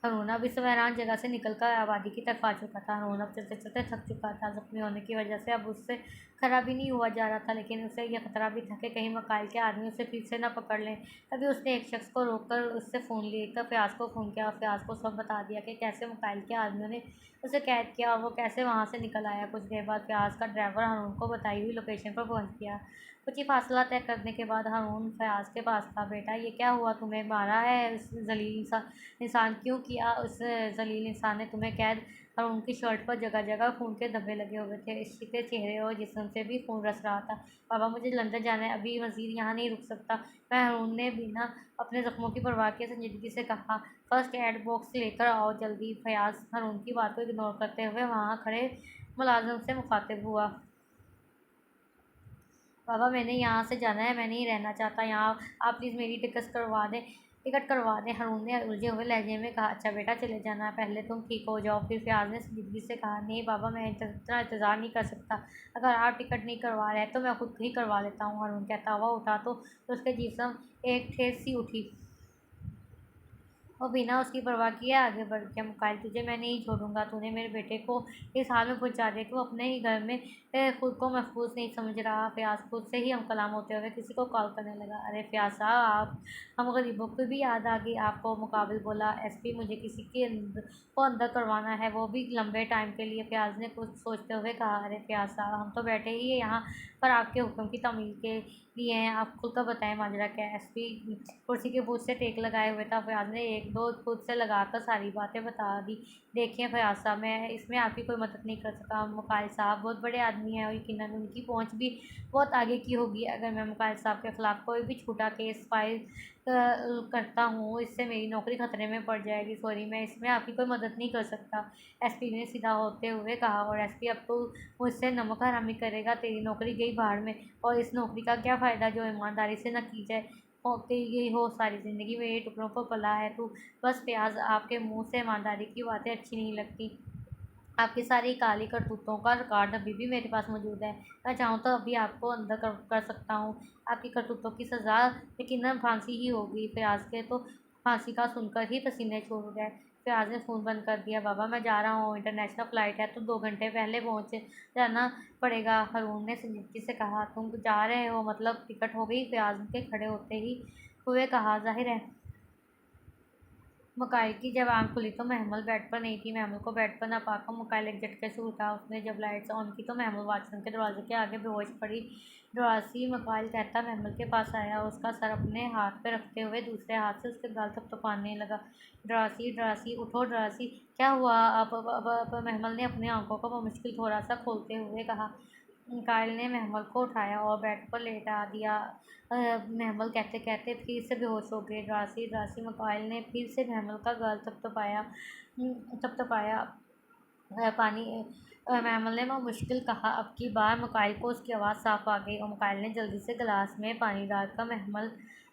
हारून अब इस वीरान जगह से निकलकर आबादी की तरफ आ चुका था। हारून अब चलते चलते थक चुका था। जख्मी होने की वजह से अब उससे खड़ा भी नहीं हुआ जा रहा था, लेकिन उसे यह खतरा भी था कि कहीं मकाइल के आदमी उसे फिर से ना पकड़ लें। तभी उसने एक शख्स को रोककर उससे फ़ोन लेकर फ़याज़ को फ़ोन किया और फ़याज़ को सब बता दिया कि कैसे मकाइल के आदमियों ने उसे कैद किया और वो कैसे वहाँ से निकल आया। कुछ देर बाद फ़याज़ का ड्राइवर हारून को बताई हुई लोकेशन पर पहुँच गया। कुछ ही फासला तय करने के बाद हारून फ़याज़ के पास था। बेटा, ये क्या हुआ? तुम्हें मारा है उस ज़लील इंसान? क्यों किया? उस ज़लील इंसान ने तुम्हें कैद? और उनकी शर्ट पर जगह जगह खून के धब्बे लगे हुए थे। इश्क के चेहरे और जिस्म से भी खून रस रहा था। पापा, मुझे लंदन जाना है, अभी मज़ीद यहाँ नहीं रुक सकता मैं। हारून ने बिना अपने ज़ख्मों की परवाह किए संजीदगी से कहा। फर्स्ट एड बॉक्स लेकर आओ जल्दी। फ़याज़ हारून की बात को इग्नोर करते हुए वहाँ खड़े मुलाजिम से मुखातिब हुआ। पापा, मैंने यहाँ से जाना है, मैं नहीं रहना चाहता यहाँ। आप प्लीज़ मेरी टिकट करवा दें। हारून ने उलझे हुए लहजे में कहा। अच्छा बेटा, चले जाना, पहले तुम ठीक हो जाओ। फिर फ़याज़ ने संजीदगी से कहा। नहीं पापा, मैं इतना इंतज़ार नहीं कर सकता। अगर आप टिकट नहीं करवा रहे तो मैं खुद ही करवा लेता हूँ। हारून कहता हुआ उठा तो उसके जिस्म एक ठेस सी उठी। वो बिना उसकी परवाह किए आगे बढ़ गया। मुकाइल, तुझे मैं नहीं छोड़ूंगा। तूने मेरे बेटे को इस हाल में पहुंचा दिया कि वो अपने ही घर में खुद को महफूज नहीं समझ रहा। फ़याज़ खुद से ही हम कलाम होते हुए किसी को कॉल करने लगा। अरे फ़याज़ साहब, आप हम गरीबों को भी याद आ गई आपको। मुकाबिल बोला। एसपी, मुझे किसी के को अंदर करवाना है, वो भी लंबे टाइम के लिए। फ़याज़ ने कुछ सोचते हुए कहा। अरे फ़याज़ साहब, हम तो बैठे ही है यहाँ पर आपके हुक्म की तामील के लिए हैं। आप खुद का बताएं माजरा क्या है। एसपी कुर्सी के बूथ से टेक लगाए हुए था। फ़याज़ ने एक दो खुद से लगाकर सारी बातें बता दी। देखिए फ़याज़ साहब, मैं इसमें आपकी कोई मदद नहीं कर सकता। मुकाइल साहब बहुत बड़े आदमी हैं और यकीनन उनकी पहुंच भी बहुत आगे की होगी। अगर मैं मुकाइल साहब के ख़िलाफ़ कोई भी छोटा केस फाइल करता हूँ, इससे मेरी नौकरी खतरे में पड़ जाएगी। सॉरी, मैं इसमें आपकी कोई मदद नहीं कर सकता। एसपी ने सीधा होते हुए कहा। और एसपी, अब तो मुझसे नमक हरामी करेगा? तेरी नौकरी गई भाड़ में, और इस नौकरी का क्या फ़ायदा जो ईमानदारी से न की जाए। की गई हो सारी ज़िंदगी मेरे टुकड़ों पर पला है तू। बस फ़याज़, आपके मुंह से ईमानदारी की बातें अच्छी नहीं लगती। आपकी सारी काली करतूतों का रिकॉर्ड अभी भी मेरे पास मौजूद है। मैं चाहूँ तो अभी आपको अंदर कर सकता हूँ। आपकी करतूतों की सज़ा यकीनन फांसी ही होगी। फ़याज़ के तो फांसी का सुनकर ही पसीने छूट गए। फ़याज़ ने फ़ोन बंद कर दिया। बाबा, मैं जा रहा हूँ, इंटरनेशनल फ़्लाइट है तो 2 घंटे पहले पहुँच जाना पड़ेगा। हारून ने संजीदगी से कहा। तुम जा रहे हो मतलब टिकट हो गई? फ़याज़ के खड़े होते ही हुए कहा। ज़ाहिर है। मुकाइल की जब आँख खुली तो महमल बेड पर नहीं थी। महमल को बेड पर ना पाकर मुकाइल एक झटके से उठा। उसने जब लाइट्स ऑन की तो महमल वाचमैन के दरवाजे के आगे बेहोश पड़ी डरासी। मुकाइल कहता महमल के पास आया, उसका सर अपने हाथ पे रखते हुए दूसरे हाथ से उसके गाल थपथपाने लगा। डरासी, डरासी, उठो डरासी, क्या हुआ? अब महमल ने अपनी आंखों को मुश्किल थोड़ा सा खोलते हुए कहा। मुकाइल ने महमल को उठाया और बेड पर लेटा दिया। महमल कहते कहते फिर से बेहोश हो गए। डरासी, डरासी, मुकाइल ने फिर से महमल का गाल थपथपाया। पानी महमल ने मुश्किल कहा। अब की बार मुकाइल को उसकी आवाज़ साफ आ गई और मुकाइल ने जल्दी से गिलास में पानी डालकर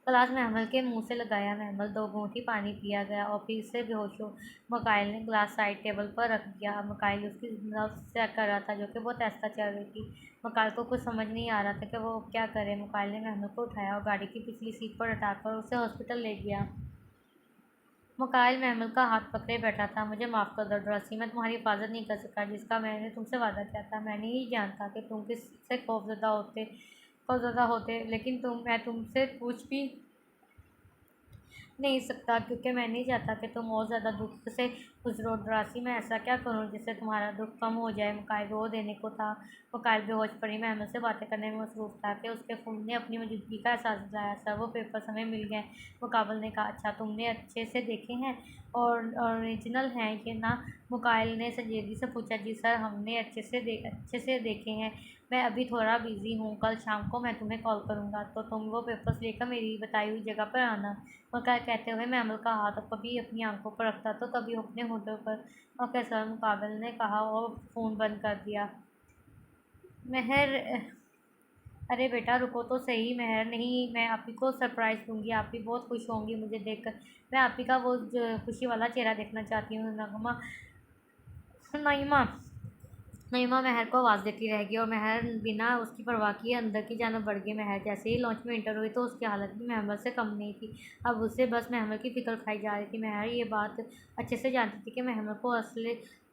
गिलास महमल के मुंह से लगाया। महमल 2 घूंट ही पानी पिया गया और फिर से बेहोश हो। मुकाइल ने गिलास साइड टेबल पर रख दिया। अब मुकाइल उसकी नब्ज़ चेक कर रहा था, जो कि बहुत आहिस्ता चल रही थी। मुकाइल को कुछ समझ नहीं आ रहा था कि वो क्या करे। मुकाइल ने महमल को उठाया और गाड़ी की पिछली सीट पर हटाकर उसे हॉस्पिटल ले गया। मुकाइल महमल का हाथ पकड़े बैठा था। मुझे माफ़ कर दो डरासी, मैं तुम्हारी हिफाजत नहीं कर सका जिसका मैंने तुमसे वादा किया था। मैं नहीं जानता कि तुम किससे खौफज़दा होते, लेकिन मैं तुमसे पूछ भी नहीं सकता क्योंकि मैं नहीं चाहता कि तुम और ज़्यादा दुख से गुजरो। डरासी, मैं ऐसा क्या करूं जिससे तुम्हारा दुख कम हो जाए? मुकाइल रो देने को था। मुकाइल बेहोश पड़ी महमल से बातें करने में मसरूफ़ था कि उसके फ़ोन ने अपनी मौजूदगी का एहसास दिलाया। सर, वो पेपर्स हमें मिल गए। मुकाबिल ने कहा। अच्छा, तुमने अच्छे से देखे हैं और ओरिजिनल हैं ये ना? मुकाइल ने संजीदगी से पूछा। जी सर, हमने अच्छे से देखे हैं। मैं अभी थोड़ा बिज़ी हूँ, कल शाम को मैं तुम्हें कॉल करूँगा तो तुम वो पेपर्स लेकर मेरी बताई हुई जगह पर आना। मुकाइल कहते हुए महमल का हाथ कभी अपनी आंखों पर रखता तो कभी अपने होठों पर। ओके सर, मुकाबिल ने कहा और फ़ोन बंद कर दिया। महर, अरे बेटा रुको तो सही। महर नहीं, मैं आप ही को सरप्राइज़ दूंगी। आप भी बहुत खुश होंगी मुझे देखकर। मैं आप ही का वो खुशी वाला चेहरा देखना चाहती हूँ। नईमा नईमा महर को आवाज़ देती रहेगी और महर बिना उसकी परवाह किए अंदर की जानब बढ़ गई। महर जैसे ही लॉन्च में एंटर हुई तो उसकी हालत भी महमल से कम नहीं थी। अब उसे बस महमल की फ़िक्र खाई जा रही थी। महर ये बात अच्छे से जानती थी कि महमल को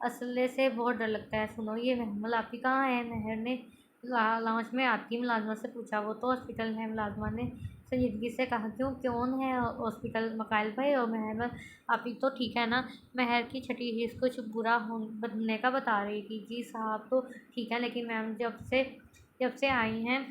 असले से बहुत डर लगता है। सुनो, ये महमल आप ही कहाँ है? महर ने लाउंज में आती मुलाजमा से पूछा, वो तो हॉस्पिटल है। मुलाजमा ने संजीदगी से कहा, क्यों, कौन है हॉस्पिटल? मकाइल भाई और महर? आप ही तो ठीक है ना? महर की छठी हिस्स कुछ बुरा बनने का बता रही थी। जी साहब तो ठीक है, लेकिन मैम जब से आई हैं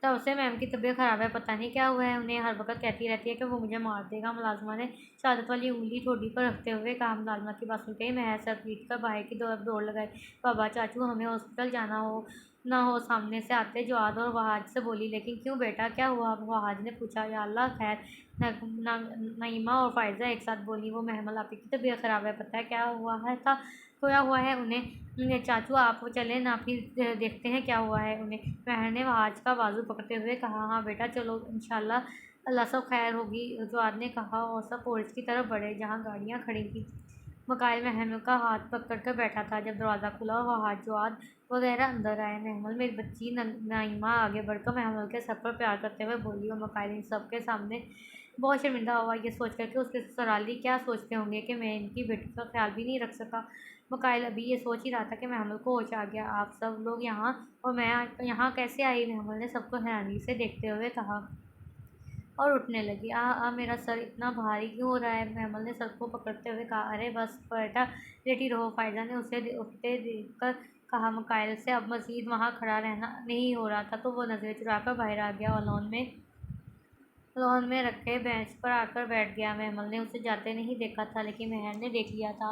तब से मैम की तबीयत ख़राब है। पता नहीं क्या हुआ है उन्हें, हर वक्त कहती रहती है कि वो मुझे मार देगा। मुलाजमा ने शहादत वाली उंगली ठोडी पर रखते हुए कहा। मुलाजमा की बात सुन के महर सर पीट कर बाहर की दौड़ लगाई। बाबा चाचू, हमें हॉस्पिटल जाना हो ना हो। सामने से आते जवाद और वहाज से बोली, लेकिन क्यों बेटा, क्या हुआ? वहाज ने पूछा। या अल्लाह खैर। नईमा और फायजा एक साथ बोली। वो महमल आपी की तबीयत ख़राब है। पता है क्या हुआ है था? खोया हुआ है उन्हें। चाचू आप चले ना, फिर देखते हैं क्या हुआ है उन्हें। महर ने वहाज का बाजू पकड़ते हुए कहा। हाँ बेटा चलो, इंशाल्लाह अल्लाह सब खैर होगी। जवाद ने कहा और सब पोर्च की तरफ बढ़े जहाँ गाड़ियाँ खड़ी थी। मकाइल महमल का हाथ पकड़ कर बैठा था। जब दरवाज़ा खुला और वहाज, जवाद वगैरह अंदर आए, महमल मेरी बच्ची नाइमा आगे बढ़कर महमल के सर पर प्यार करते हुए बोली। और मकाइल इन सब के सामने बहुत शर्मिंदा हुआ, ये सोच कर कि उसके ससुराली क्या सोचते होंगे कि मैं इनकी बेटी का ख्याल भी नहीं रख सका। मकाइल अभी ये सोच ही रहा था कि महमल को होश आ गया। आप सब लोग यहाँ और मैं यहाँ कैसे आई? महमल ने सबको हैरानी से देखते हुए कहा और उठने लगी। मेरा सर इतना भारी क्यों हो रहा है? महमल ने सर को पकड़ते हुए कहा। अरे बस बेटा, लेटी रहो। फायजा ने उसे उठते देखकर कहा। मकाइल से अब मजीद वहाँ खड़ा रहना नहीं हो रहा था, तो वो नज़रें चुराकर बाहर आ गया और लॉन में रखे बेंच पर आकर बैठ गया। महमल ने उसे जाते नहीं देखा था, लेकिन महर ने देख लिया था।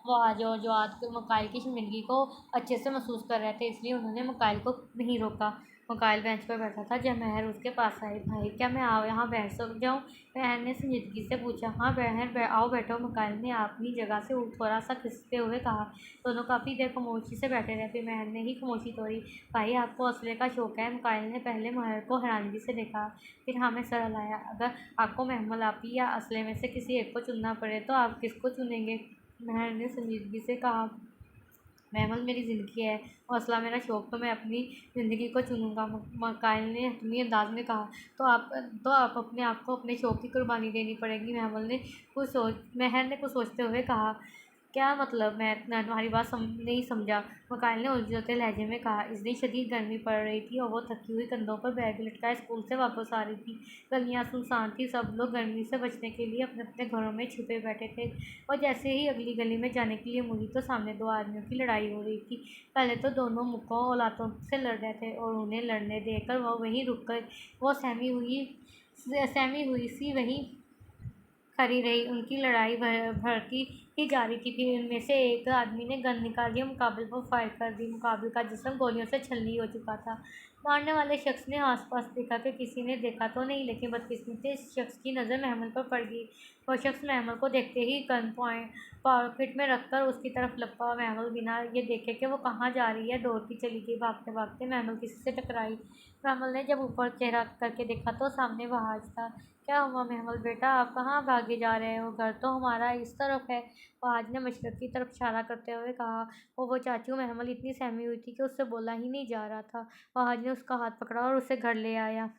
वो आज और जवाद मकाइल की शर्मिंदगी को अच्छे से महसूस कर रहे थे, इसलिए उन्होंने मकाइल को नहीं रोका। मकाइल बेंच पर बैठा था जब महर उसके पास आई। भाई, क्या मैं यहाँ बैठ सक जाऊँ? महर ने संजीदगी से पूछा। हाँ बहन, आओ बैठो। मकाइल ने अपनी जगह से थोड़ा सा खिसकते हुए कहा। दोनों काफ़ी देर खामोशी से बैठे रहे। फिर महर ने ही खामोशी तोड़ी। भाई, आपको असले का शौक है? मकाइल ने पहले महर को हैरानगी से देखा, फिर हाँ में सर हिलाया। अगर आपको महमल आपी या असले में से किसी एक को चुनना पड़े तो आप किसको चुनेंगे? महर ने संजीदगी से कहा। महमल मेरी ज़िंदगी है और असला मेरा शौक, तो मैं अपनी ज़िंदगी को चुनूंगा। मकाइल ने हतमी अंदाज में कहा। तो आप अपने आप को अपने शौक की कुर्बानी देनी पड़ेगी। महर ने कुछ सोचते हुए कहा। क्या मतलब? मैं तुम्हारी बात नहीं समझा। मकाइल ने उलझते लहजे में कहा। इस दिन शदीद गर्मी पड़ रही थी और वो थकी हुई कंधों पर बैग लटकाए स्कूल से वापस आ रही थी। गलियां सुनसान थी, सब लोग गर्मी से बचने के लिए अपने अपने घरों में छुपे बैठे थे। और जैसे ही अगली गली में जाने के लिए मुड़ी तो सामने दो आदमियों की लड़ाई हो रही थी। पहले तो दोनों मुक्कों और लातों से लड़ रहे थे और उन्हें लड़ने देकर वह वहीं रुक गए। वो सहमी हुई सी वहीं खड़ी रही। उनकी लड़ाई भड़की ही जा रही थी। फिर उनमें से एक आदमी ने गन निकाली और मुकाबले पर फायर कर दी। मुकाबले का जिस्म गोलियों से छलनी हो चुका था। मारने वाले शख्स ने आसपास देखा कि किसी ने देखा तो नहीं, लेकिन बदकिस्मती से इस शख्स की नज़र महमल पर पड़ गई। वह शख्स महमल को देखते ही गन पॉकेट में रखकर उसकी तरफ लपका। महमल बिना ये देखे कि वो कहाँ जा रही है दौड़ती चली गई। भागते भागते महमल किसी से टकराई। महमल ने जब ऊपर चेहरा करके देखा तो सामने वहाज था। क्या हुआ महमल बेटा, आप कहाँ भागे जा रहे हो? घर तो हमारा इस तरफ है। वहाज ने मशरक़ की तरफ इशारा करते हुए कहा। वो चाचू, महमल इतनी सहमी हुई थी कि उससे बोला ही नहीं जा रहा था। वहाज ने उसका हाथ पकड़ा और उसे घर ले आया।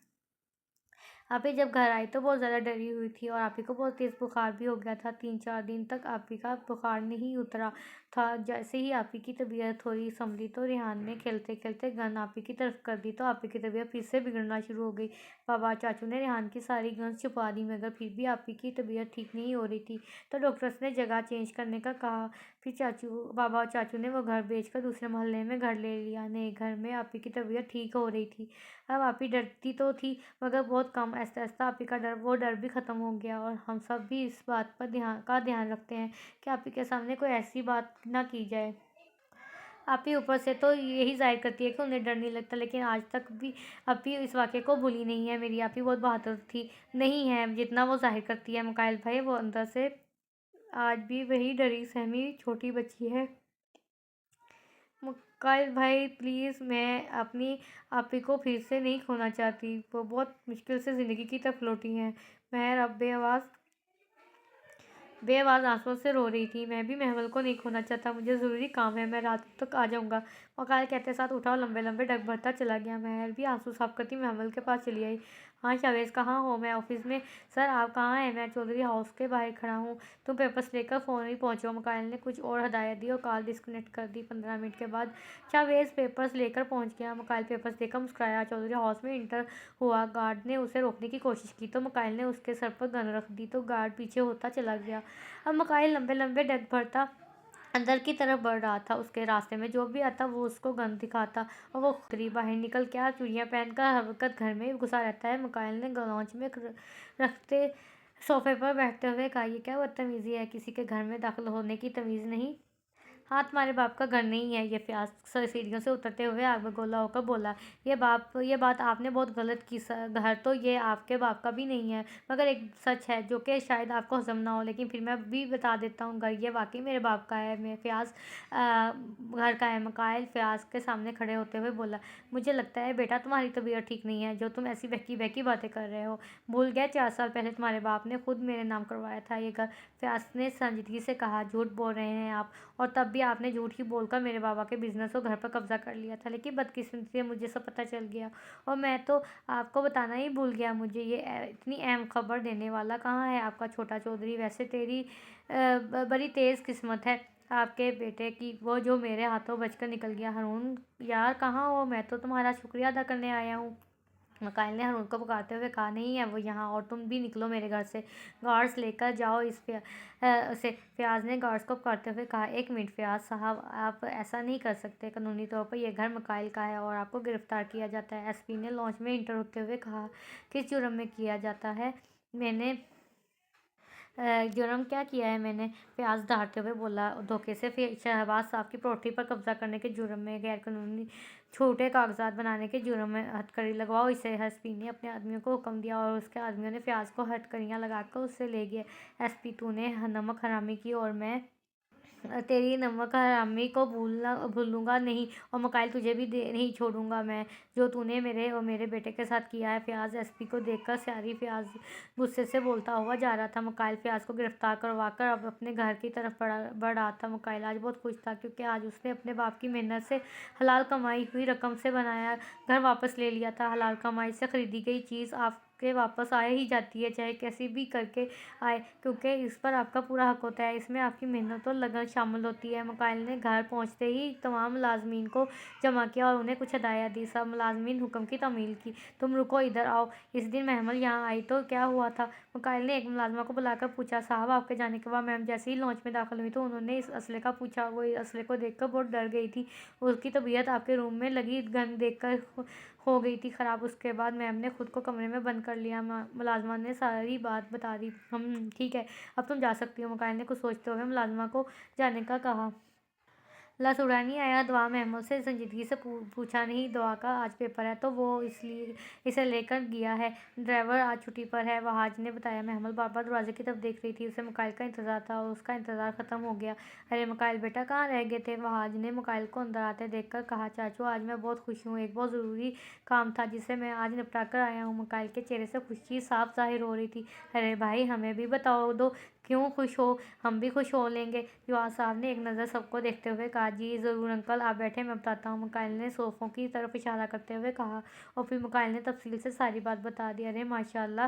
आपी जब घर आई तो बहुत ज़्यादा डरी हुई थी और आपी को बहुत तेज़ बुखार भी हो गया था। 3-4 दिन तक आपी का बुखार नहीं उतरा था। जैसे ही आपी की तबीयत थोड़ी संभली तो रेहान ने खेलते खेलते गन आपी की तरफ कर दी, तो आपी की तबीयत फिर से बिगड़ना शुरू हो गई। बाबा चाचू ने रेहान की सारी गन्स छुपा दी, मगर फिर भी आपी की तबीयत ठीक नहीं हो रही थी, तो डॉक्टर्स ने जगह चेंज करने का कहा। फिर बाबा और चाचू ने वो घर बेचकर दूसरे मोहल्ले में घर ले लिया। नए घर में आपी की तबीयत ठीक हो रही थी। अब आपी डरती तो थी, मगर बहुत कम। आहिस्ता आहिस्ता आपी का वो डर भी ख़त्म हो गया और हम सब भी इस बात पर ध्यान रखते हैं कि आपी के सामने कोई ऐसी बात ना की जाए। आपी ऊपर से तो यही ज़ाहिर करती है कि उन्हें डर नहीं लगता, लेकिन आज तक भी आपी इस वाक़े को भूली नहीं है। मेरी आपी बहुत बहादुर थी, नहीं है जितना वो ज़ाहिर करती है। मकाइल भाई, वो अंदर से आज भी वही डरी सहमी छोटी बच्ची है। मुकाइल भाई प्लीज़, मैं अपनी आपी को फिर से नहीं खोना चाहती। वो बहुत मुश्किल से ज़िंदगी की तरफ लौटी हैं। महर अब बेआवाज़ बेआवाज़ आंसुओं से रो रही थी। मैं भी महमल को नहीं खोना चाहता, मुझे ज़रूरी काम है, मैं रात तक आ जाऊँगा। वकाल कहते साथ उठा और लंबे-लंबे डग भरता चला गया। महर भी आंसू साफ करती महमल के पास चली आई। हाँ शावेज़, कहाँ हो? मैं ऑफिस में। सर आप कहाँ हैं? मैं चौधरी हाउस के बाहर खड़ा हूँ। तुम पेपर्स लेकर फ़ौरन ही पहुँचो। मकाइल ने कुछ और हदायत दी और कॉल डिस्कनेक्ट कर दी। 15 मिनट के बाद शावेज़ पेपर्स लेकर पहुँच गया। मकाइल पेपर्स देकर मुस्कुराया। चौधरी हाउस में इंटर हुआ। गार्ड ने उसे रोकने की कोशिश की तो मकाइल ने उसके सर पर गन रख दी तो गार्ड पीछे होता चला गया। अब मकाइल लंबे-लंबे डग भरता अंदर की तरफ बढ़ रहा था। उसके रास्ते में जो भी आता वो उसको गन दिखाता और वो खुद ही बाहर निकल के चूड़ियाँ पहनकर हर वक्त घर में घुसा रहता है। मकाइल ने लॉन्च में रखते सोफे पर बैठते हुए कहा, ये क्या बदतमीजी है, किसी के घर में दाखिल होने की तमीज़ नहीं। हाँ तुम्हारे बाप का घर नहीं है ये। प्यास सीढ़ियों से उतरते हुए आग में गोला होकर बोला, ये बात आपने बहुत गलत की सर। घर तो ये आपके बाप का भी नहीं है, मगर एक सच है जो कि शायद आपको हजम ना हो, लेकिन फिर मैं भी बता देता हूँ। घर ये वाकई मेरे बाप का है। मैं फ्याज घर का है। मकाइल फ्याज के सामने खड़े होते हुए बोला, मुझे लगता है बेटा तुम्हारी तबीयत ठीक नहीं है, जो तुम ऐसी बहकी बहकी बातें कर रहे हो। भूल गए 4 साल पहले तुम्हारे बाप ने खुद मेरे नाम करवाया था ये घर। फ्याज ने संजीदगी से कहा, झूठ बोल रहे हैं आप, और तब भी आपने झूठ ही बोलकर मेरे बाबा के बिजनेस और घर पर कब्जा कर लिया था। लेकिन बदकिस्मती से मुझे सब पता चल गया और मैं तो आपको बताना ही भूल गया। मुझे ये इतनी अहम खबर देने वाला कहाँ है आपका छोटा चौधरी। वैसे तेरी बड़ी तेज़ किस्मत है आपके बेटे की, वो जो मेरे हाथों बचकर निकल गया। हारून यार कहाँ हो? मैं तो तुम्हारा शुक्रिया अदा करने आया हूँ। मकाइल ने हारून को पुकारते हुए कहा, नहीं है वो यहाँ, और तुम भी निकलो मेरे घर से। गार्ड्स लेकर जाओ उसे। फ्याज ने गार्ड्स को पुकारते हुए कहा, एक मिनट फ्याज साहब, आप ऐसा नहीं कर सकते। कानूनी तौर पर यह घर मकाइल का है और आपको गिरफ्तार किया जाता है। एसपी ने लॉन्च में इंटर होते हुए कहा, किस जुर्म में किया जाता है? मैंने जुर्म क्या किया है मैंने? फ्याज दहाड़ते हुए बोला, धोखे से शहबाज साहब की प्रॉपर्टी पर कब्जा करने के जुर्म में, गैरकानूनी छोटे कागजात बनाने के जुर्म में हथकड़ी लगवाओ इसे। एसपी ने अपने आदमियों को हुक्म दिया और उसके आदमियों ने फ्याज को हथकड़ियाँ लगाकर उससे ले गए। एसपी, तूने नमक हरामी की और मैं तेरी नमक हरामी को भूलूंगा नहीं, और मकाइल तुझे भी नहीं छोड़ूंगा मैं, जो तूने मेरे और मेरे बेटे के साथ किया है। फ्याज एसपी को देखकर सारी फ्याज गुस्से से बोलता हुआ जा रहा था। मकाइल फ्याज को गिरफ्तार करवाकर अब अपने घर की तरफ बढ़ रहा था। मकाइल आज बहुत खुश था क्योंकि आज उसने अपने बाप की मेहनत से हलाल कमाई हुई रकम से बनाया घर वापस ले लिया था। हलाल कमाई से खरीदी गई चीज़ आपके वापस आ ही जाती है, चाहे कैसी भी करके आए, क्योंकि इस पर आपका पूरा हक होता है। इसमें आपकी मेहनत और लगन शामिल होती है। मकाइल ने घर पहुंचते ही तमाम मुलाजमीन को जमा किया और उन्हें कुछ हदायत दी। सब मुलाजमीन हुक्म की तामील की। तुम रुको, इधर आओ। इस दिन महमल यहाँ आई तो क्या हुआ था? मकाइल ने एक मुलाजमा को बुलाकर पूछा। साहब, आपके जाने के बाद मैम जैसे ही लॉन्च में दाखिल हुई तो उन्होंने इस असले का पूछा। वो इस असले को देखकर बहुत डर गई थी। उसकी तबीयत आपके रूम में लगी गन देखकर हो गई थी ख़राब। उसके बाद मैम ने खुद को कमरे में बंद कर लिया। मुलाजमा ने सारी बात बता दी। हम ठीक है, अब तुम जा सकती हो। मकाइल ने कुछ सोचते हुए मुलाजमा को जाने का कहा। लसुड़ानी आया। दुआ महमूद से संजीदगी से पूछा, नहीं, दुआ का आज पेपर है तो वो इसलिए इसे लेकर गया है। ड्राइवर आज छुट्टी पर है, वहाज ने बताया। महमूद बार बार दरवाजे की तरफ देख रही थी। उसे मकाइल का इंतज़ार था और उसका इंतज़ार ख़त्म हो गया। अरे मकाइल बेटा, कहाँ रह गए थे? वहाज ने मकाइल को अंदर आते देखकर कहा। चाचू, आज मैं बहुत खुश हूँ। एक बहुत ज़रूरी काम था जिसे मैं आज निपटा कर आया हूँ। मकाइल के चेहरे से खुशी साफ ज़ाहिर हो रही थी। अरे भाई, हमें भी बताओ दो, क्यों खुश हो? हम भी खुश हो लेंगे। जवाब साहब ने एक नज़र सबको देखते हुए कहा। जी ज़रूर अंकल, आप बैठे, मैं बताता हूँ। मकाइल ने सोफ़ों की तरफ इशारा करते हुए कहा और फिर मकाइल ने तफसील से सारी बात बता दी। अरे माशाल्लाह,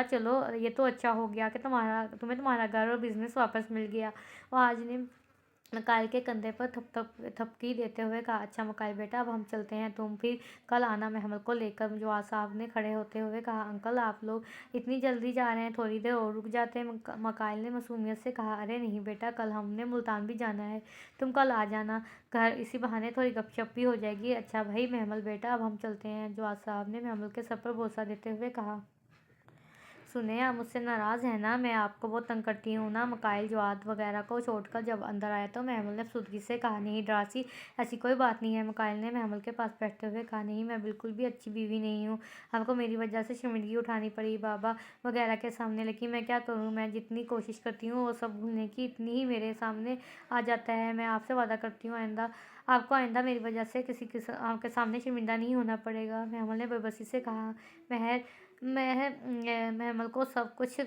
चलो ये तो अच्छा हो गया कि तुम्हें तुम्हारा घर और बिज़नेस वापस मिल गया। वो आज ने मकाइल के कंधे पर थपकी देते हुए कहा। अच्छा मकाइल बेटा, अब हम चलते हैं, तुम फिर कल आना महमल को लेकर। जवाब साहब ने खड़े होते हुए कहा। अंकल, आप लोग इतनी जल्दी जा रहे हैं, थोड़ी देर और रुक जाते हैं। मकाइल ने मासूमियत से कहा। अरे नहीं बेटा, कल हमने मुल्तान भी जाना है, तुम कल आ जाना घर, इसी बहाने थोड़ी गपशप भी हो जाएगी। अच्छा भाई महमल बेटा, अब हम चलते हैं, जवाब साहब ने महमल के सर पर भरोसा देते हुए कहा। सुने, आप मुझसे नाराज़ हैं ना? मैं आपको बहुत तंग करती हूँ ना? मकाइल जवाद वगैरह को छोड़कर जब अंदर आया तो महमूद ने अफसुदगी से कहा। नहीं ड्रासी, ऐसी कोई बात नहीं है। मकाइल ने महमूद के पास बैठते हुए कहा। नहीं, मैं बिल्कुल भी अच्छी बीवी नहीं हूँ। आपको मेरी वजह से शर्मिंदगी उठानी पड़ी बाबा वगैरह के सामने, लेकिन मैं क्या करूँ? मैं जितनी कोशिश करती हूँ वो सब भूलने की, इतनी ही मेरे सामने आ जाता है। मैं आपसे वादा करती हूँ आइंदा आपको आइंदा मेरी वजह से किसी के आपके सामने शर्मिंदा नहीं होना पड़ेगा। महमल ने बेबसी से कहा। महर महमल को सब कुछ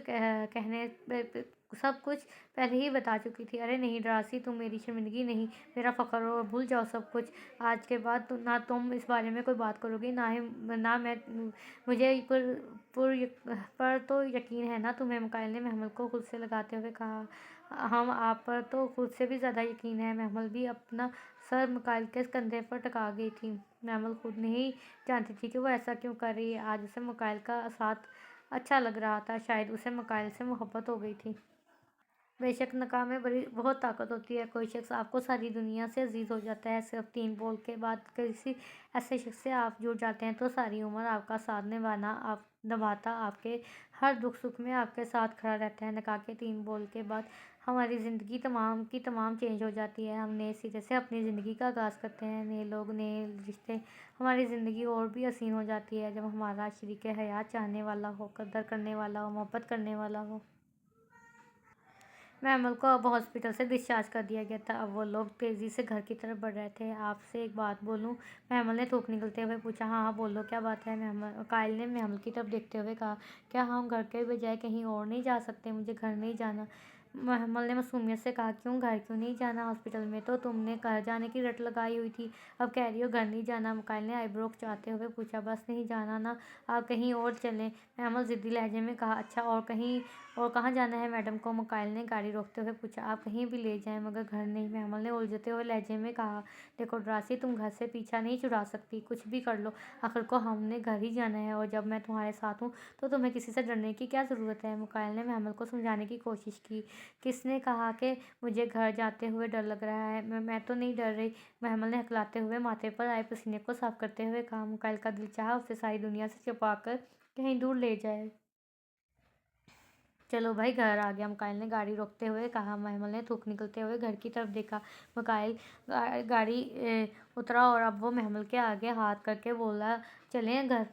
सब कुछ पहले ही बता चुकी थी। अरे नहीं ड्रासी, तुम मेरी शर्मिंदगी नहीं, मेरा फ़ख्र हो, भूल जाओ सब कुछ। आज के बाद ना तुम इस बारे में कोई बात करोगी, ना मैं। मुझे पर तो यकीन है ना तुम्हें? मुकाइल ने महमल को खुद से लगाते हुए कहा। हम आप पर तो खुद से भी ज़्यादा यकीन है। महमल भी अपना सर मुकाइल के कंधे पर टिका गई थी। महमल खुद नहीं जानती थी कि वो ऐसा क्यों कर रही है। आज उसे मुकाइल का साथ अच्छा लग रहा था। शायद उसे मुकाइल से मोहब्बत हो गई थी। बेशक नकाह में बड़ी बहुत ताकत होती है। कोई शख्स आपको सारी दुनिया से अजीज़ हो जाता है, सिर्फ 3 बोल के बाद किसी ऐसे शख्स से आप जुड़ जाते हैं तो सारी उम्र आपका साथ निभाता, आपके हर दुख सुख में आपके साथ खड़ा रहता है। नकाह के 3 बोल के बाद हमारी ज़िंदगी तमाम की तमाम चेंज हो जाती है। हम नए सिरे से अपनी ज़िंदगी का आगाज़ करते हैं, नए लोग, नए रिश्ते। हमारी ज़िंदगी और भी हसीन हो जाती है जब हमारा शरीके हयात चाहने वाला हो, कदर करने वाला हो, मोहब्बत करने वाला हो। महमल को अब हॉस्पिटल से डिस्चार्ज कर दिया गया था। अब वो लोग तेज़ी से घर की तरफ बढ़ रहे थे। आपसे एक बात बोलूं? महमल ने थूक निकलते हुए पूछा। हाँ हाँ बोलो, क्या बात है? कायल ने महमल की तरफ देखते हुए कहा। क्या हम घर के बजाय कहीं और नहीं जा सकते? मुझे घर नहीं जाना। महमल ने मासूमियत से कहा। क्यों घर क्यों नहीं जाना? हॉस्पिटल में तो तुमने घर जाने की रट लगाई हुई थी, अब कह रही हो घर नहीं जाना। मुकाइल ने आईब्रो खिंचाते हुए पूछा। बस नहीं जाना ना, आप कहीं और चलें। महमल ज़िद्दी लहजे में कहा। अच्छा और कहाँ जाना है मैडम को? मुकाइल ने गाड़ी रोकते हुए पूछा। आप कहीं भी ले जाएं मगर घर नहीं। महमल ने उलझते हुए लहजे में कहा। देखो ड्रासी, तुम घर से पीछा नहीं छुड़ा सकती, कुछ भी कर लो, आखिर को हमने घर ही जाना है, और जब मैं तुम्हारे साथ हूँ तो तुम्हें किसी से डरने की क्या ज़रूरत है? मुकाइल ने महमल को समझाने की कोशिश की। किसने कहा कि मुझे घर जाते हुए डर लग रहा है? मैं तो नहीं डर रही। महमल ने हकलाते हुए माथे पर आए पसीने को साफ करते हुए कहा। मुकाइल का दिल चाहा उसे सारी दुनिया से छिपा कर कहीं दूर ले जाए। चलो भाई, घर आ गया, मुकाइल ने गाड़ी रोकते हुए कहा। महमल ने थूक निकलते हुए घर की तरफ देखा। मुकाइल गाड़ी उतरा और अब वो महमल के आगे हाथ करके बोला। चलें घर,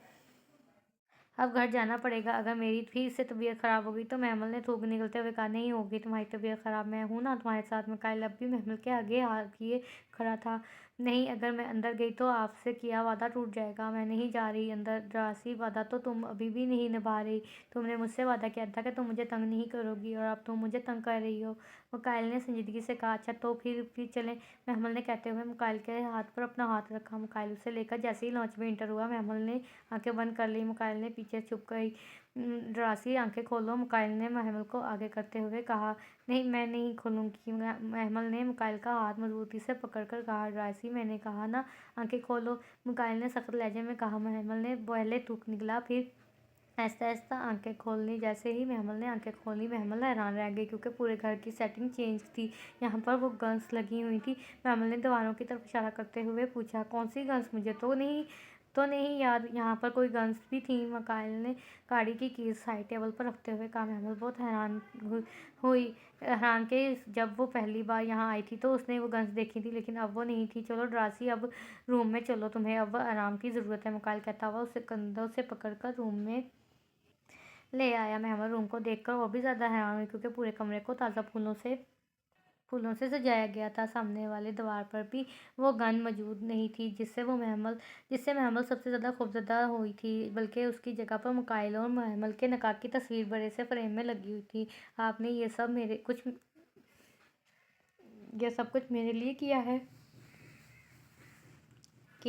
अब घर जाना पड़ेगा। अगर मेरी फिर से तबीयत ख़राब होगी तो? महमल ने थूक निकलते हुए कहा। नहीं होगी तुम्हारी तबीयत ख़राब, मैं हूँ ना तुम्हारे साथ। मुकाइल अब भी महमल के आगे हाथ किए खड़ा था। नहीं, अगर मैं अंदर गई तो आपसे किया वादा टूट जाएगा। मैं नहीं जा रही अंदर। ड्रासी, वादा तो तुम अभी भी नहीं निभा रही। तुमने मुझसे वादा किया था कि तुम मुझे तंग नहीं करोगी, और अब तुम मुझे तंग कर रही हो। मुकाइल ने संजीदगी से कहा। अच्छा तो फिर चलें। महमल ने कहते हुए मुकाइल के हाथ पर अपना हाथ रखा। मुकाइल उसे लेकर जैसे ही लॉन्च में इंटर हुआ, महमल ने आंखें बंद कर ली। मुकाइल ने पीछे छुप गई। ड्रासी, आंखें खोलो, मुकाइल ने महमल को आगे करते हुए कहा। नहीं, मैं नहीं खोलूँगी। महमल ने मुकाइल का हाथ मजबूती से पकड़कर कहा। ड्रासी, मैंने कहा ना, आंखें खोलो, मुकाइल ने सख्त लहजे में कहा। महमल ने पहले थूक निकला, फिर आहिस्ता आहिस्ता आंखें खोलनी। जैसे ही महमल ने आंखें खोली, महमल हैरान रह गई क्योंकि पूरे घर की सेटिंग चेंज थी। यहाँ पर वो गन्स लगी हुई थी। महमल ने दीवारों की तरफ इशारा करते हुए पूछा। कौन सी गन्स? मुझे तो नहीं याद यहाँ पर कोई गन्स भी थी। मुकाइल ने गाड़ी की कीज साइड टेबल पर रखते हुए कहा। महमल बहुत हैरान के जब वो पहली बार यहाँ आई थी तो उसने वो गन्स देखी थी, लेकिन अब वो नहीं थी। चलो ड्रासी, अब रूम में चलो, तुम्हें अब आराम की ज़रूरत है। मुकाइल कहता हुआ उसे कंधों से पकड़कर रूम में ले आया। महमल रूम को देखकर और भी ज़्यादा हैरान हुई क्योंकि पूरे कमरे को ताज़ा फूलों से सजाया गया था। सामने वाले दीवार पर भी वो गन मौजूद नहीं थी जिससे महमल सबसे ज़्यादा खौफज़दा हुई थी, बल्कि उसकी जगह पर मुकाइल और महमल के नकाब की तस्वीर बड़े से फ्रेम में लगी हुई थी। आपने ये सब कुछ मेरे लिए किया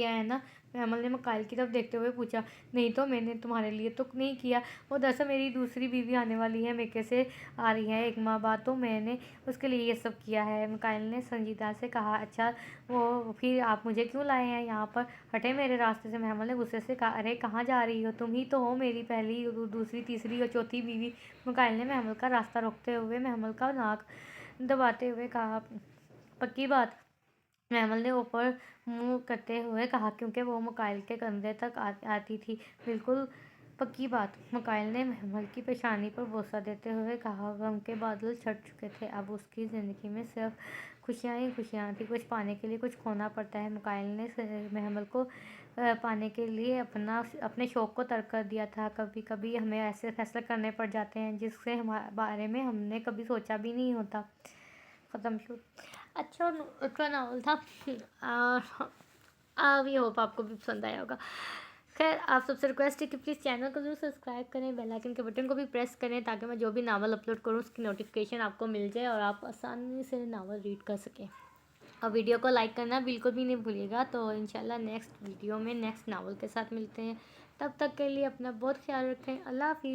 है ना? महमल ने मुकाइल की तरफ देखते हुए पूछा। नहीं तो मैंने तुम्हारे लिए तो नहीं किया। वो दरअसल मेरी दूसरी बीवी आने वाली है, मेके से आ रही है 1 माह बाद, तो मैंने उसके लिए ये सब किया है। मुकाइल ने संजीदा से कहा। अच्छा, वो फिर आप मुझे क्यों लाए हैं यहाँ पर? हटे मेरे रास्ते से। महमल ने गुस्से से कहा। अरे कहाँ जा रही हो? तुम ही तो हो मेरी पहली, दूसरी, तीसरी और चौथी बीवी। मुकाइल ने महमल का रास्ता रोकते हुए महमल का नाक दबाते हुए कहा। पक्की बात? महमल ने ऊपर मुंह करते हुए कहा, क्योंकि वो मुकाइल के कंधे तक आती थी। बिल्कुल पक्की बात। मुकाइल ने महमल की पेशानी पर बोसा देते हुए कहा। गम के बादल छट चुके थे। अब उसकी ज़िंदगी में सिर्फ खुशियाँ ही खुशियाँ थी। कुछ पाने के लिए कुछ खोना पड़ता है। मुकाइल ने महमल को पाने के लिए अपने शौक़ को तर्क कर दिया था। कभी कभी हमें ऐसे फैसले करने पड़ जाते हैं जिसके बारे में हमने कभी सोचा भी नहीं होता। ख़त्म। अच्छा नावल था। वी होप आपको भी पसंद आया होगा। खैर, आप सबसे रिक्वेस्ट है कि प्लीज़ चैनल को ज़रूर सब्सक्राइब करें, बेल आइकन के बटन को भी प्रेस करें ताकि मैं जो भी नावल अपलोड करूँ उसकी नोटिफिकेशन आपको मिल जाए और आप आसानी से नावल रीड कर सकें। और वीडियो को लाइक करना बिल्कुल भी नहीं भूलिएगा। तो इंशाल्लाह नेक्स्ट वीडियो में नेक्स्ट नावल के साथ मिलते हैं। तब तक के लिए अपना बहुत ख्याल रखें। अल्लाह हाफ़िज़।